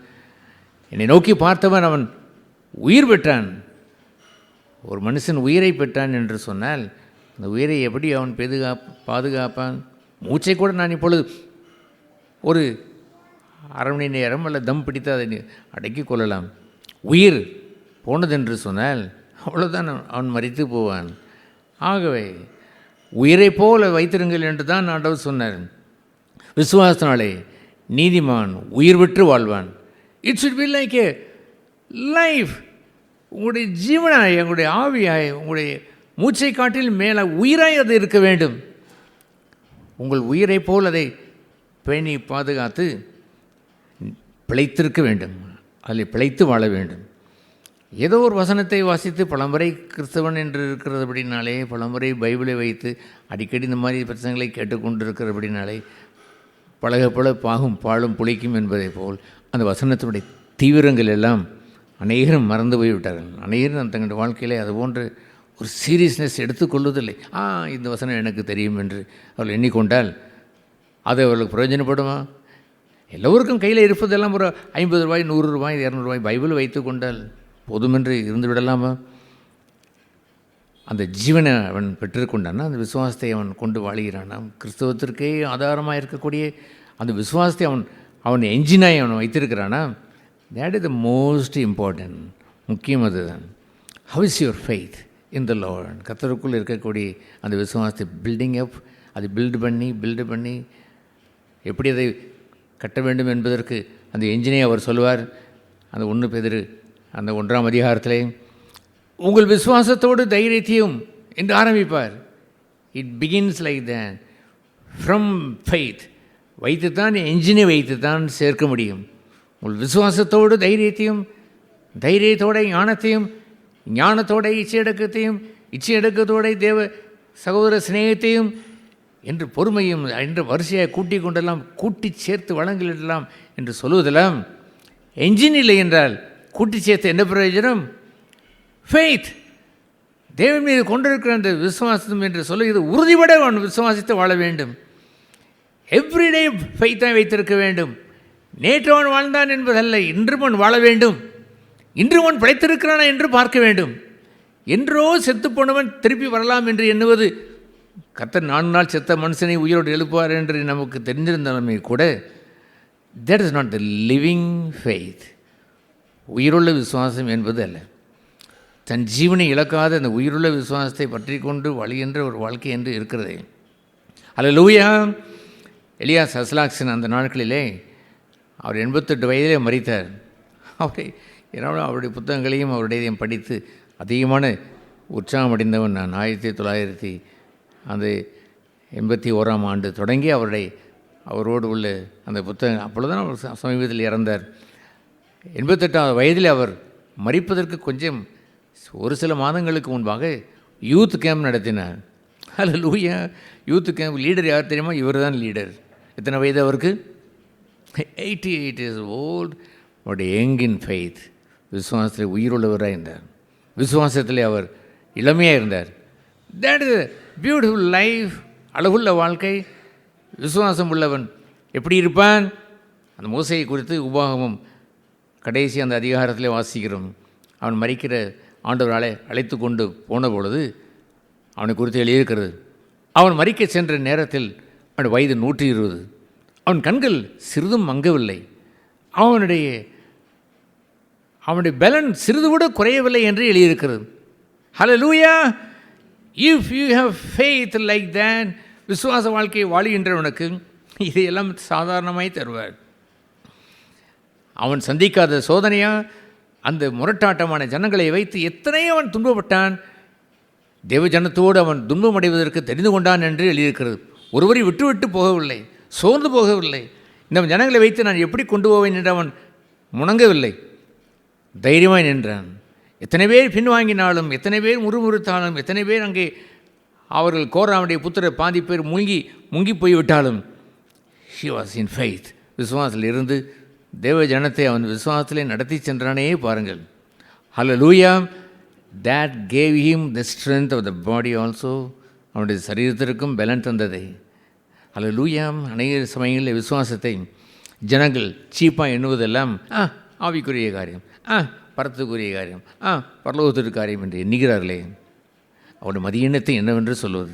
என்னை நோக்கி பார்த்தவன் அவன் உயிர் பெற்றான். ஒரு மனுஷன் உயிரை பெற்றான் என்று சொன்னால் அந்த உயிரை எப்படி அவன் பாதுகாப்பான்? மூச்சை கூட நான் இப்பொழுது ஒரு 1/2 மணி நேரம் அல்ல தம் பிடித்து அதை அடக்கி கொள்ளலாம். உயிர் போனதென்று சொன்னால் அவ்வளோதான், அவன் மரித்து போவான். ஆகவே உயிரை போல வைத்திருங்கள் என்று தான் ஆண்டவர் சொன்னார். விசுவாசத்தினாலே நீதிமான் உயிர் பெற்று வாழ்வான். It should be like A life. உங்களுடைய ஜீவனாய், உங்களுடைய ஆவியாய், உங்களுடைய மூச்சை காட்டில் மேலே உயிராய் அது இருக்க வேண்டும். உங்கள் உயிரை போல் அதை பேணி பாதுகாத்து பிழைத்திருக்க வேண்டும், அதில் பிழைத்து வாழ வேண்டும். ஏதோ ஒரு வசனத்தை வாசித்து பலமுறை கிறிஸ்தவன் என்று இருக்கிறபடினாலே, பலமுறை பைபிளை வைத்து அடிக்கடி இந்த மாதிரி பிரச்சனைகளை கேட்டுக்கொண்டிருக்கிறபடினாலே பழக பாகும் பாலும் புளிக்கும் என்பதை போல் அந்த வசனத்தினுடைய தீவிரங்கள் எல்லாம் அநேகரும் மறந்து போய்விட்டார்கள். அநேகரும் தங்களுடைய வாழ்க்கையிலே அதுபோன்று ஒரு சீரியஸ்னஸ் எடுத்துக்கொள்வதில்லை. இந்த வசனம் எனக்கு தெரியும் என்று அவர்கள் எண்ணிக்கொண்டால் அது அவர்களுக்கு பிரயோஜனப்படுமா? எல்லோருக்கும் கையில் இருப்பதெல்லாம் ஒரு 50 ரூபாய் 100 ரூபாய் 200 ரூபாய் பைபிள் வைத்து கொண்டால் போதுமென்று இருந்து விடலாமா? அந்த ஜீவனை அவன் பெற்றுக்கொண்டான்னா, அந்த விசுவாசத்தை அவன் கொண்டு வாழ்கிறானா, கிறிஸ்தவத்திற்கே ஆதாரமாக இருக்கக்கூடிய அந்த விசுவாசத்தை அவன் என்ஜினாய் அவன் வைத்திருக்கிறானா, that is the most important. முக்கியம் அதுதான். How is your faith in the Lord? கர்த்தருக்குள் இருக்கக்கூடிய அந்த விசுவாசத்தை பில்டிங் அப், அதை பில்டு பண்ணி எப்படி அதை கட்ட வேண்டும் என்பதற்கு அந்த என்ஜினை அவர் சொல்லுவார். அந்த 1 பேதுரு அந்த 1ஆம் அதிகாரத்திலே உங்கள் விசுவாசத்தோடு தைரியத்தையும் என்று ஆரம்பிப்பார். It begins like that from faith. வைத்துத்தான் என்ஜினை வைத்துத்தான் சேர்க்க முடியும். உங்கள் விசுவாசத்தோடு தைரியத்தையும், தைரியத்தோட ஞானத்தையும், ஞானத்தோட இச்சையடக்கத்தோட தேவ சகோதர சிநேகத்தையும் என்று பொறுமையும் என்று வரிசையாக கூட்டி கொண்டெல்லாம் கூட்டி சேர்த்து வழங்கிடலாம் என்று சொல்லுவதெல்லாம் என்ஜின் இல்லை என்றால் கூட்டி சேர்த்து என்ன பிரயோஜனம்? ஃபெய்த், தேவன் மீது கொண்டிருக்கிற அந்த விசுவாசம் என்று சொல்லுகிறது. உறுதிபட அவன் விசுவாசித்து வாழ வேண்டும். எவ்ரிடே ஃபெய்த்தை வைத்திருக்க வேண்டும். நேற்று அவன் வாழ்ந்தான் என்பதல்ல, இன்றும் அவன் வாழ வேண்டும். இன்று அவன் பிழைத்திருக்கிறானா என்று பார்க்க வேண்டும். என்றோ செத்துப்போனவன் திருப்பி வரலாம் என்று எண்ணுவது, கர்த்தர் 4 நாள் செத்த மனுஷனை உயிரோடு எழுப்புவார் என்று நமக்கு தெரிஞ்சிருந்தாலுமே கூட, that is not the living faith. உயிருள்ள விசுவாசம் என்பது அல்ல. தன் ஜீவனை இழக்காத அந்த உயிருள்ள விசுவாசத்தை பற்றி கொண்டு வழிகின்ற ஒரு வாழ்க்கை என்று இருக்கிறது. அல்லேலூயா. எலியா சஸ்லாக்சன் அந்த நாட்களிலே அவர் 88 வயதிலே மரித்தார். அவருடைய புத்தகங்களையும் அவருடையதையும் படித்து அதிகமான உற்சாகம் அடைந்தவன் நான். 1981ஆம் ஆண்டு தொடங்கி அவரோடு உள்ள அந்த புத்தகம், அப்பொழுதுதான் அவர் சமீபத்தில் இறந்தார். 88ஆவது வயதில் அவர் மரிப்பதற்கு கொஞ்சம் ஒரு சில மாதங்களுக்கு முன்பாக யூத் கேம்ப் நடத்தினார். ஹல்லேலூயா. யூத்து கேம்ப் லீடர் யார் தெரியுமா? இவர் தான் லீடர். எத்தனை வயது அவருக்கு? 88 years old. But young in faith. விசுவாசத்தில் உயிருள்ளவராக இருந்தார். விசுவாசத்தில் அவர் இளமையாக இருந்தார். That is beautiful life. அழகுள்ள வாழ்க்கை. விசுவாசம் உள்ளவன் எப்படி இருப்பான்? அந்த மோசையை குறித்து உபாகமம் கடைசி அந்த அதிகாரத்திலே வாசிக்கிறோம். அவன் மரிக்கிற ஆண்டவராலே அழைத்து கொண்டு போன பொழுது அவனை குறித்து எழுதியிருக்கிறது. அவன் மரிக்க சென்ற நேரத்தில் அவன் வயது 120. அவன் கண்கள் சிறிதும் மங்கவில்லை. அவனுடைய பலன் சிறிது கூட குறையவில்லை என்று எழுதியிருக்கிறது. Hallelujah. If you have faith like that, விசுவாச வாழ்க்கையை வாழுகின்றவனுக்கு இதையெல்லாம் சாதாரணமாய் தருவார். அவன் சந்திக்காத சோதனையா அந்த முரட்டாட்டமான ஜனங்களை வைத்து எத்தனை அவன் துன்பப்பட்டான். தேவ ஜனத்தோடு அவன் துன்பம் அடைவதற்கு தெரிந்து கொண்டான் என்று எழுதியிருக்கிறது. ஒருவரை விட்டு போகவில்லை, சோர்ந்து போகவில்லை. இந்த ஜனங்களை வைத்து நான் எப்படி கொண்டு போவேன் என்று அவன் முணங்கவில்லை, தைரியமாய் நின்றான். எத்தனை பேர் பின்வாங்கினாலும், எத்தனை பேர் முறுமுறுத்தாலும், எத்தனை பேர் அங்கே அவர்கள் கோராவுடைய புத்திர பாதி பேர் முங்கி போய்விட்டாலும், he was in faith. விசுவாசத்தில் இருந்து தேவ ஜனத்தை அவன் விசுவாசத்திலே நடத்தி சென்றானே பாருங்கள். ஹல்லேலூயா. that gave him the strength of the body also. அவனுடைய சரீரத்திற்கும் பலன் தந்ததை. ஹல்லேலூயா. அநேக சமயங்களில் விசுவாசத்தை ஜனங்கள் சீப்பாக எண்ணுவதெல்லாம் ஆவிக்குரிய காரியம், பரத்துக்குரிய காரியம், பரலோகத்திற்கு காரியம் என்று எண்ணுகிறார்களே. அவருடைய மதியெண்ணத்தை என்னவென்று சொல்வது?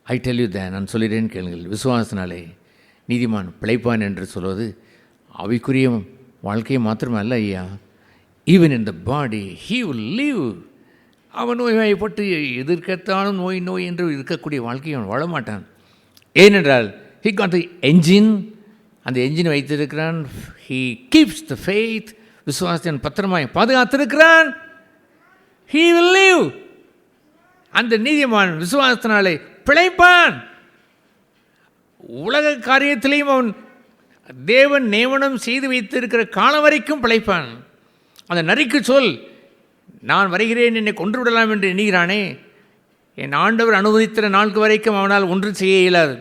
ஐ டெல் யூ தேன், நான் சொல்கிறேன் கேளுங்கள். விசுவாசனாலே நீதிமான் பிழைப்பான் என்று சொல்வது ஆவிக்குரிய வாழ்க்கையை மாத்திரமல்ல ஐயா. Even in the body he will live. அவன் நோய்வாய்ப்பட்டு எதிர்க்கத்தாலும் நோய் என்று இருக்கக்கூடிய வாழ்க்கையை அவன் வாழ மாட்டான். ஏனென்றால் ஹி காட் தி என்ஜின், அந்த என்ஜின் வைத்திருக்கிறான். He keeps the faith. விசுவாசத்தை பத்திரமாய் பாதுகாத்திருக்கிறான். He will live. அந்த நீதிமான் விசுவாசத்தினாலே பிழைப்பான். உலக காரியத்திலையும் அவன் தேவன் நியமனம் செய்து வைத்திருக்கிற காலம் வரைக்கும் பிழைப்பான். அந்த நரிக்கு சொல், நான் வருகிறேன், என்னை கொன்று விடலாம் என்று எண்ணுகிறானே, என் ஆண்டவர் அனுமதித்த நாளுக்கு வரைக்கும் அவனால் ஒன்றும் செய்ய இயலாது.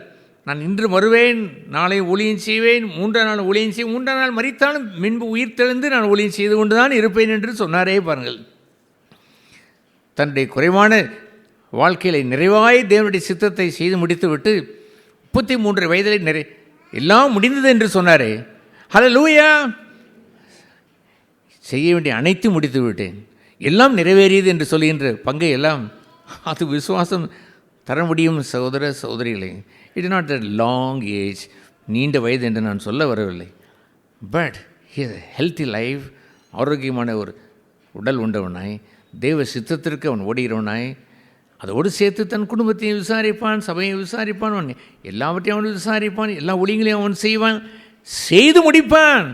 நான் இன்று வருவேன், நாளை ஊழியம் செய்வேன், 3ஆம் நாள் ஊழியம் செய்வேன், 3ஆம் நாள் மரித்தாலும் முன்பு உயிர் தெழுந்து நான் ஊழியம் செய்து கொண்டு தான் இருப்பேன் என்று சொன்னாரே பாருங்கள். தன்னுடைய குறைவான வாழ்க்கையில் நிறைவாய் தேவனுடைய சித்தத்தை செய்து முடித்துவிட்டு 33 வயதில் எல்லாம் முடிந்தது என்று சொன்னாரே. ஹல்லேலூயா. செய்ய வேண்டிய அனைத்து முடித்து விட்டேன், எல்லாம் நிறைவேறியது என்று சொல்கின்ற பங்கை எல்லாம் அது விசுவாசம் தர முடியும். சகோதர சகோதரிகளே, it is not the long age, நீண்ட வயது என்று நான் சொல்ல வரவில்லை. பட் ஹெல்த்தி லைஃப், ஆரோக்கியமான ஒரு உடல் உண்டவனாய், தேவ சித்தத்திற்கு அவன் ஓடுகிறவனாய், அதோடு சேர்த்து தன் குடும்பத்தையும் விசாரிப்பான், சபையை விசாரிப்பான், அவன் எல்லாவற்றையும் அவன் விசாரிப்பான், எல்லா ஒளிகளையும் அவன் செய்வான், செய்து முடிப்பான்.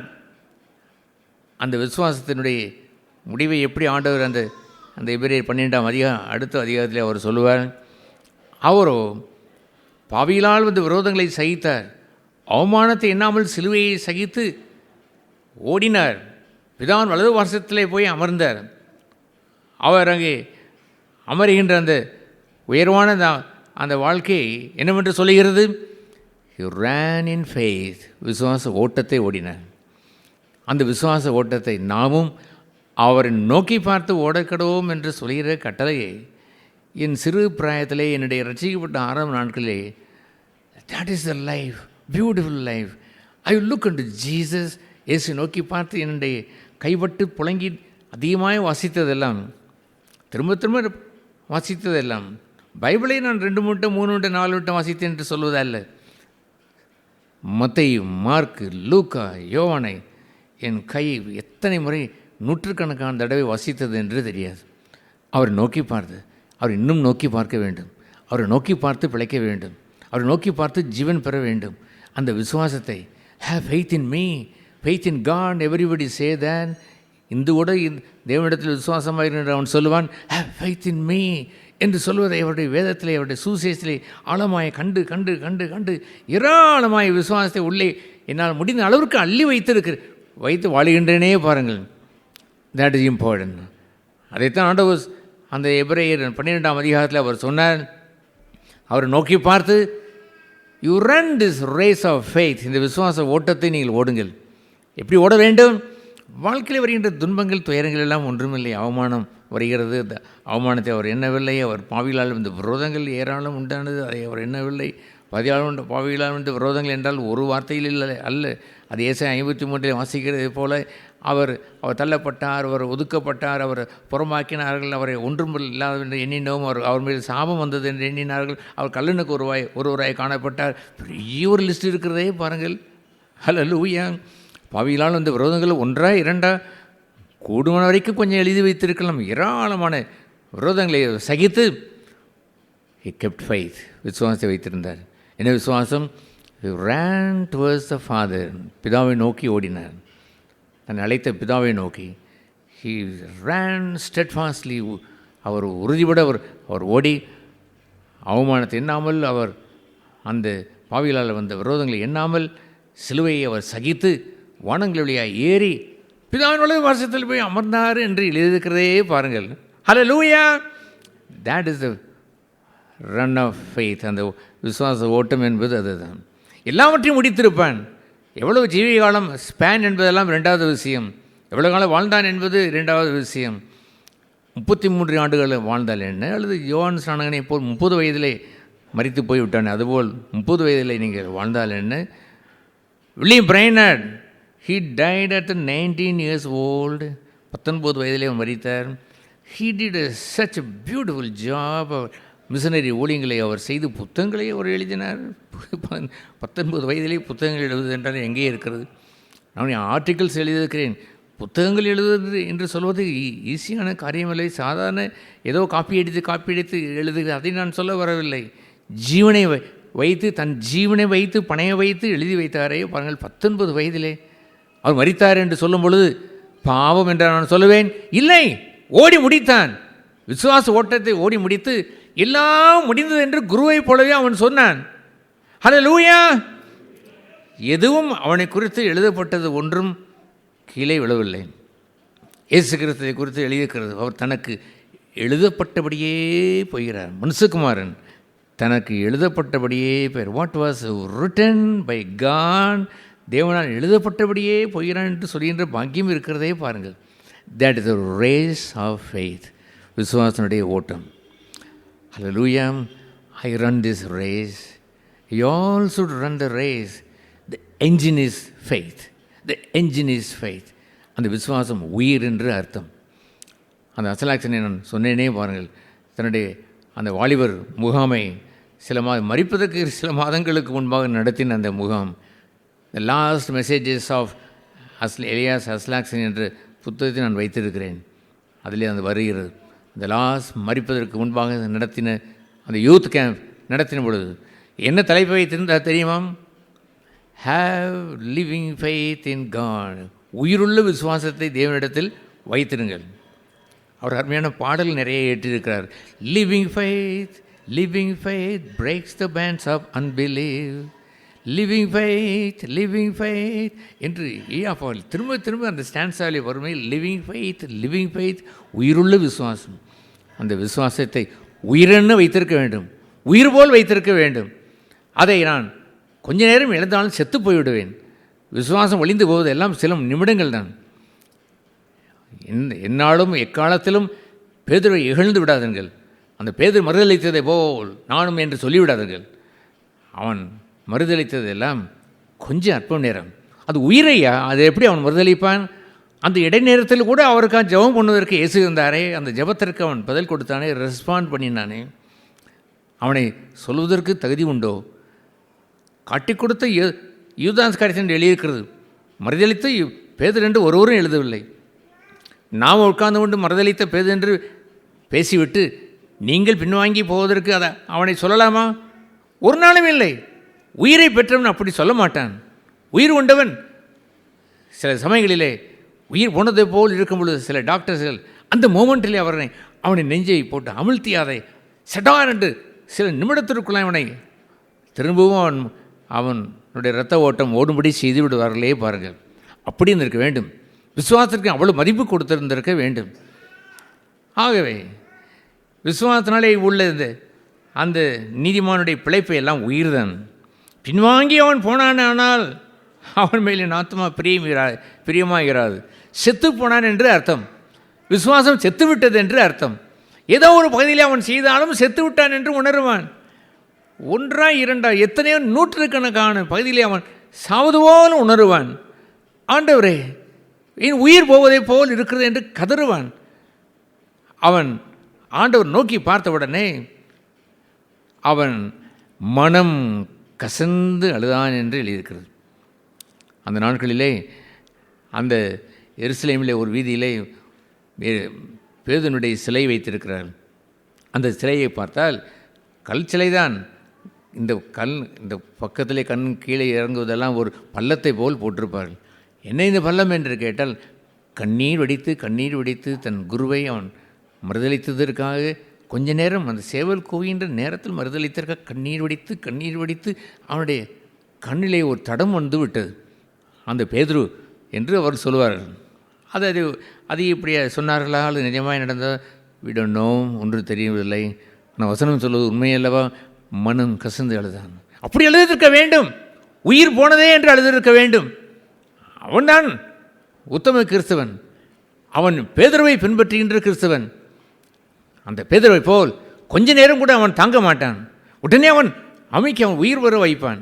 அந்த விசுவாசத்தினுடைய முடிவை எப்படி ஆண்டவர் அந்த எபிரேயர் 12ஆம் அதிகாரம் அடுத்த அதிகாரத்தில் அவர் சொல்லுவார். அவரோ பாவியிலால் விரோதங்களை சகித்தார், அவமானத்தை எண்ணாமல் சிலுவையை சகித்து ஓடினார், பிதான் வலது வாசத்திலே போய் அமர்ந்தார். அவர் அங்கே அமருகின்ற அந்த உயர்வான அந்த வாழ்க்கை என்னவென்று சொல்லுகிறது? He ran in faith. விசுவாச ஓட்டத்தை ஓடினார். அந்த விசுவாச ஓட்டத்தை நாமும் அவரை நோக்கி பார்த்து ஓடக்கடவோம் என்று சொல்கிற கட்டளையை என் சிறு பிராயத்திலே, என்னுடைய ரட்சிக்கப்பட்ட ஆரம்ப நாட்களிலே, that is the life, beautiful life. I look unto Jesus. இயேசு நோக்கி பார்த்து என்னுடைய கைப்பட்டு புழங்கி அதிகமாக வாசித்ததெல்லாம், திரும்ப வாசித்ததெல்லாம், பைபிளை நான் 2 மூட்டை 3 மூட்டை 4 மூட்டை வாசித்தேன் என்று சொல்வதல்ல. மத்தேயு, மார்க்கு, லூக்கா, யோவானை என் கை எத்தனை முறை நூற்றுக்கணக்கான தடவை வாசித்தது என்று தெரியாது. அவரை நோக்கி பார்த்து, அவர் இன்னும் நோக்கி பார்க்க வேண்டும், அவரை நோக்கி பார்த்து பிழைக்க வேண்டும், அவரை நோக்கி பார்த்து ஜீவன் பெற வேண்டும். அந்த விசுவாசத்தை, have faith in me, faith in God, everybody say that. Hindu கூட தேவனிடத்தில் விசுவாசமாக இருக்கின்ற அவன் சொல்லுவான், have faith in me என்று சொல்வதை அவருடைய வேதத்திலே, அவருடைய சுவிசேஷத்திலே ஆழமாய் கண்டு கண்டு கண்டு கண்டு ஏராளமாய் விசுவாசத்தை உள்ளே என்னால் முடிந்த அளவிற்கு அள்ளி வைத்து வாழுகின்றனே பாருங்கள். that is important. அதைத்தான் ஆண்டவர் அந்த எபிரேயர் 12ஆம் அதிகாரத்தில் அவர் சொன்னார், அவரை நோக்கி பார்த்து, you run this race of faith, இந்த விசுவாச ஓட்டத்தை நீங்கள் ஓடுங்கள். எப்படி ஓட வேண்டும்? வாழ்க்கையில் வருகின்ற துன்பங்கள், துயரங்கள் எல்லாம் ஒன்றுமில்லை. அவமானம் வருகிறது, அந்த அவமானத்தை அவர் எண்ணவில்லை. அவர் பாவிகளால் இந்த விரோதங்கள் ஏராளம் உண்டானது, அதை அவர் எண்ணவில்லை. பாவிகளால் வந்து விரோதங்கள் என்றால் ஒரு வார்த்தையில் இல்லை அல்ல. அது ஏசாயா 53 வாசிக்கிறது போல அவர் தள்ளப்பட்டார், அவர் ஒதுக்கப்பட்டார், அவர் புறமாக்கினார்கள், அவரை ஒன்றும் இல்லாத என்று எண்ணினோம், அவர் மீது சாபம் வந்தது என்று எண்ணினார்கள், அவர் கல்லனுக்கு ஒருவராய் காணப்பட்டார். பெரிய ஒரு லிஸ்ட் இருக்கிறதே பாருங்கள். ஹல்லேலூயா. பாவிகளால் வந்து விரோதங்கள் ஒன்றா இரண்டா கூடுமான வரைக்கும் கொஞ்சம் எழுதி வைத்திருக்கலாம். ஏராளமான விரோதங்களை சகித்து he kept faith, விசுவாசத்தை வைத்திருந்தார். என்ன விசுவாசம்? he ran towards the Father, பிதாவை நோக்கி ஓடினார். தன்னை அழைத்த பிதாவை நோக்கி he ran steadfastly, அவர் உறுதிபட அவர் ஓடி அவமானத்தை எண்ணாமல், அவர் அந்த பாவிகளால் வந்த விரோதங்களை எண்ணாமல் சிலுவையை அவர் சகித்து வானங்கள் வழியாக ஏறி பிதாவினுடைய வருஷத்தில் போய் அமர்ந்தார் என்று எழுதியிருக்கிறதே பாருங்கள். ஹல்லேலூயா. that is the run of faith. அந்த விசுவாச ஓட்டம் என்பது அதுதான். எல்லாவற்றையும் முடித்திருப்பான். எவ்வளவு ஜீவிய காலம் ஸ்பேன் என்பதெல்லாம் ரெண்டாவது விஷயம். எவ்வளோ காலம் வாழ்ந்தான் என்பது ரெண்டாவது விஷயம். 33 ஆண்டுகள் வாழ்ந்தால் என்ன, அல்லது யோவான் ஸ்நானகனை போல் 30 வயதிலே மரித்து போய்விட்டான், அதுபோல் 30 வயதிலே நீங்கள் வாழ்ந்தால் என்ன. William Brainerd, he died at 19 years old, 19 வயதிலே மரித்தார். he did such a beautiful job. Missionary ஊழியங்களை அவர் செய்து புத்தகங்களை அவர் எழுதினார். 19 வயதிலே புத்தகங்கள் எழுதுவது என்றால் எங்கே இருக்கிறது? நான் ஆர்டிகிள்ஸ் எழுதியிருக்கிறேன். புத்தகங்கள் எழுதுவது என்று சொல்வது ஈஸியான காரியமில்லை. சாதாரண ஏதோ காப்பி அடித்து எழுதுகிறது, அதை நான் சொல்ல வரவில்லை. ஜீவனை வைத்து, தன் ஜீவனை வைத்து, பணைய வைத்து எழுதி வைத்தாரே பாருங்கள். 19 வயதிலே அவர் மரித்தார் என்று சொல்லும் பொழுது பாவம் என்று நான் சொல்லுவேன்? இல்லை, ஓடி முடித்தான். விசுவாச ஓட்டத்தை ஓடி முடித்து எல்லாம் முடிந்தது என்று குருவை போலவே அவன் சொன்னான். ஹல்லேலூயா. எதுவும் அவனை குறித்து எழுதப்பட்டது ஒன்றும் கீழே விழவில்லை. இயேசு கிறிஸ்துவை குறித்து எழுதியிருக்கிறது. அவர் தனக்கு எழுதப்பட்டபடியே போகிறார். மனுஷகுமாரன் தனக்கு எழுதப்பட்டபடியே போய், what was written by God, தேவனால் எழுதப்பட்டபடியே போகிறான் என்று சொல்கின்ற பாக்கியம் இருக்கிறதே பாருங்கள். That is the race of faith, விசுவாசனுடைய ஓட்டம். Hallelujah. I run this race, you all should run the race. The engine is faith, the engine is faith. அந்த விசுவாசம் உயிர் என்று அர்த்தம். அந்த அசலாக்சனை நான் சொன்னேனே பாருங்கள். தன்னுடைய அந்த வாலிபர் முகாமை மரிப்பதற்கு சில மாதங்களுக்கு முன்பாக நடத்தின அந்த முகாம், the last messages of Elias Aslaksen என்ற புத்தகத்தை நான் வைத்திருக்கிறேன். அதிலே அது வருகிறது. அந்த லாஸ்ட் மரிப்பதற்கு முன்பாக நடத்தின அந்த யூத் கேம்ப் நடத்தின பொழுது என்ன தலைப்பை வைத்திருந்தால் தெரியுமா? Have living faith in God, உயிருள்ள விசுவாசத்தை தேவனிடத்தில் வைத்திருங்கள். அவர் அருமையான பாடல் நிறைய ஏற்றிருக்கிறார். Living faith, living faith breaks the bands of unbelief, living faith, living faith என்று திரும்ப திரும்ப அந்த ஸ்டான்ஸாலே வறுமை. லிவிங் ஃபெய்த், லிவிங் ஃபெய்த், உயிருள்ள விசுவாசம். அந்த விசுவாசத்தை உயிரென்ன வைத்திருக்க வேண்டும், உயிர் போல் வைத்திருக்க வேண்டும். அதை நான் கொஞ்ச நேரம் இழந்தாலும் செத்து போய்விடுவேன். விசுவாசம் ஒளிந்து போவது எல்லாம் சில நிமிடங்கள் தான். என்னாலும் எக்காலத்திலும் பேதுரை இகழ்ந்து விடாதீர்கள். அந்த பேதுரு மறுதளித்ததை போல் நானும் என்று சொல்லிவிடாதீர்கள். அவன் மறுதளித்தது எல்லாம் கொஞ்சம் அற்பம் நேரம். அது உயிரையா, அது எப்படி அவன் மறுதளிப்பான்? அந்த இடைநேரத்தில் கூட அவருக்காக ஜெபம் பண்ணுவதற்கு இயேசு இருந்தாரே, அந்த ஜெபத்திற்கு அவன் பதில் கொடுத்தானே, ரெஸ்பாண்ட் பண்ணினானே. அவனை சொல்வதற்கு தகுதி உண்டோ? காட்டி கொடுத்த யூதாஸ் காரியத்தில் எழுதியிருக்கிறது. மறுதளித்த பேதுரு என்று ஒருவரும் எழுதவில்லை. நாம் உட்கார்ந்து கொண்டு மறுதளித்த பேதுரு என்று பேசிவிட்டு நீங்கள் பின்வாங்கி போவதற்கு அவனை சொல்லலாமா? ஒரு நாளும் இல்லை. உயிரை பெற்றவன் அப்படி சொல்ல மாட்டான். உயிர் கொண்டவன் சில சமயங்களிலே உயிர் போனதை போல் இருக்கும் பொழுது சில டாக்டர்கள் அந்த மோமெண்ட்டிலே அவனை நெஞ்சை போட்டு அமிழ்த்தியாதை சடார் என்று சில நிமிடத்திற்குள்ள அவனை திரும்பவும் அவனுடைய இரத்த ஓட்டம் ஓடும்படி செய்து விடுவார்களே பாருங்கள். அப்படி இருந்திருக்க வேண்டும். விசுவாசத்திற்கு அவ்வளோ மதிப்பு கொடுத்திருந்திருக்க வேண்டும். ஆகவே விசுவாசத்தினாலே உள்ள இந்த அந்த நீதிமானுடைய பிழைப்பை எல்லாம் உயிர்தான். பின்வாங்கி அவன் போனானால் அவன் மேல் என் ஆத்மா பிரியமாகிறாது. செத்து போனான் என்று அர்த்தம். விசுவாசம் செத்து விட்டது என்று அர்த்தம். ஏதோ ஒரு பகுதியில் அவன் செய்தாலும் செத்து விட்டான் என்று உணருவான். ஒன்றா இரண்டா எத்தனையோ நூற்றுக்கணக்கான பகுதியிலே அவன் சாவது போல உணருவான். ஆண்டவரே, என் உயிர் போவதை போல் இருக்கிறது என்று கதறுவான். அவன் ஆண்டவர் நோக்கி பார்த்தவுடனே அவன் மனம் கசந்து அழுதான் என்று எழுதியிருக்கிறது. அந்த நாட்களிலே அந்த எருசலேமிலே ஒரு வீதியிலே பேதுனுடைய சிலை வைத்திருக்கிறார்கள். அந்த சிலையை பார்த்தால் கல் சிலைதான். இந்த பக்கத்திலே கண் கீழே இறங்குவதெல்லாம் ஒரு பள்ளத்தை போல் போட்டிருப்பார்கள். என்ன இந்த பள்ளம் என்று கேட்டால், கண்ணீர் வடித்து தன் குருவை அவன் மறுதளித்ததற்காக கொஞ்ச நேரம் அந்த சேவல் கூவுகின்ற நேரத்தில் மறுதளித்ததற்காக கண்ணீர் வடித்து அவனுடைய கண்ணிலே ஒரு தடம் வந்து விட்டது. அந்த பேதுரு என்று அவர் சொல்லுவார்கள். அது இப்படி சொன்னார்களா, அது நிஜமாக நடந்தால் விடணும் ஒன்று தெரியவில்லை. நான் வசனம் சொல்வது உண்மையல்லவா? மனம் கசந்து அழுதான். அப்படி எழுதியிருக்க வேண்டும். உயிர் போனதே என்று எழுதியிருக்க வேண்டும். அவன்தான் உத்தம கிறிஸ்தவன். அவன் பேதுருவை பின்பற்றுகின்ற கிறிஸ்தவன். அந்த பேதுருவை போல் கொஞ்ச நேரம் கூட அவன் தாங்க மாட்டான். உடனே அவன் அவன் உயிர் வர வைப்பான்.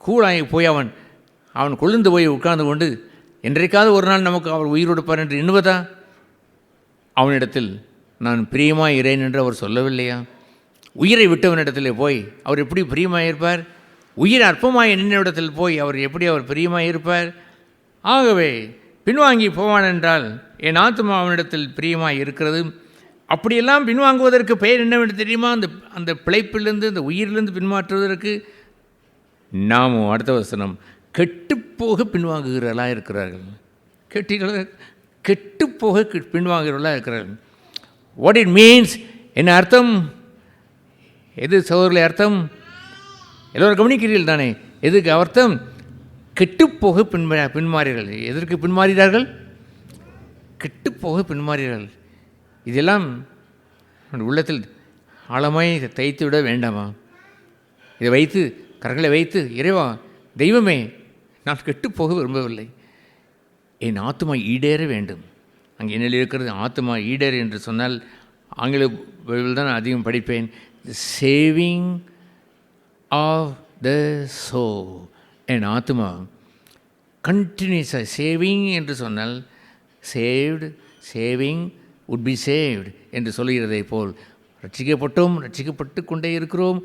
கூழாய் போய் அவன் கொழுந்து போய் உட்கார்ந்து கொண்டு என்றைக்காவது ஒரு நாள் நமக்கு அவர் உயிர் கொடுப்பார் என்று எண்ணுவதா? அவனிடத்தில் நான் பிரியமாகிறேன் என்று அவர் சொல்லவில்லையா? உயிரை விட்டவனிடத்தில் போய் அவர் எப்படி பிரியமாயிருப்பார்? உயிர் அற்பமாய் நின்னிடத்தில் போய் அவர் எப்படி பிரியமாயிருப்பார்? ஆகவே பின்வாங்கி போவான் என்றால் என் ஆத்மா அவனிடத்தில் பிரியமாய் இருக்கிறது. அப்படியெல்லாம் பின்வாங்குவதற்கு பெயர் என்னவென்று தெரியுமா? அந்த பிழைப்பிலிருந்து, அந்த உயிரிலிருந்து பின்மாற்றுவதற்கு நாமும் அடுத்த வசனம் கெட்டுப்போக பின்வாங்குகிறவர்களாக இருக்கிறார்கள். கெட்டுப்போக பின்வாங்குகிறவர்களாக இருக்கிறார்கள். வாட் இட் மீன்ஸ், என்ன அர்த்தம்? எது சகோதரர்களே அர்த்தம்? எல்லோரும் கவனிக்கிறீர்கள் தானே? எதுக்கு அர்த்தம்? கெட்டுப்போக பின்மாறீர்கள். எதற்கு பின்மாறினார்கள்? கெட்டுப்போக பின்மாறீர்கள். இதெல்லாம் உள்ளத்தில் ஆழமாய் தைத்து விட வேண்டாமா? இதை வைத்து கரங்களை வைத்து, இறைவா தெய்வமே, நான் கெட்டுப்போக விரும்பவில்லை, என் ஆத்மா ஈடேற வேண்டும். அங்கே என்ன இருக்கிறது? ஆத்மா ஈடேறு என்று சொன்னால் ஆங்கில பைபிள் தான் அதிகம் படிப்பேன். தி சேவிங் ஆஃப் த சோல். என் ஆத்மா கண்டினியூஸாக சேவிங் என்று சொன்னால் சேவிங் would be saved என்று சொல்கிறதை போல் ரட்சிக்கப்பட்டு கொண்டே இருக்கிறோம்,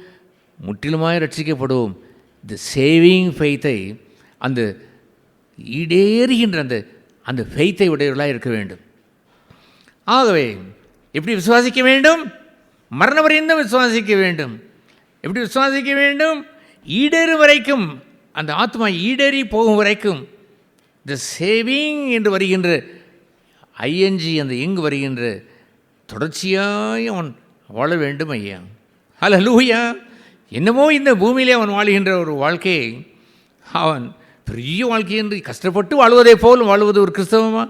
முற்றிலுமாய் ரட்சிக்கப்படுவோம். இந்த சேவிங் ஃபெய்த்தை, அந்த ஈடேறுகின்ற அந்த ஃபெய்த்தை உடையவர்களாக இருக்க வேண்டும். ஆகவே எப்படி விசுவாசிக்க வேண்டும்? மரண பரியந்தம் விசுவாசிக்க வேண்டும். எப்படி விசுவாசிக்க வேண்டும்? ஈடேறு வரைக்கும், அந்த ஆத்மா ஈடேறி போகும் வரைக்கும். இந்த சேவிங் என்று வருகின்ற ஐஎன்ஜி, அந்த இங்கு வருகின்ற தொடர்ச்சியாய் அவன் வாழ வேண்டும். ஐயா ஹல்லேலூயா. என்னமோ இந்த பூமியிலே அவன் வாழ்கின்ற ஒரு வாழ்க்கையை அவன் பெரிய வாழ்க்கை என்று கஷ்டப்பட்டு வாழ்வதை போல் வாழ்வது ஒரு கிறிஸ்தவமா?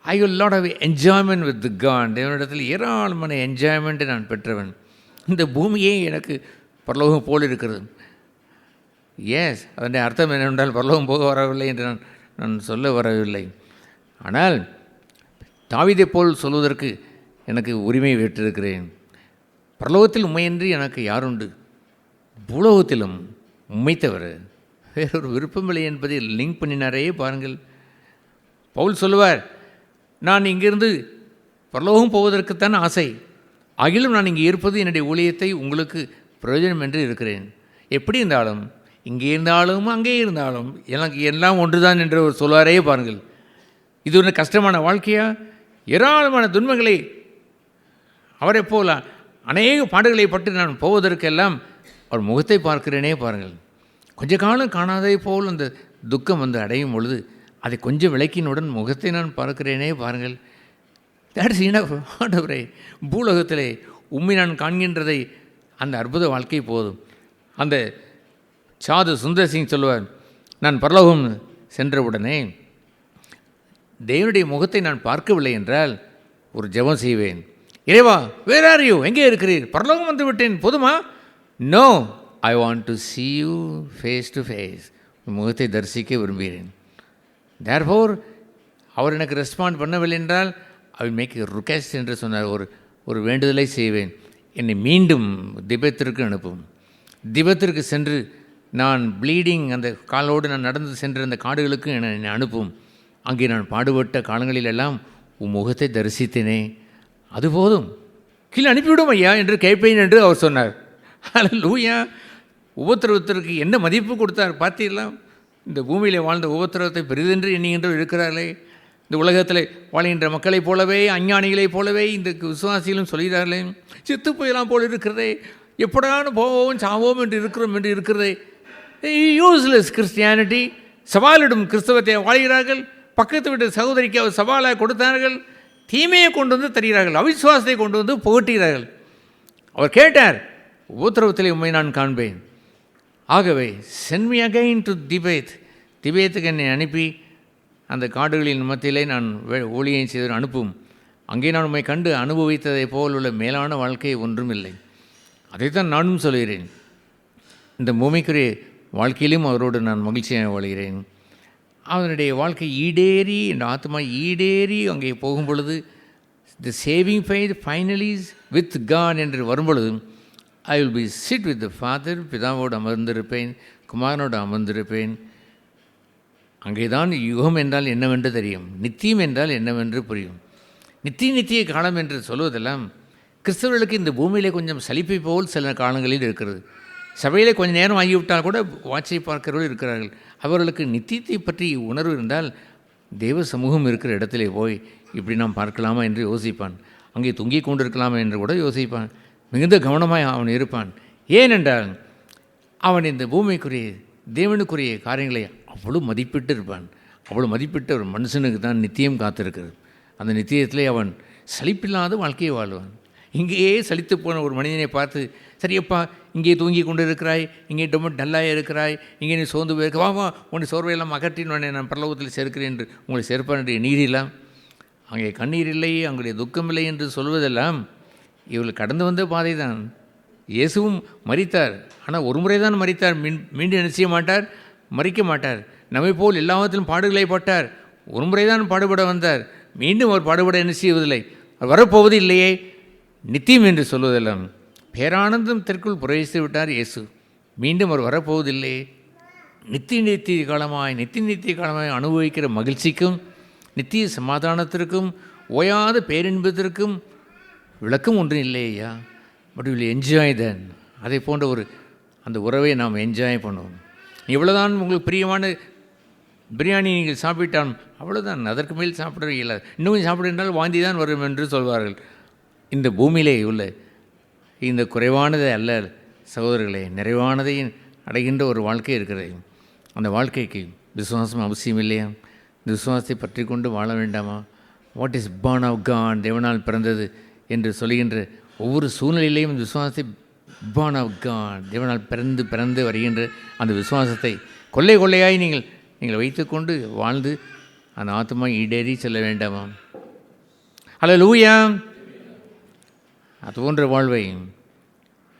I will lot of enjoyment with God. தேவனிடத்தில் ஏராளமான என்ஜாய்மெண்ட்டை நான் பெற்றவன். இந்த பூமியே எனக்கு பரலோகம் போல் இருக்கிறது. எஸ், அதனுடைய அர்த்தம் என்னவென்றால் பரலோகம் போக வரவில்லை என்று நான் சொல்ல வரவில்லை. ஆனால் தாவீதை போல் சொல்வதற்கு எனக்கு உரிமை பெற்றிருக்கிறேன். பரலோகத்தில் உண்மையின்றி எனக்கு யாருண்டு? பூலோகத்திலும் உண்மை தவிர வேறொரு விருப்பமில்லை என்பதை லிங்க் பண்ணினாரே பாருங்கள். பவுல் சொல்லுவார், நான் இங்கிருந்து பரலோகம் போவதற்குத்தான் ஆசை, ஆகிலும் நான் இங்கே இருப்பது என்னுடைய ஊழியத்தை உங்களுக்கு பிரயோஜனம் என்று இருக்கிறேன். எப்படி இருந்தாலும், இங்கே இருந்தாலும் அங்கே இருந்தாலும் எனக்கு எல்லாம் ஒன்று தான் என்று ஒரு சொல்வாரே பாருங்கள். இது ஒரு கஷ்டமான வாழ்க்கையா? ஏராளமான துன்பங்களை அவரை போல அநேக பாடுகளை பட்டு நான் போவதற்கெல்லாம் அவர் முகத்தை பார்க்கிறேனே பாருங்கள். கொஞ்ச காலம் காணாதே போல் அந்த துக்கம் வந்து அடையும் பொழுது அதை கொஞ்சம் விளக்கினுடன் முகத்தை நான் பார்க்கிறேனே பாருங்கள். That's enough. ஆண்டவரே, பூலோகத்திலே உண்மை நான் காண்கின்றதை அந்த அற்புத வாழ்க்கை போதும். அந்த சாது சுந்தர் சிங் சொல்லுவார், நான் பரலோகம் சென்றவுடனே தேவனுடைய முகத்தை நான் பார்க்கவில்லை என்றால் ஒரு ஜெபம் செய்வேன். இறைவா, வேர் ஆர் யூ, எங்கே இருக்கிறீர்? பரலோகம் வந்து விட்டேன், போதுமா? No, I want to see you face to face. முகத்தை தரிசிக்க விரும்புகிறேன். தேர்ஃபோர் அவர் எனக்கு ரெஸ்பாண்ட் பண்ணவில்லை என்றால் I will make a request என்று சொன்னார். ஒரு வேண்டுதலை செய்வேன், என்னை மீண்டும் திபெத்திற்கு அனுப்பும். திபெத்திற்கு சென்று நான் ப்ளீடிங் அந்த காலோடு நான் நடந்து சென்ற அந்த காடுகளுக்கு என்னை அனுப்பும். அங்கே நான் பாடுபட்ட காலங்களிலெல்லாம் உன் முகத்தை தரிசித்தேனே, அது போதும், கீழே அனுப்பிவிடும் ஐயா என்று கேட்பேன் என்று அவர் சொன்னார். அல்லேலூயா. உபத்திரவத்திற்கு என்ன மதிப்பு கொடுத்தார் பார்த்தீங்களா? இந்த பூமியில் வாழ்ந்த உபத்திரவத்தை பெரிதென்று எண்ணுகின்ற இருக்கிறார்களே. இந்த உலகத்தில் வாழ்கின்ற மக்களைப் போலவே, அஞ்ஞானிகளைப் போலவே இந்த விசுவாசிகளும் சொல்கிறார்களே, செத்து போயெல்லாம் போல் இருக்கிறதே, எப்படான்னு போவோம் சாவோம் என்று இருக்கிறோம் என்று இருக்கிறதே. Useless Christianity. சவாலிடும் கிறிஸ்தவத்தை வாழ்கிறார்கள். பக்கத்து வீட்டு சகோதரிக்கு அவர் சவாலாக கொடுத்தார்கள். தீமையை கொண்டு வந்து தருகிறார்கள், அவிசுவாசத்தை கொண்டு வந்து புகட்டுகிறார்கள். அவர் கேட்டார், உபத்திரவத்திலே உண்மை நான் காண்பேன். ஆகவே send me again to Tibet. திபேத்துக்கு என்னை அனுப்பி அந்த காடுகளின் மத்தியிலே நான் ஊழியம் செய்து அனுப்பும். அங்கே நான் உண்மை கண்டு அனுபவித்ததை போல் உள்ள மேலான வாழ்க்கை ஒன்றும் இல்லை. அதைத்தான் நானும் சொல்கிறேன். இந்த பூமிக்குரிய வாழ்க்கையிலும் அவரோடு நான் மகிழ்ச்சியாக வாழ்கிறேன். அவனுடைய வாழ்க்கை ஈடேறி, என் ஆத்மா ஈடேறி அங்கே போகும் பொழுது, the saving faith finally with God என்று வரும்பொழுது I will be sit with the Father. பிதாவோடு அமர்ந்திருப்பேன், குமாரனோடு அமர்ந்திருப்பேன். அங்கே தான் யுகம் என்றால் என்னவென்று தெரியும், நித்தியம் என்றால் என்னவென்று புரியும். நித்திய காலம் என்று சொல்வதெல்லாம் கிறிஸ்தவர்களுக்கு இந்த பூமியிலே கொஞ்சம் சலிப்பை போல் சில காலங்களில் இருக்கிறது. சபையிலே கொஞ்சம் நேரம் ஆகிவிட்டால் கூட வாட்சை பார்க்கிறவர்கள் இருக்கிறார்கள். அவர்களுக்கு நித்தியத்தை பற்றி உணர்வு இருந்தால் தெய்வ சமூகம் இருக்கிற இடத்திலே போய் இப்படி நாம் பார்க்கலாமா என்று யோசிப்பான். அங்கே தொங்கிக் கொண்டிருக்கலாமா என்று கூட யோசிப்பான். மிகுந்த கவனமாக அவன் இருப்பான். ஏனென்றால் அவன் இந்த பூமிக்குரிய தேவனுக்குரிய காரியங்களை அவ்வளோ மதிப்பிட்டு இருப்பான். அவ்வளோ மதிப்பிட்டு ஒரு மனுஷனுக்கு தான் நித்தியம் காத்திருக்கிறது. அந்த நித்தியத்திலே அவன் சலிப்பில்லாத வாழ்க்கையை வாழ்வான். இங்கேயே சலித்து போன ஒரு மனிதனை பார்த்து, சரியப்பா இங்கே தூங்கி கொண்டு இருக்கிறாய், இங்கே ரொம்ப டல்லாக இருக்கிறாய், இங்கே நீ சோர்ந்து போயிருக்க, வா உன்னை சோர்வையெல்லாம் அகற்றினோடனே நான் பரலோகத்தில் சேர்க்கிறேன் என்று உங்களை சேர்ப்பான் என்று நீரில்லாம். அங்கே கண்ணீர் இல்லை, அங்களுடைய துக்கம் இல்லை என்று சொல்வதெல்லாம் இவர்கள் கடந்து வந்த பாதை தான். இயேசுவும் மரித்தார், ஆனால் ஒரு முறை தான் மரித்தார், மீண்டும் என்ன செய்ய மாட்டார், மறிக்க மாட்டார். நம்மை போல் எல்லாவற்றிலும் பாடுகளை பட்டார், ஒரு முறை தான் பாடுபட வந்தார், மீண்டும் அவர் பாடுபட என்ன செய்வதில்லை, அவர் வரப்போவது இல்லையே. நித்தியம் என்று சொல்வதெல்லாம் பேரானந்தத்திற்குள் பிரவேசித்து விட்டார் இயேசு. மீண்டும் அவர் வரப்போவதில்லை. நித்திய காலமாய் அனுபவிக்கிற மகிழ்ச்சிக்கும் நித்திய சமாதானத்திற்கும் ஓயாத பேரின்பத்திற்கும் விளக்கம் ஒன்றும் இல்லையா. பட் வில் என்ஜாய் தென். அதை போன்ற அந்த உறவை நாம் என்ஜாய் பண்ணுவோம். இவ்வளோதான் உங்களுக்கு பிரியமான பிரியாணி நீங்கள் சாப்பிட்டால் அவ்வளோதான், அதற்கு மேல் சாப்பிட இயலாது. இன்னும் சாப்பிடுன்றால் வாந்தி தான் வரும் என்று சொல்வார்கள். இந்த பூமியிலே உள்ள இந்த குறைவானதை அல்ல சகோதரர்களே, நிறைவானதை அடைகின்ற ஒரு வாழ்க்கை இருக்கிறது. அந்த வாழ்க்கைக்கு விசுவாசம் அவசியம் இல்லையா? இந்த விசுவாசத்தை பற்றி கொண்டு வாழ வேண்டாமா? What is born of God, தேவனால் பிறந்தது என்று சொல்கின்ற ஒவ்வொரு சூழ்நிலையிலையும் இந்த விசுவாசத்தை பார்ன் ஆஃப் காட், தேவனால் பிறந்து வருகின்ற அந்த விசுவாசத்தை கொள்ளையாய் நீங்கள் வைத்துக்கொண்டு வாழ்ந்து அந்த ஆத்மா ஈடேறி செல்ல வேண்டாமா? அல்லேலூயா. அது போன்ற வாழ்வை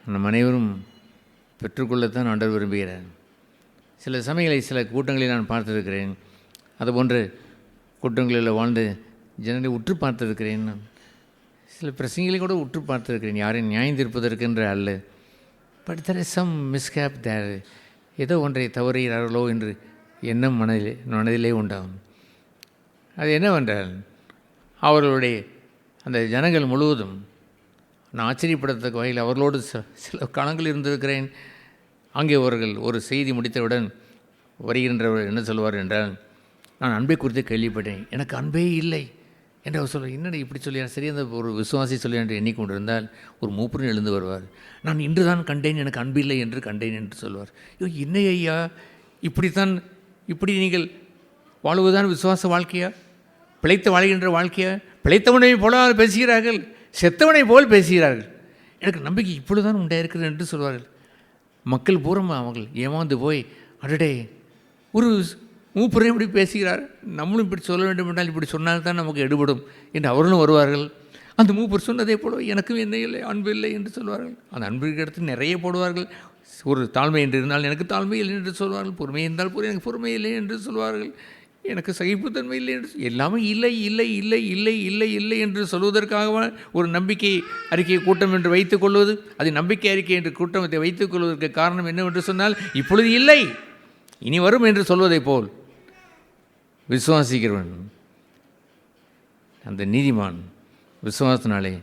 நம் அனைவரும் பெற்றுக்கொள்ளத்தான் ஆண்டவர் விரும்புகிறார். சில சமயங்களை சில கூட்டங்களில் நான் பார்த்திருக்கிறேன். அதுபோன்ற கூட்டங்களில் வாழ்ந்து ஜனங்களை உற்று பார்த்திருக்கிறேன். சில பிரசங்களை கூட உற்று பார்த்திருக்கிறேன், யாரையும் நியாயம் தீர்ப்பதற்கென்ற அல்ல. பட் தெர் இஸ் சம் மிஸ்கேப் தேர். ஏதோ ஒன்றை தவறுகிறார்களோ என்று எண்ணம் மனதிலே உண்டாகும். அது என்னவென்றால் அவர்களுடைய அந்த ஜனங்கள் முழுவதும் நான் ஆச்சரியப்படத்தக்க வகையில் அவர்களோடு சில காலங்கள் இருந்திருக்கிறேன். அங்கே அவர்கள் ஒரு செய்தி முடித்தவுடன் வருகின்றவர் என்ன சொல்வார் என்றால், நான் அன்பை குறித்து கேள்விப்பட்டேன், எனக்கு அன்பே இல்லை என்று அவர் சொல்வார். என்னடா இப்படி சொல்லியார், சரி அந்த ஒரு விசுவாசி சொல்லி என்று எண்ணிக்கொண்டிருந்தால் ஒரு மூப்பரும் எழுந்து வருவார். நான் இன்று தான் கண்டேன், எனக்கு அன்பில்லை என்று கண்டேன் என்று சொல்வார். என்ன ஐயா, இப்படி நீங்கள் வாழ்வதுதான் விசுவாச வாழ்க்கையா? பிழைத்து வாழ்கின்ற வாழ்க்கையா? பிழைத்தவனை போல பேசுகிறார்கள், செத்தவனை போல் பேசுகிறார்கள். எனக்கு நம்பிக்கை இப்பொழுதுதான் உண்டாயிருக்கிறது என்று சொல்வார்கள். மக்கள் பூரமாக அவர்கள் ஏமாந்து போய், அடடே ஒரு மூப்பரையும் இப்படி பேசுகிறார், நம்மளும் இப்படி சொல்ல வேண்டும் என்றால் இப்படி சொன்னால்தான் நமக்கு எடுபடும் என்று அவர்களும் வருவார்கள். அந்த மூப்பர் சொன்னதே போல எனக்கும் என்ன இல்லை, அன்பு இல்லை என்று சொல்வார்கள். அந்த அன்புக்கு இடத்து நிறைய போடுவார்கள். ஒரு தாழ்மை என்று இருந்தால் எனக்கு தாழ்மை இல்லை என்று சொல்வார்கள். பொறுமை இருந்தால் எனக்கு பொறுமை இல்லை என்று சொல்வார்கள். எனக்கு சகிப்புத்தன்மை இல்லை என்று எல்லாமே இல்லை இல்லை இல்லை இல்லை இல்லை இல்லை என்று சொல்வதற்காக ஒரு நம்பிக்கை அறிக்கை கூட்டம் என்று வைத்துக் கொள்வது. அது நம்பிக்கை அறிக்கை என்று கூட்டத்தை வைத்துக் கொள்வதற்கு காரணம் என்னவென்று சொன்னால், இப்பொழுது இல்லை இனி வரும் என்று சொல்வதை போல் விசுவாசிக்கிறவன் அந்த நீதிமான் விசுவாசத்தினாலே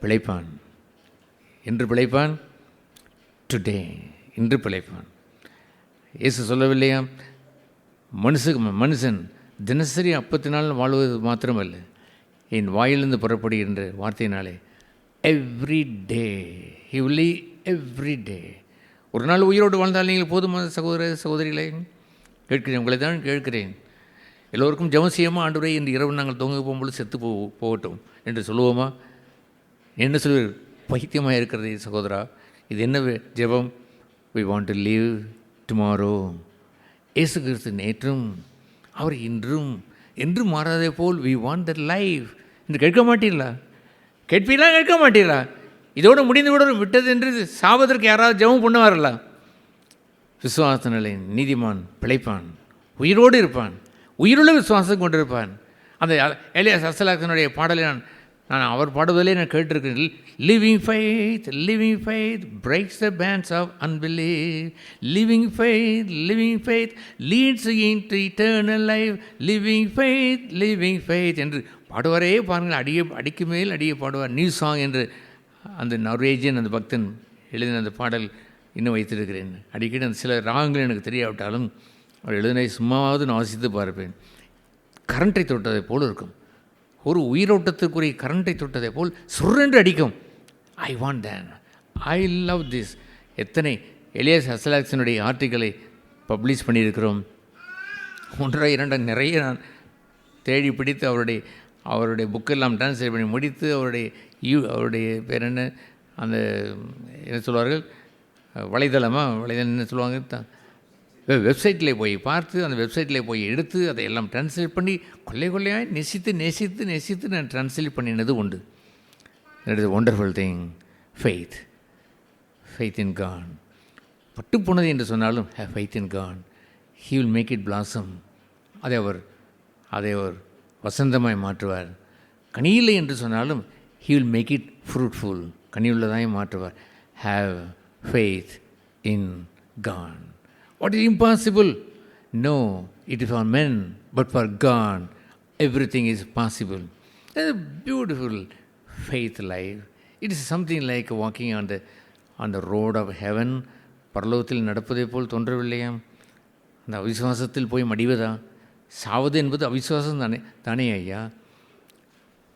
பிழைப்பான். என்று பிழைப்பான், டுடே, இன்று பிழைப்பான். இயேசு சொல்லவில்லையா, மனுஷன் தினசரி அப்பத்தினால் வாழ்வது மாத்திரமல்ல, என் வாயிலிருந்து புறப்படுகின்ற வார்த்தையினாலே every day, he will live every day. ஒரு நாள் உயிரோடு வாழ்ந்தால் நீங்கள் போதுமான சகோதர சகோதரிகளை கேட்கிறேன், உங்களை தான் கேட்கிறேன். எல்லோருக்கும் ஜெபம் செய்யுமா, ஆண்டவரே இன்று இரவு நாங்கள் தூங்க போகும்போது செத்து போகட்டும் என்று சொல்லுவோமா? என்ன சொல்லுவீர்? பைத்தியமாக இருக்கிறது சகோதரா, இது என்ன ஜெபம்? we want to live tomorrow. இயேசு கிறிஸ்து நேற்றும் அவர் இன்றும் என்றும் மாறாதே போல் we want that life என்று கேட்க மாட்டீர்களா? கேட்பீங்களா? கேட்க மாட்டீர்களா? இதோடு முடிந்து விட விட்டது என்று சாவதற்கு யாராவது ஜெபம் பண்ணுவார்களா? விசுவாசத்தினாலே நீதிமான் பிழைப்பான், உயிரோடு இருப்பான், உயிருள்ள விசுவாசம் கொண்டிருப்பான். அந்த எலியாஸ் அசலாக்கனுடைய பாடலை நான் அவர் பாடுவதிலே நான் கேட்டிருக்கிறேன். Living faith breaks the bands of unbelief. Living faith leads into eternal life. Living faith என்று பாடுவாரே பாருங்கள். அடிக்கு மேல் அடியை பாடுவார். நியூ சாங் என்று அந்த நார்வேஜியன் அந்த பக்தன் எழுதின அந்த பாடல் இன்னும் வைத்திருக்கிறேன். அடிக்கடி அந்த சில ராகங்கள் எனக்கு தெரியாவிட்டாலும் அவர் எழுதினை சும்மாவது நான் வாசித்து பார்ப்பேன். கரண்ட்டை தொட்டதை போல் இருக்கும். ஒரு உயிரோட்டத்துக்குரிய கரண்ட்டை தொட்டதை போல் சுரென்று அடிக்கும். I want than, I love this. எத்தனை எலியாஸ் அசலாக்சனுடைய ஆர்டிக்கலை பப்ளிஷ் பண்ணியிருக்கிறோம். 1 2 நிறைய நான் தேடி பிடித்து அவருடைய புக்கெல்லாம் ட்ரான்ஸ்லேட் பண்ணி முடித்து அவருடைய பேர் என்ன, அந்த என்ன சொல்வார்கள், வலைதளம் என்ன சொல்லுவாங்க, வெப்சைட்டில் போய் பார்த்து அந்த வெப்சைட்டில் போய் எடுத்து அதை எல்லாம் ட்ரான்ஸ்லேட் பண்ணி கொள்ளையாக நேசித்து நான் ட்ரான்ஸ்லேட் பண்ணினது உண்டு. That is wonderful thing. Faith in God. பட்டு போனது என்று சொன்னாலும் faith in God. He will make it blossom. அதை அவர் வசந்தமாய் மாற்றுவார். கனியில்லை என்று சொன்னாலும் he will make it fruitful. கனியுள்ளதாய் மாற்றுவார். Have faith in God. What is impossible? No, it is for men, but for God, everything is possible. That's a beautiful faith life. It is something like walking on the road of heaven. பரலோகத்தில் நடப்பதை போல் தோன்றவில்லையா? அந்த அவிசுவாசத்தில் போய் மடிவதா? சாவது என்பது அவிசுவாசம் தானே ஐயா.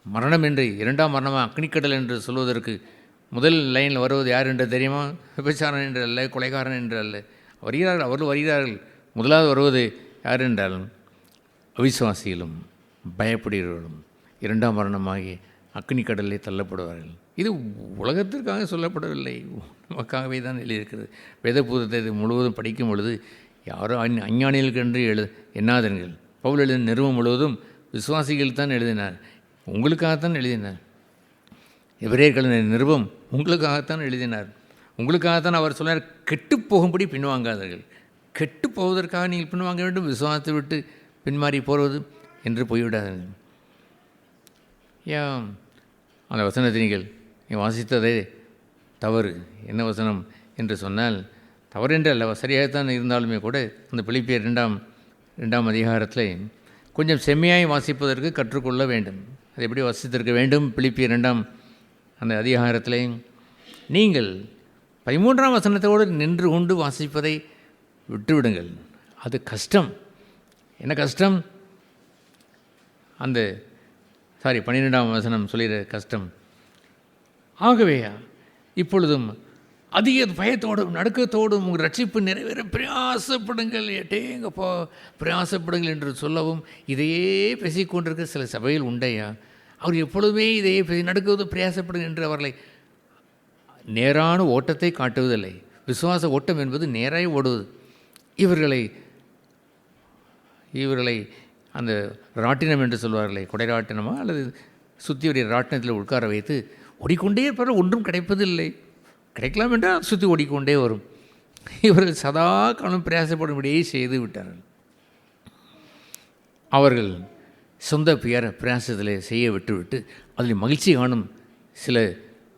மரணம் என்று 2ஆம் மரணமாக அக்னிக்கடல் என்று சொல்வதற்கு முதல் லைனில் வருவது யார் என்று தெரியுமா? விபச்சாரன் என்று அல்ல, கொலைகாரன் என்று அல்ல. அவர்கள் வருகிறார்கள். முதலாவது வருவது யார் என்றாலும் அவிசுவாசிகளும் பயப்படுகிறவர்களும் 2ஆம் மரணமாகி அக்னி கடலிலே தள்ளப்படுவார்கள். இது உலகத்திற்காக சொல்லப்படவில்லை, நமக்காகவே தான் எழுதியிருக்கிறது. வேதபூதத்தை முழுவதும் படிக்கும் பொழுது யாரோ அஞ்ஞானிகளுக்கு என்று எண்ணாதீர்கள். பவுல் எழுதின நிறுவனம் முழுவதும் விசுவாசிகள் தான் எழுதினார், உங்களுக்காகத்தான் எழுதினார். எபிரேயர்களின் நிருபம் உங்களுக்காகத்தான் எழுதினார். உங்களுக்காகத்தான் அவர் சொன்னார், கெட்டு போகும்படி பின்வாங்காதீர்கள். கெட்டு போவதற்காக நீங்கள் பின்வாங்க வேண்டும், விசுவாசத்தை விட்டு பின்மாறி போவது என்று போய்விடாதீர்கள். ஏன் அந்த வசனத்தை நீங்கள் வாசித்ததே தவறு? என்ன வசனம் என்று சொன்னால், தவறு என்று அல்ல, சரியாகத்தான் இருந்தாலுமே கூட அந்த பிலிப்பியர் 2ஆம் அதிகாரத்தில் கொஞ்சம் செம்மையாய் வாசிப்பதற்கு கற்றுக்கொள்ள வேண்டும். அதை எப்படி வாசித்திருக்க வேண்டும்? பிலிப்பியர் 2ஆம் அந்த அதிகாரத்தில் நீங்கள் 13ஆம் வசனத்தோடு நின்று கொண்டு வாசிப்பதை விட்டுவிடுங்கள். அது கஷ்டம். என்ன கஷ்டம்? 12ஆம் வசனம் சொல்லிடுற கஷ்டம். ஆகவே இப்பொழுதும் அதிக பயத்தோடும் நடுக்கத்தோடும் உங்கள் ரட்சிப்பு நிறைவேற பிரயாசப்படுங்கள். ஏட்டேங்கப்பா பிரயாசப்படுங்கள் என்று சொல்லவும் இதையே பேசிக்கொண்டிருக்க சில சபையில் உண்டையா? அவர் எப்பொழுதுமே இதையே நடுக்குவது பிரயாசப்படுங்கள் என்று அவர்களை நேரான ஓட்டத்தை காட்டுவதில்லை. விசுவாச ஓட்டம் என்பது நேராக ஓடுவது. இவர்களை அந்த ராட்டினம் என்று சொல்வார்களே, கொடை ராட்டினமா அல்லது சுற்றி ஒரு ராட்டினத்தில் உட்கார வைத்து ஓடிக்கொண்டே இருப்பார். ஒன்றும் கிடைப்பதில்லை. கிடைக்கலாம் என்றால் சுற்றி ஓடிக்கொண்டே வரும். இவர்கள் சதா காலம் பிரயாசப்படும்படியே செய்து விட்டார்கள். அவர்கள் சொந்த பிரயாசத்தில் செய்ய விட்டுவிட்டு அதில் மகிழ்ச்சி காணும் சில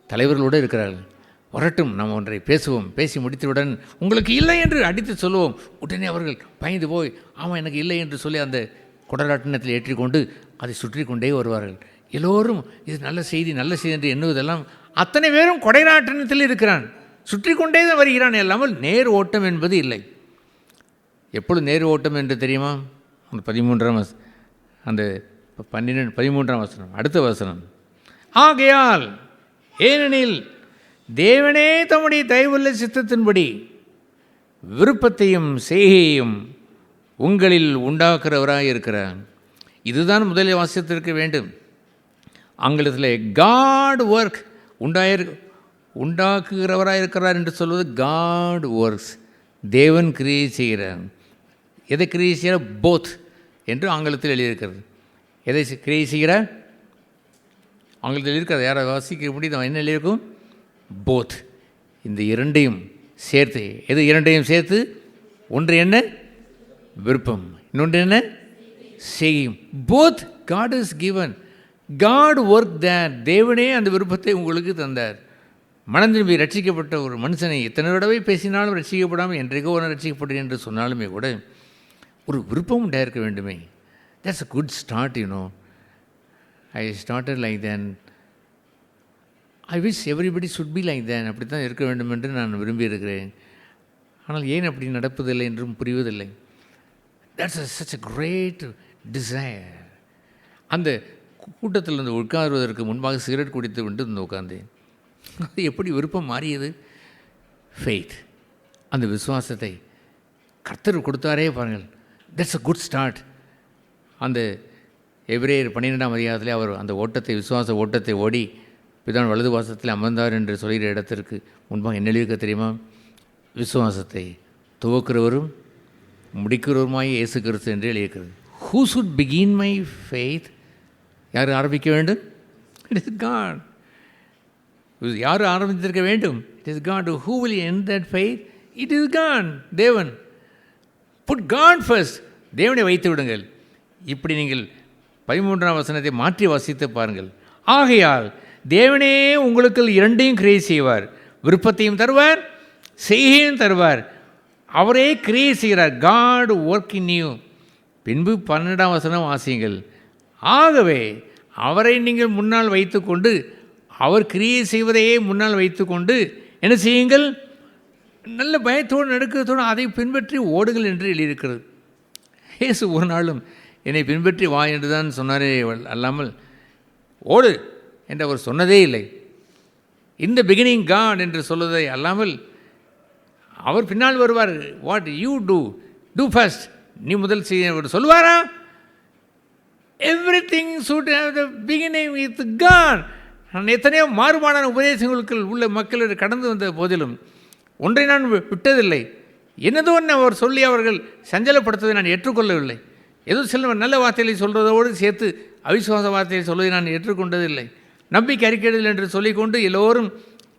தலைவர்களோடு இருக்கிறார்கள். வரட்டும், நாம் ஒன்றை பேசுவோம், பேசி முடித்தவுடன் உங்களுக்கு இல்லை என்று அடித்து சொல்லுவோம். உடனே அவர்கள் பயந்து போய் ஆமாம் எனக்கு இல்லை என்று சொல்லி அந்த குடராட்டினத்தில் ஏற்றிக்கொண்டு அதை சுற்றி கொண்டே வருவார்கள். எல்லோரும் இது நல்ல செய்தி நல்ல செய்தி என்று எண்ணுவதெல்லாம் அத்தனை பேரும் கொடைராட்டினத்தில் இருக்கிறான், சுற்றி கொண்டே தான் வருகிறான். இல்லாமல் நேர் ஓட்டம் என்பது இல்லை. எப்பொழுது நேர் ஓட்டம் என்று தெரியுமா? அந்த 13ஆம் அந்த 13ஆம் வசனம், அடுத்த வசனம். ஆகையால் ஏனெனில் தேவனே தம்முடைய தயவுள்ள சித்தத்தின்படி விருப்பத்தையும் செய்கையையும் உங்களில் உண்டாக்குறவராக இருக்கிறார். இதுதான் முதலில் வாசித்திருக்க வேண்டும். ஆங்கிலத்தில் காட் ஒர்க் உண்டாக்குகிறவராக இருக்கிறார் என்று சொல்வது காட் ஒர்க்ஸ். தேவன் கிரியை செய்கிறார். எதை கிரியை செய்கிறார்? போத் என்று ஆங்கிலத்தில் எழுதியிருக்கிறது. எதை கிரியை செய்கிறார்? ஆங்கிலத்தில் இருக்கிறது. யாரை வாசிக்க முடியும்? என்ன எழுதியிருக்கும்? போத். இந்த இரண்டையும் சேர்த்து, எது இரண்டையும் சேர்த்து? ஒன்று என்ன? விருப்பம். இன்னொன்று என்ன? செய்யும். Both God is given. God work that. தேவனே அந்த விருப்பத்தை உங்களுக்கு தந்தார். மனம் திரும்பி ரட்சிக்கப்பட்ட ஒரு மனுஷனை எத்தனை தடவை பேசினாலும் ரட்சிக்கப்படாமல் என்றைக்கோ ஒன்று ரட்சிக்கப்படுகிறேன் என்று சொன்னாலுமே கூட ஒரு விருப்பம் உண்டாயிருக்க வேண்டுமே. That's a good start. I started like then. I wish everybody should be like then. அப்படி தான் இருக்க வேண்டும் என்று நான் விரும்பியிருக்கிறேன். ஆனால் ஏன் அப்படி நடப்பதில்லை என்றும் புரிவதில்லை. That's such a great desire. அந்த கூட்டத்தில் இருந்து உட்காருவதற்கு முன்பாக சிகரெட் குடித்து கொண்டு வந்து உட்கார்ந்தேன். அது எப்படி விருப்பம் மாறியது? ஃபெய்த், அந்த விசுவாசத்தை கர்த்தர் கொடுத்தாரே பாருங்கள். That's a good start. அந்த எபிரேயர் 12ஆம் அதிகாரத்திலே அவர் அந்த ஓட்டத்தை, விசுவாச ஓட்டத்தை ஓடி பிதான் வலது வாசத்தில் அமர்ந்தார் என்று சொல்கிற இடத்திற்கு முன்பாக என்ன எழுதியிருக்க தெரியுமா? விசுவாசத்தை துவக்கிறவரும் முடிக்கிறவருமாய் இயேசு கிறிஸ்து என்று எழுதியிருக்கிறது. Who should begin my faith? யார் ஆரம்பிக்க வேண்டும்? It is God. யார் ஆரம்பித்திருக்க வேண்டும்? It is God. Who will end that faith? It is God. தேவன். Put God first. தேவனை வைத்து விடுங்கள். இப்படி நீங்கள் 13ஆம் வசனத்தை மாற்றி வாசித்து பாருங்கள். ஆகையால் தேவனே உங்களுக்கு இரண்டையும் கிரியை செய்வார். விருப்பத்தையும் தருவார், செய்கையும் தருவார். அவரே கிரியை செய்கிறார். God work in you. பின்பு 12ஆம் வசனம் வாசியுங்கள். ஆகவே அவரை நீங்கள் முன்னால் வைத்துக்கொண்டு, அவர் கிரியை செய்வதையே முன்னால் வைத்துக்கொண்டு என்ன செய்யுங்கள்? நல்ல பயத்தோடு நடுக்கத்தோடு அதை பின்பற்றி ஓடுங்கள் என்று எழுதியிருக்கிறது. இயேசு ஒரு நாளும் என்னை பின்பற்றி வா என்று தான் சொன்னாரே அல்லாமல் ஓடு என்று அவர் சொன்னதே இல்லை. இந்த பிகினிங் காட் என்று சொல்வதை அல்லாமல் அவர் பின்னால் வருவார். What you do first. நீ முதல் செய்ய அவர் சொல்லுவாரா? Everything should have the beginning with God. நான் எத்தனையோ மாறுபாடான உபதேசங்களுக்குள் உள்ள மக்கள் கடந்து வந்த போதிலும் ஒன்றை நான் விட்டதில்லை. என்னதோ ஒன்று அவர் சொல்லி அவர்கள் சஞ்சலப்படுத்துவதை நான் ஏற்றுக்கொள்ளவில்லை. ஏதோ சில நல்ல வார்த்தைகளை சொல்கிறதோடு சேர்த்து அவிசுவாச வார்த்தையை சொல்வதை நான் ஏற்றுக்கொண்டதில்லை. நம்பிக்கை அறிக்கைகள் என்று சொல்லிக்கொண்டு எல்லோரும்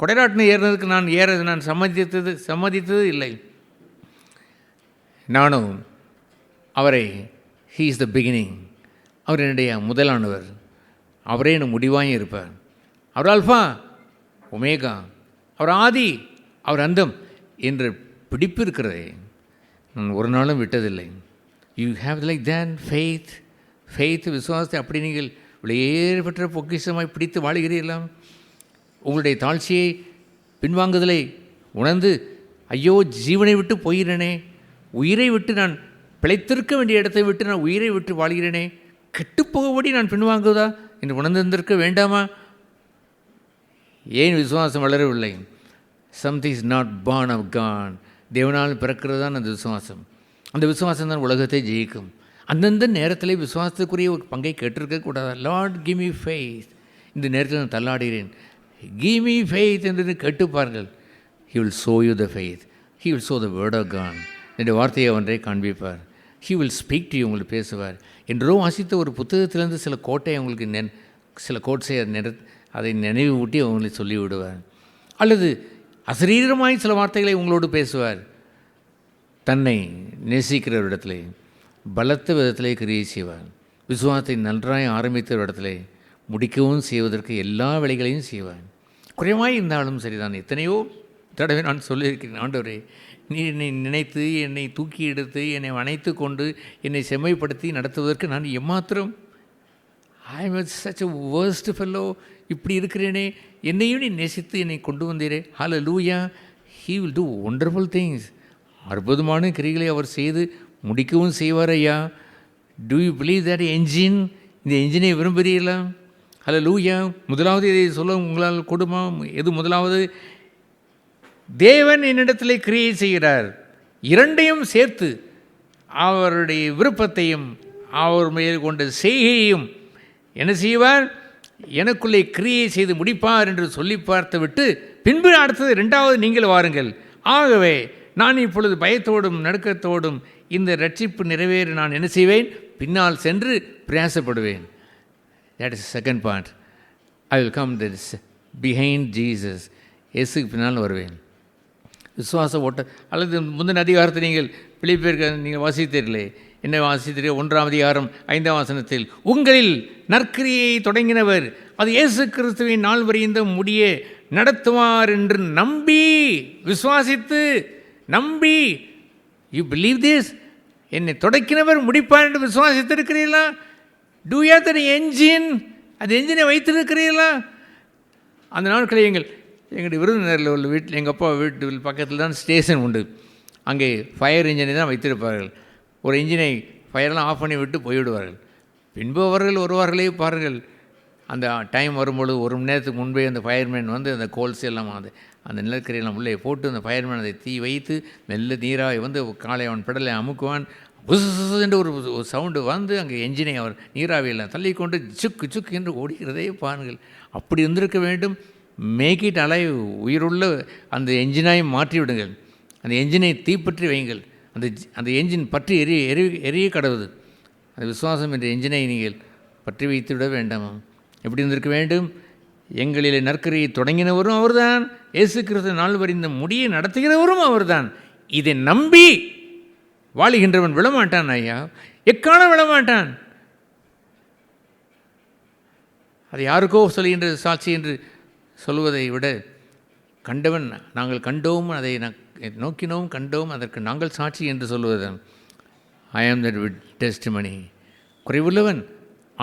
கொடைராட்டினை ஏறினதுக்கு நான் சம்மதித்தது இல்லை. நானும் அவரை ஹீ இஸ் த பிகினிங், அவர் என்னுடைய முதலானவர், அவரே என் முடிவாயும் இருப்பார். அவர் அல்ஃபா ஒமேகா, அவர் ஆதி, அவர் அந்தம் என்ற பிடிப்பு இருக்கிறதே நான் ஒரு நாளும் விட்டதில்லை. You have like then faith விசுவாசத்தை அப்படி நீங்கள் வெளியேற பெற்ற பொக்கிஷமாய் பிடித்து வாழுகிறீர்களாம். உங்களுடைய தாழ்ச்சியை பின்வாங்குதலை உணர்ந்து ஐயோ ஜீவனை விட்டு போகிறேனே, உயிரை விட்டு நான் பிழைத்திருக்க வேண்டிய இடத்தை விட்டு நான் உயிரை விட்டு வாழ்கிறேனே, கெட்டுப்போகபடி நான் பின்வாங்குவதா என்று உணர்ந்திருந்திருக்க வேண்டாமா? ஏன் விசுவாசம் வளரவில்லை? Something is not born of God. தேவனால் பிறக்கிறது தான் அந்த விசுவாசம். அந்த விசுவாசம் தான் உலகத்தை ஜெயிக்கும். அந்தந்த நேரத்தில் விசுவாசத்துக்குரிய ஒரு பங்கை கேட்டிருக்கக்கூடாது. Lord give me faith. இந்த நேரத்தில் நான் தள்ளாடுகிறேன், கிவ் மீ ஃபெய்த் என்று கேட்டு பாருங்கள். He will show you the faith. He will show the word of God. என்னுடைய வார்த்தையை ஒன்றை காண்பிப்பார். He will speak to you. உங்களுக்கு பேசுவார். என்றோ வாசித்த ஒரு புத்தகத்திலேருந்து சில கோட்டையை உங்களுக்கு சில கோட்ஸை அதை நினைவு ஊட்டி அவங்களை சொல்லிவிடுவார். அல்லது அசரீரமாய் சில வார்த்தைகளை உங்களோடு பேசுவார். தன்னை நேசிக்கிறவரிடத்திலே பலத்த விதத்திலே கிரியை செய்வார். விசுவாசத்தை நன்றாய் ஆரம்பித்த இடத்திலே முடிக்கவும் செய்வதற்கு எல்லா வேலைகளையும் செய்வார். குறைவாய் இருந்தாலும் சரிதான். எத்தனையோ தடவை நான் சொல்லியிருக்கிறேன், ஆண்டவரே நீர் என்னை நினைத்து என்னை தூக்கி எடுத்து என்னை அணைத்து கொண்டு என்னை செம்மைப்படுத்தி நடத்துவதற்கு நான் எம்மாத்திரம் I am such a worst fellow, இப்படி இருக்கிறேனே, என்னையும் நீ நேசித்து என்னை கொண்டு வந்தீரே. ஹல்லேலூயா, he will do wonderful things. அற்புதமான கிரிகளை அவர் செய்து முடிக்கவும் செய்வார் ஐயா. Do you believe that engine? இந்த என்ஜினை விரும்புகிறீர்களா? ஹல்லேலூயா. முதலாவது இதை சொல்ல உங்களால் கொடுமா? எது முதலாவது? தேவன் என்னிடத்திலே கிரியை செய்கிறார். இரண்டையும் சேர்த்து அவருடைய விருப்பத்தையும் அவர் மேல் கொண்ட செய்கையையும் என்ன செய்வார்? எனக்குள்ளே கிரியை செய்து முடிப்பார் என்று சொல்லி பார்த்து விட்டு பின்பு அடுத்தது ரெண்டாவது நீங்கள் வாருங்கள். ஆகவே நான் இப்பொழுது பயத்தோடும் நடுக்கத்தோடும் இந்த ரட்சிப்பு நிறைவேற நான் என்ன செய்வேன்? பின்னால் சென்று பிரயாசப்படுவேன். That is second part. I will come this behind Jesus. இயேசுக்கு பின்னால் வருவேன். விசுவாச ஓட்ட அல்லது முந்தின அதிகாரத்தை நீங்கள் பிலிப்பியருக்கு நீங்கள் வாசித்தீர்களே, என்ன வாசித்தீர்கள்? 1ஆம் அதிகாரம் 5ஆம் வசனத்தில், உங்களில் நற்கிரியை தொடங்கினவர் அது இயேசு கிறிஸ்துவின் நாள் வரைந்த முடிய நடத்துவார் என்று நம்பி, விசுவாசித்து நம்பி, யூ பிலீவ் திஸ், என்னை தொடக்கினவர் முடிப்பார் என்று விசுவாசித்திருக்கிறீர்களா? Do you have the engine? அது என்ஜினை வைத்திருக்கிறீர்களா? அந்த நாட்களில் எங்களுடைய விருந்தினரில் உள்ள வீட்டில், எங்கள் அப்பா வீட்டு பக்கத்தில் தான் ஸ்டேஷன் உண்டு. அங்கே ஃபயர் இன்ஜினை தான் வைத்திருப்பார்கள். ஒரு இன்ஜினை ஃபயர்லாம் ஆஃப் பண்ணி விட்டு போய்விடுவார்கள். பின்பு அவர்கள் வருவார்களே பாருங்கள். அந்த டைம் வரும்பொழுது 1 மணி நேரத்துக்கு முன்பே அந்த ஃபயர்மேன் வந்து அந்த கோல்ஸ் எல்லாம் அந்த நிலக்கரியெல்லாம் உள்ளே போட்டு அந்த ஃபயர்மேன் அதை தீ வைத்து மெல்ல நீராக வந்து காலை அவன் பிடலை அமுக்குவான். புசு என்று ஒரு சவுண்டு வந்து அங்கே என்ஜினை அவர் நீராவியெல்லாம் தள்ளிக்கொண்டு சுக்கு சுக்கு என்று ஓடுகிறதே பாருங்கள். அப்படி இருந்திருக்க வேண்டும். மேக் இட் அலைவ், உயிருள்ள அந்த என்ஜினாய் மாற்றிவிடுங்கள். அந்த என்ஜினை தீப்பற்றி வையுங்கள். அந்த என்ஜின் பற்றி எரிய கடவுது. அந்த விசுவாசம் என்ற என்ஜினை நீங்கள் பற்றி வைத்து விட வேண்டாமா? எப்படி இருந்திருக்க வேண்டும்? எங்களிலே நற்கரியை தொடங்கினவரும் அவர்தான், இயேசு கிறிஸ்து நாள் வரைந்த முடியை நடத்துகிறவரும் அவர்தான். இதை நம்பி வாழுகின்றவன் விழமாட்டான் ஐயா, எக்காலம் விழமாட்டான். அது யாருக்கோ சொல்கின்ற சாட்சி என்று சொல்வதை விட, கண்டவன் நாங்கள் கண்டோம், அதை நோக்கினோம், கண்டோம், அதற்கு நாங்கள் சாட்சி என்று சொல்வதுதான். ஐ ஆம் தட் விட் டெஸ்டிமனி. குறைவுள்ளவன்,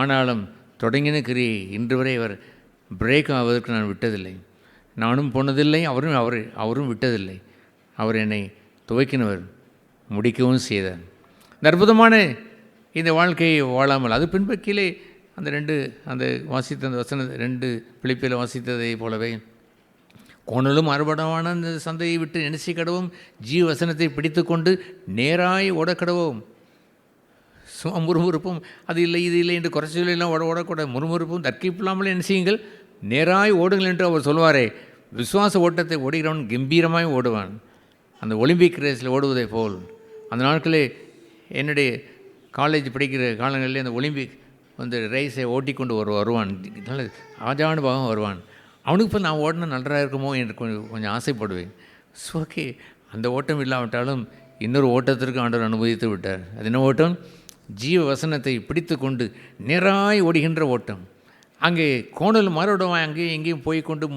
ஆனாலும் தொடங்கின கிரியை இன்று வரை அவர் பிரேக் ஆவதற்கு நான் விட்டதில்லை. நானும் போனதில்லை, அவரும் விட்டதில்லை. அவர் என்னை துவைக்கினவர், முடிக்கவும் செய்தார். இந்த அற்புதமான இந்த வாழ்க்கையை வாழாமல் அது பின்பு கீழே அந்த வாசித்த அந்த வசன 2 பிலிப்பியில் வாசித்ததை போலவே கோணலும் அறுபடமான அந்த சந்தையை விட்டு நினைச்சி கடவும், ஜீவ வசனத்தை பிடித்து கொண்டு நேராய் ஓடக்கடவும். சும்மா முறுமுறுப்பும் அது இல்லை இது இல்லை என்று குறைச்சலாம் ஓடக்கூட முறுமுறுப்பும் தற்கிப்பில்லாமல் என்ன செய்யுங்கள்? நேராய் ஓடுங்கள் என்று அவர் சொல்வாரே. விசுவாச ஓட்டத்தை ஓடுகிறவன் கம்பீரமாய் ஓடுவான். அந்த ஒலிம்பிக் ரேஸில் ஓடுவதை போல் அந்த நாட்களே என்னுடைய காலேஜ் படிக்கிற காலங்களிலே அந்த ஒலிம்பிக் வந்து ரேஸை ஓட்டி கொண்டு வருவான். நல்ல ஆஜானுபாகம் வருவான். அவனுக்கு இப்போ நான் ஓடினா நன்றாக இருக்குமோ என்று கொஞ்சம் ஆசைப்படுவேன். ஸோ ஓகே, அந்த ஓட்டம் இல்லாவிட்டாலும் இன்னொரு ஓட்டத்திற்கு ஆண்டவர் அனுமதித்து விட்டார். அது என்ன ஓட்டம்? ஜீவ வசனத்தை பிடித்து கொண்டு நேராய் ஓடுகின்ற ஓட்டம். அங்கே கோணல் மாறுவிடுவான். அங்கேயும் எங்கேயும் போய்கொண்டு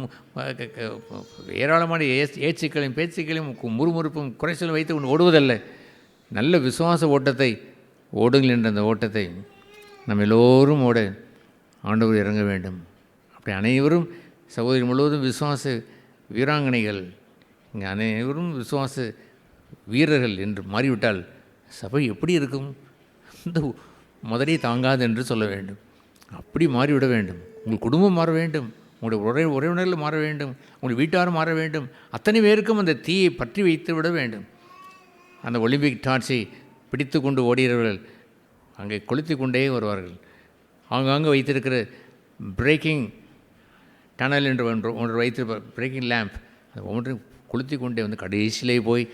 ஏராளமான ஏச்சுக்களையும் பேச்சுக்களையும் முறுமுறுப்பும் குறைச்சலும் வைத்து கொண்டு ஓடுவதல்ல. நல்ல விசுவாச ஓட்டத்தை ஓடுங்கள் என்ற அந்த ஓட்டத்தை நம்ம எல்லோரும் ஓட ஆண்டவர் இறங்க வேண்டும். அப்படி அனைவரும் சகோதரி முழுவதும் விசுவாச வீராங்கனைகள், இங்கே அனைவரும் விசுவாச வீரர்கள் என்று மாறிவிட்டால் சபை எப்படி இருக்கும்? இந்த முதலே தாங்காது என்று சொல்ல வேண்டும். அப்படி மாறிவிட வேண்டும். உங்கள் குடும்பம் மாற வேண்டும், உங்களுடைய உறவினர்கள் மாற வேண்டும், உங்கள் வீட்டார் மாற வேண்டும். அத்தனை பேருக்கும் அந்த தீயை பற்றி வைத்து விட வேண்டும். அந்த ஒலிம்பிக் டார்ச்சை பிடித்து கொண்டு ஓடுகிறவர்கள் அங்கே கொளுத்தி கொண்டே வருவார்கள். ஆங்காங்கே வைத்திருக்கிற பிரேக்கிங் டனல் என்று ஒன்று வைத்திருப்ப பிரேக்கிங் லேம்ப், அது ஒன்று கொளுத்தி கொண்டே வந்து கடைசியிலே போய்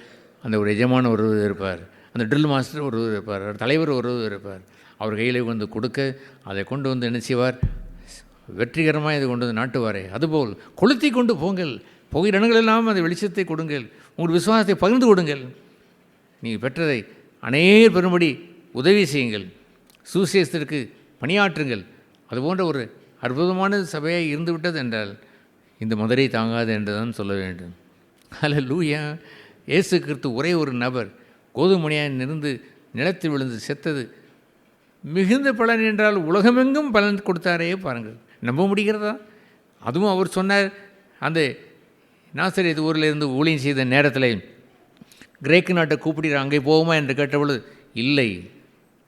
அந்த ஒரு எஜமான ஒருவர் இருப்பார், அந்த ட்ரில் மாஸ்டர் ஒருவர் இருப்பார், தலைவர் ஒருவர் இருப்பார். அவர் கையில் வந்து கொடுக்க அதை கொண்டு வந்து என்ன செய்வார்? வெற்றிகரமாக இது கொண்டு வந்து நாட்டுவாரே, அதுபோல் கொளுத்தி கொண்டு போங்கள், போகிற இடங்களெல்லாம் அந்த வெளிச்சத்தை கொடுங்கள், உங்கள் விசுவாசத்தை பகிர்ந்து கொடுங்கள், நீங்கள் பெற்றதை அநேகர் பெறும்படி உதவி செய்யுங்கள், சுவிசேஷத்திற்கு பணியாற்றுங்கள். அதுபோன்ற ஒரு அற்புதமான சபையாக இருந்துவிட்டது என்றால் இந்த மதுரை தாங்காது என்று தான் சொல்ல வேண்டும். அல்லேலூயா. இயேசு கிறிஸ்து ஒரே ஒரு நபர் கோதுமணியாக இருந்து நிலத்தில் விழுந்து செத்தது மிகுந்த பலன் என்றால் உலகமெங்கும் பலன் கொடுத்தாரே பாருங்கள். நம்ப முடிகிறதா? அதுவும் அவர் சொன்னார், அந்த நாசரேத் ஊரில் இருந்து ஊழியம் செய்த நேரத்தில் கிரேக்கு நாட்டை கூப்பிடுற அங்கே போகுமா என்று கேட்டபொழுது, இல்லை,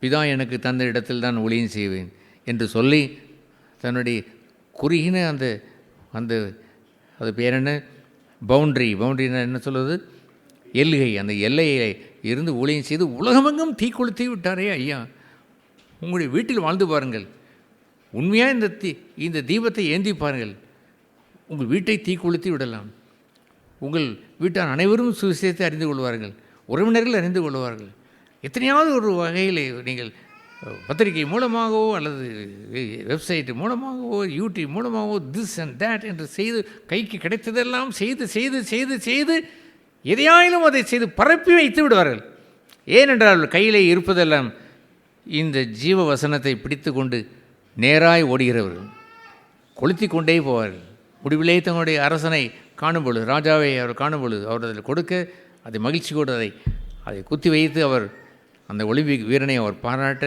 பிதா எனக்கு தந்த இடத்தில் தான் ஊழியம் செய்வேன் என்று சொல்லி தன்னுடைய குறுகின அந்த அந்த அது பேர் என்ன, பவுண்ட்ரின்னா என்ன சொல்வது, எல்கை, அந்த எல்லையை இருந்து ஊழியம் செய்து உலகமெங்கும் தீ கொளுத்தி விட்டாரே ஐயா. உங்களுடைய வீட்டில் வாழ்ந்து பாருங்கள், உண்மையாக இந்த தீபத்தை ஏந்தி பாருங்கள், உங்கள் வீட்டை தீ கொளுத்தி விடலாம். உங்கள் வீட்டார் அனைவரும் சுவிசேஷத்தை அறிந்து கொள்வார்கள், உறவினர்கள் அறிந்து கொள்வார்கள். எத்தனையாவது ஒரு வகையில் நீங்கள் பத்திரிகை மூலமாகவோ அல்லது வெப்சைட்டு மூலமாகவோ யூடியூப் மூலமாகவோ திஸ் அண்ட் தேட் என்று செய்து கைக்கு கிடைத்ததெல்லாம் செய்து செய்து செய்து செய்து எதையாயிலும் அதை செய்து பரப்பி வைத்து விடுவார்கள். ஏனென்றால் கையிலே இருப்பதெல்லாம் இந்த ஜீவ வசனத்தை பிடித்து கொண்டு நேராய் ஓடுகிறவர்கள், கொளுத்தி கொண்டே போவார்கள். முடிவிலே தங்களுடைய அரசனை காணும் பொழுது, ராஜாவை அவர் காணும் பொழுது அவர் அதில் கொடுக்க அதை மகிழ்ச்சியோடு அதை குத்தி வைத்து அவர் அந்த ஒலிம்பிக் வீரனை அவர் பாராட்ட,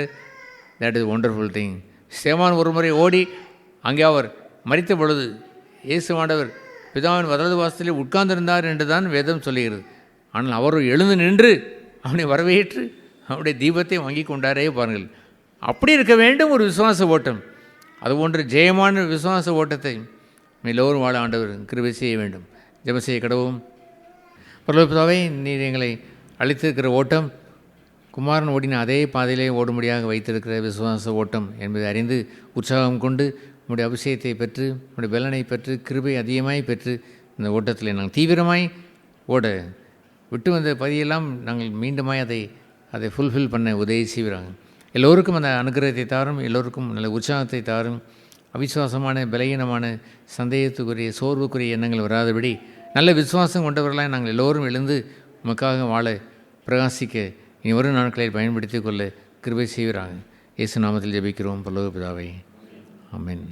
தேட் இஸ் ஒண்டர்ஃபுல் திங். ஸ்தேவான் ஒரு முறை ஓடி அங்கே அவர் மரித்த பொழுது இயேசுவாண்டவர் பிதாவின் வலது வாசலில் உட்கார்ந்திருந்தார் என்று தான் வேதம் சொல்லுகிறது. ஆனால் அவர் எழுந்து நின்று அவனை வரவேற்று அவனுடைய தீபத்தை வாங்கி கொண்டாரே பாருங்கள். அப்படி இருக்க வேண்டும் ஒரு விசுவாச ஓட்டம். அதுபோன்று ஜெயமான விசுவாச ஓட்டத்தை எல்லோரும் வாழ ஆண்டவர் கிருபை செய்ய வேண்டும். ஜெபம் செய்ய கடவும். பரலோகபிதாவே, நீர் எங்களை அளித்திருக்கிற ஓட்டம் குமாரன் ஓடின அதே பாதையிலே ஓடும்படியாக வைத்திருக்கிற விசுவாச ஓட்டம் என்பதை அறிந்து உற்சாகம் கொண்டு உங்களுடைய அபிஷேகத்தை பெற்று உங்களுடைய பலனை பெற்று கிருபை அதிகமாய் பெற்று இந்த ஓட்டத்தில் நாங்கள் தீவிரமாய் ஓட விட்டு வந்த பதியெல்லாம் நாங்கள் மீண்டுமாய் அதை ஃபுல்ஃபில் பண்ண உதவி செய்கிறாங்க. எல்லோருக்கும் அந்த அனுகிரகத்தை தாரும், எல்லோருக்கும் நல்ல உற்சாகத்தை தாரும். அவிசுவாசமான பலகீனமான சந்தேகத்துக்குரிய சோர்வுக்குரிய எண்ணங்கள் வராதபடி நல்ல விசுவாசம் கொண்டவர்களாக நாங்கள் எல்லோரும் எழுந்து உமக்காக வாழ பிரகாசிக்க இனி வரும் நாட்களை பயன்படுத்தி கொள்ள கிருபை செய்கிறாங்க. இயேசு நாமத்தில் ஜெபிக்கிறோம் பரலோக பிதாவே. ஆமென்.